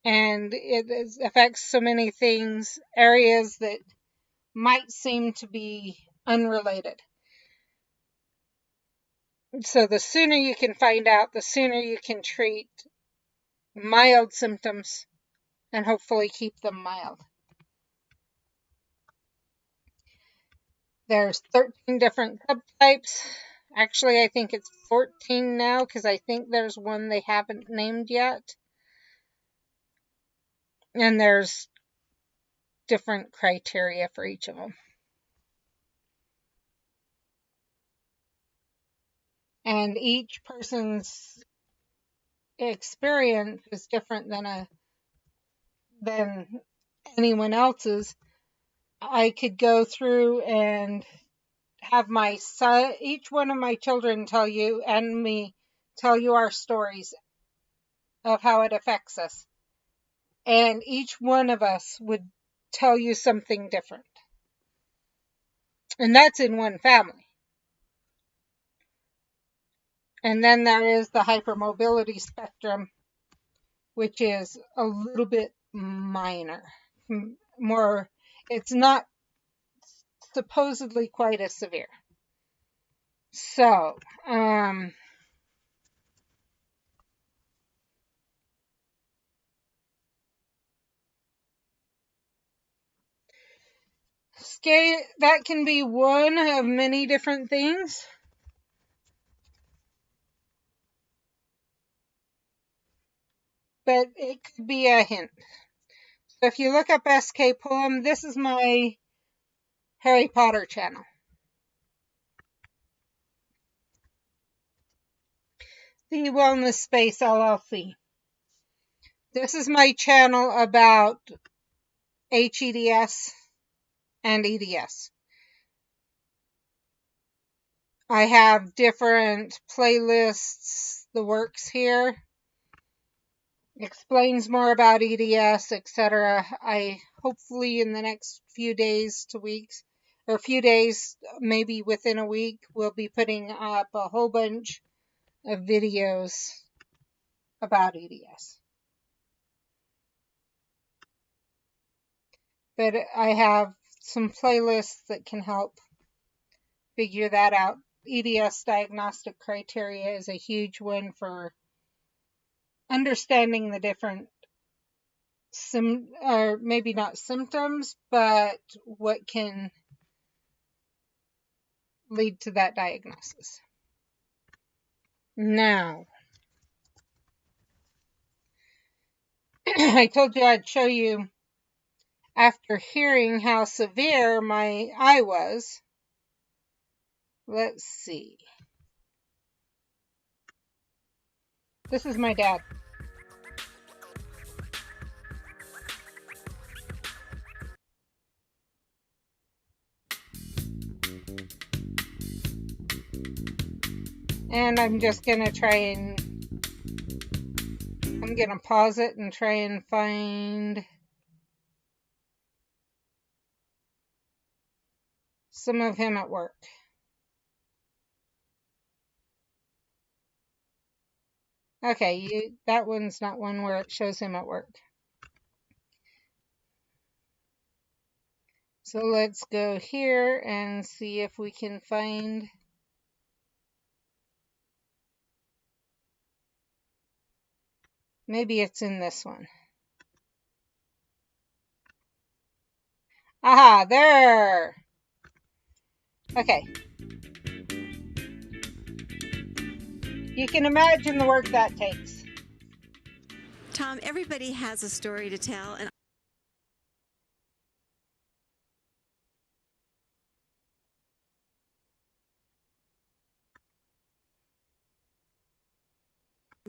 And it affects so many things, areas that might seem to be unrelated. So the sooner you can find out, the sooner you can treat mild symptoms and hopefully keep them mild. There's 13 different subtypes. Actually, I think it's 14 now because I think there's one they haven't named yet. And there's different criteria for each of them. And each person's experience is different than anyone else's. I could go through and have each one of my children tell you and me tell you our stories of how it affects us. And each one of us would tell you something different. And that's in one family. And then there is the hypermobility spectrum, which is a little bit minor. It's not supposedly quite as severe. So, that can be one of many different things. But it could be a hint. So if you look up SK Poem, this is my Harry Potter channel. The Wellness Space LLC. This is my channel about HEDS and EDS. I have different playlists, the works here. Explains more about EDS, etc. I hopefully in the next few days to weeks, or a few days, maybe within a week, we'll be putting up a whole bunch of videos about EDS. But I have some playlists that can help figure that out. EDS diagnostic criteria is a huge one for understanding the different or maybe not symptoms, but what can lead to that diagnosis. Now, I told you I'd show you after hearing how severe my eye was. Let's see. This is my dad. And I'm just going to I'm going to pause it and try and find some of him at work. Okay, that one's not one where it shows him at work. So let's go here and see if we can find. Maybe it's in this one. Aha, there. Okay. You can imagine the work that takes. Tom, everybody has a story to tell, and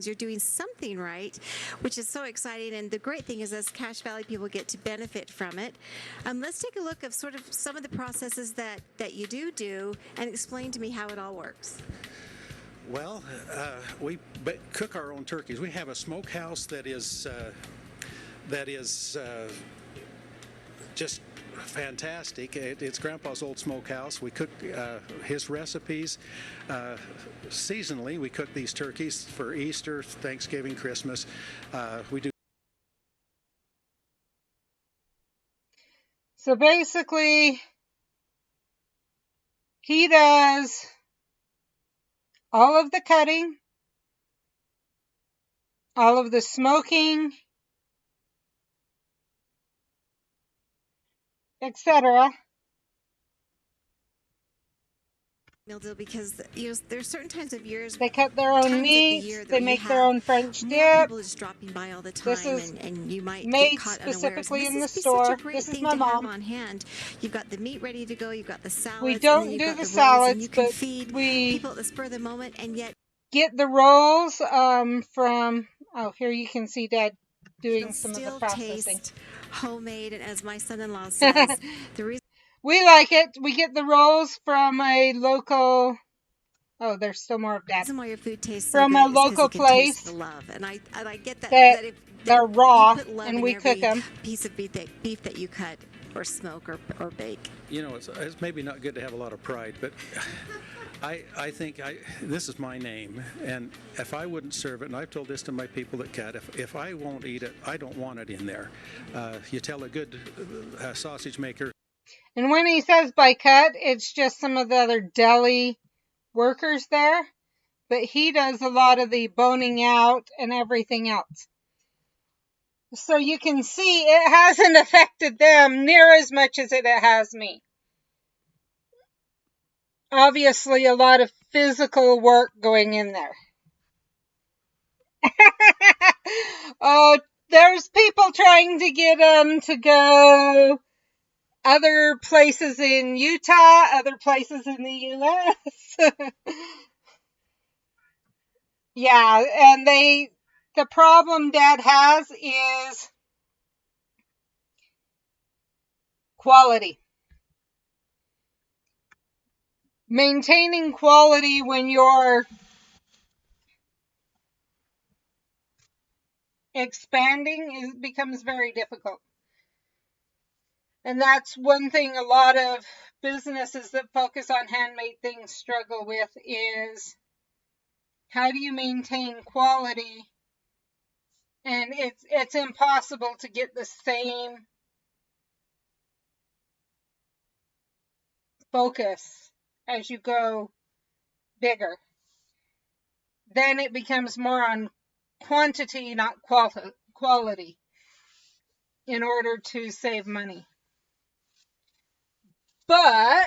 you're doing something right, which is so exciting. And the great thing is, as Cache Valley people get to benefit from it. Let's take a look of sort of some of the processes that you do and explain to me how it all works. Well, we cook our own turkeys. We have a smokehouse that is just fantastic. It's Grandpa's old smokehouse. We cook his recipes seasonally. We cook these turkeys for Easter, Thanksgiving, Christmas. We do. So basically, he does all of the cutting, all of the smoking, etc. Because there's certain times of years, They cut their own times of the meats. year They that you make their have own French more dip. people just dropping by all the This time, is and you might get made caught unawares. And specifically in the this is such a store. great This is thing my to have mom. on hand. You've got the meat ready to go, you've got the salads, We and then don't you've do got the the rolls, and salads, you can but feed we people at the spur of the moment, and yet get the rolls from. Oh, here you can see Dad it'll doing some of the still processing. taste homemade. And as my son-in-law says, the reason We like it. We get the rolls from a local. Oh, there's still more of Dad. why your food tastes so From good a is because local you can taste place the love. And I get that that that if they're that you raw put love and in we cook every them. piece of beef that you cut or smoke or bake. You know, it's maybe not good to have a lot of pride, but I think this is my name, and if I wouldn't serve it, and I've told this to my people that cut, if I won't eat it, I don't want it in there. You tell a good sausage maker. And when he says by cut, it's just some of the other deli workers there. But he does a lot of the boning out and everything else. So you can see it hasn't affected them near as much as it has me. Obviously, a lot of physical work going in there. Oh, there's people trying to get them to go other places in Utah, other places in the U.S. Yeah, and the problem Dad has is quality. Maintaining quality when you're expanding becomes very difficult. And that's one thing a lot of businesses that focus on handmade things struggle with is how do you maintain quality? And it's impossible to get the same focus as you go bigger. Then it becomes more on quantity, not quality, in order to save money. But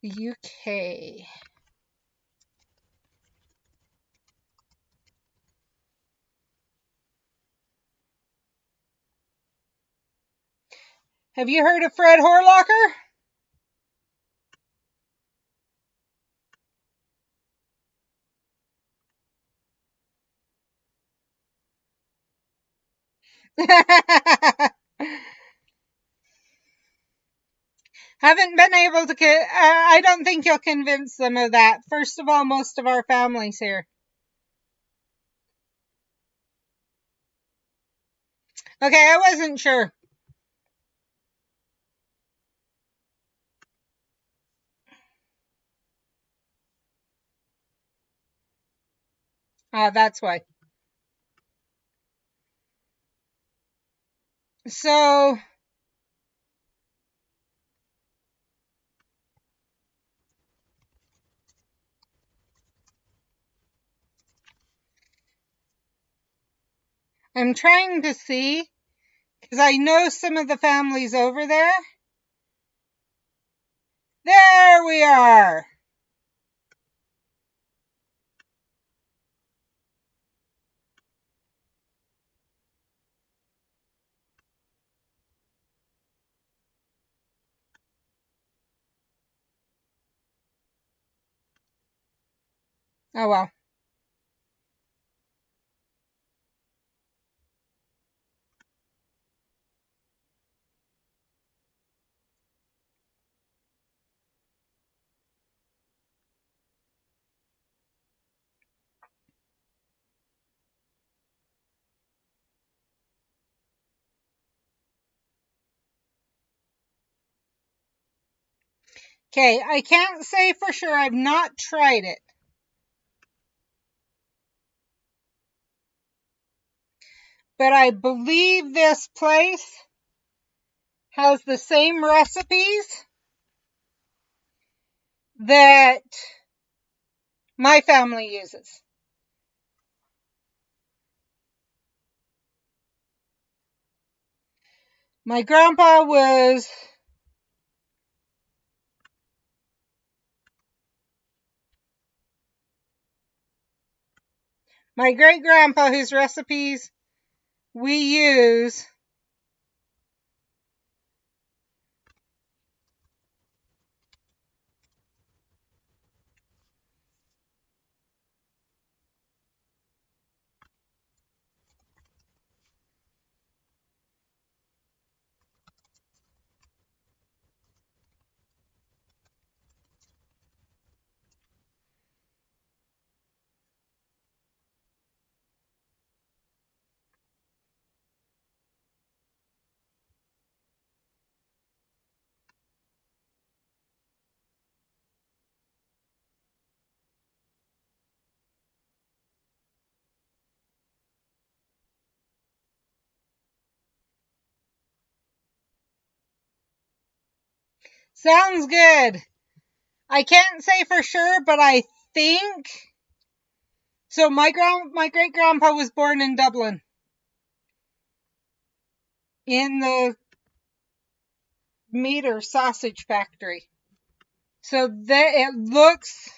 the UK. Have you heard of Fred Horlocker? Haven't been able to. I don't think you'll convince them of that. First of all, most of our family's here. Okay, I wasn't sure. That's why. So I'm trying to see, because I know some of the families over there. There we are. Oh well. Okay, I can't say for sure. I've not tried it. But I believe this place has the same recipes that my family uses. My grandpa was my great grandpa, whose recipes we use. Sounds good. I can't say for sure, but I think so. My great grandpa was born in Dublin, in the meat or sausage factory. So it looks,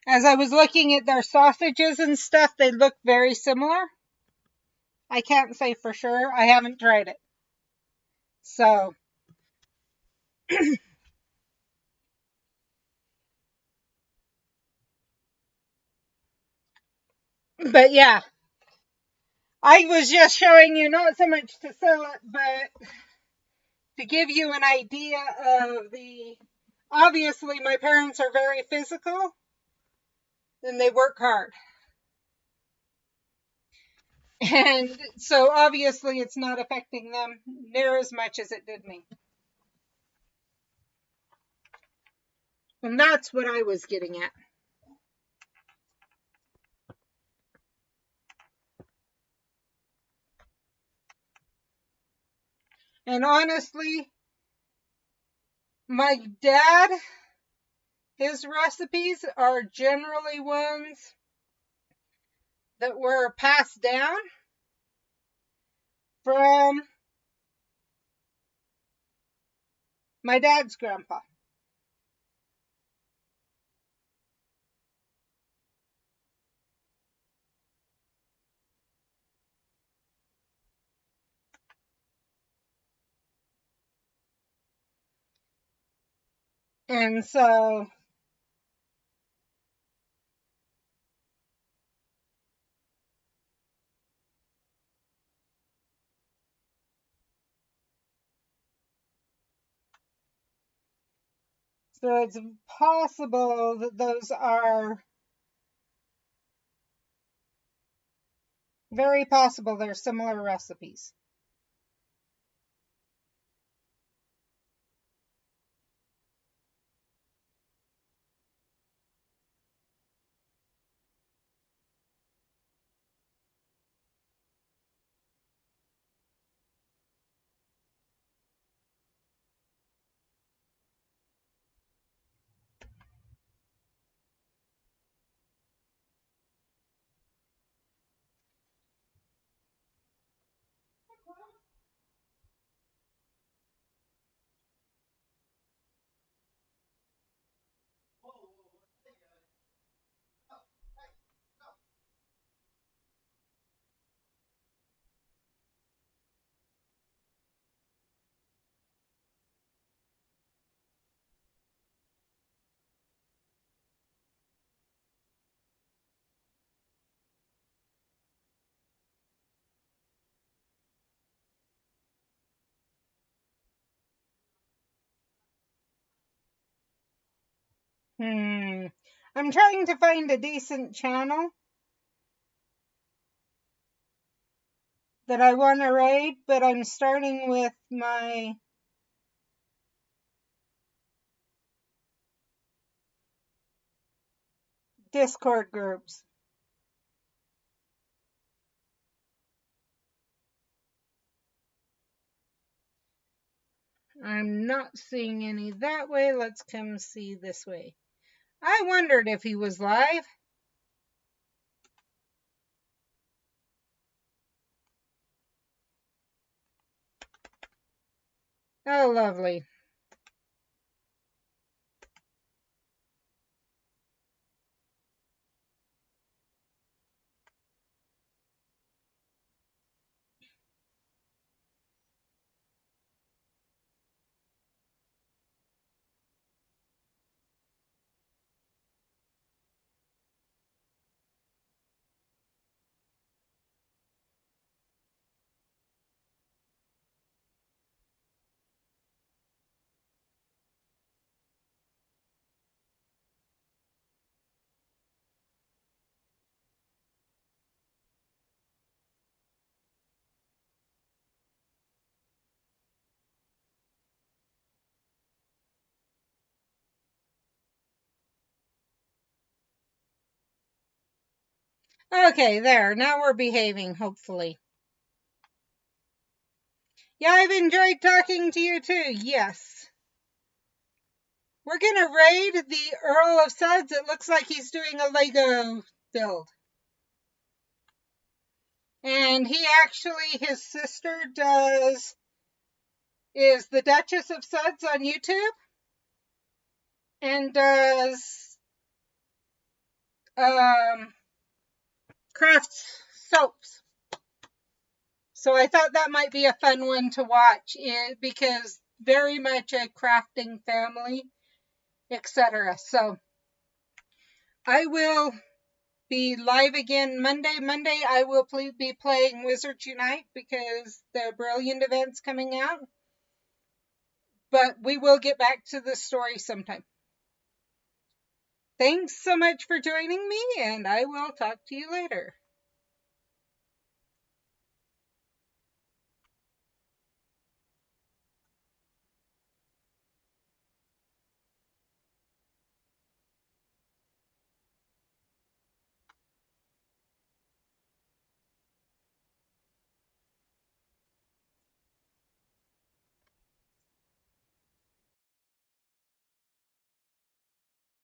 as I was looking at their sausages and stuff, they look very similar. I can't say for sure. I haven't tried it. So, but yeah, I was just showing you not so much to sell it, but to give you an idea of the. Obviously, my parents are very physical and they work hard. And so obviously it's not affecting them near as much as it did me. And that's what I was getting at. And honestly, my dad, his recipes are generally ones that were passed down from my dad's grandpa. And so it's possible that those are very possible they're similar recipes. I'm trying to find a decent channel that I want to raid, but I'm starting with my Discord groups. I'm not seeing any that way. Let's come see this way. I wondered if he was live. Oh, lovely. Okay, there. Now we're behaving, hopefully. Yeah, I've enjoyed talking to you too. Yes. We're going to raid the Earl of Suds. It looks like he's doing a Lego build. And he actually, his sister is the Duchess of Suds on YouTube. And does crafts soaps. So I thought that might be a fun one to watch because very much a crafting family, etc. So I will be live again Monday. Monday I will be playing Wizards Unite because the Brilliant event's coming out. But we will get back to the story sometime. Thanks so much for joining me, and I will talk to you later.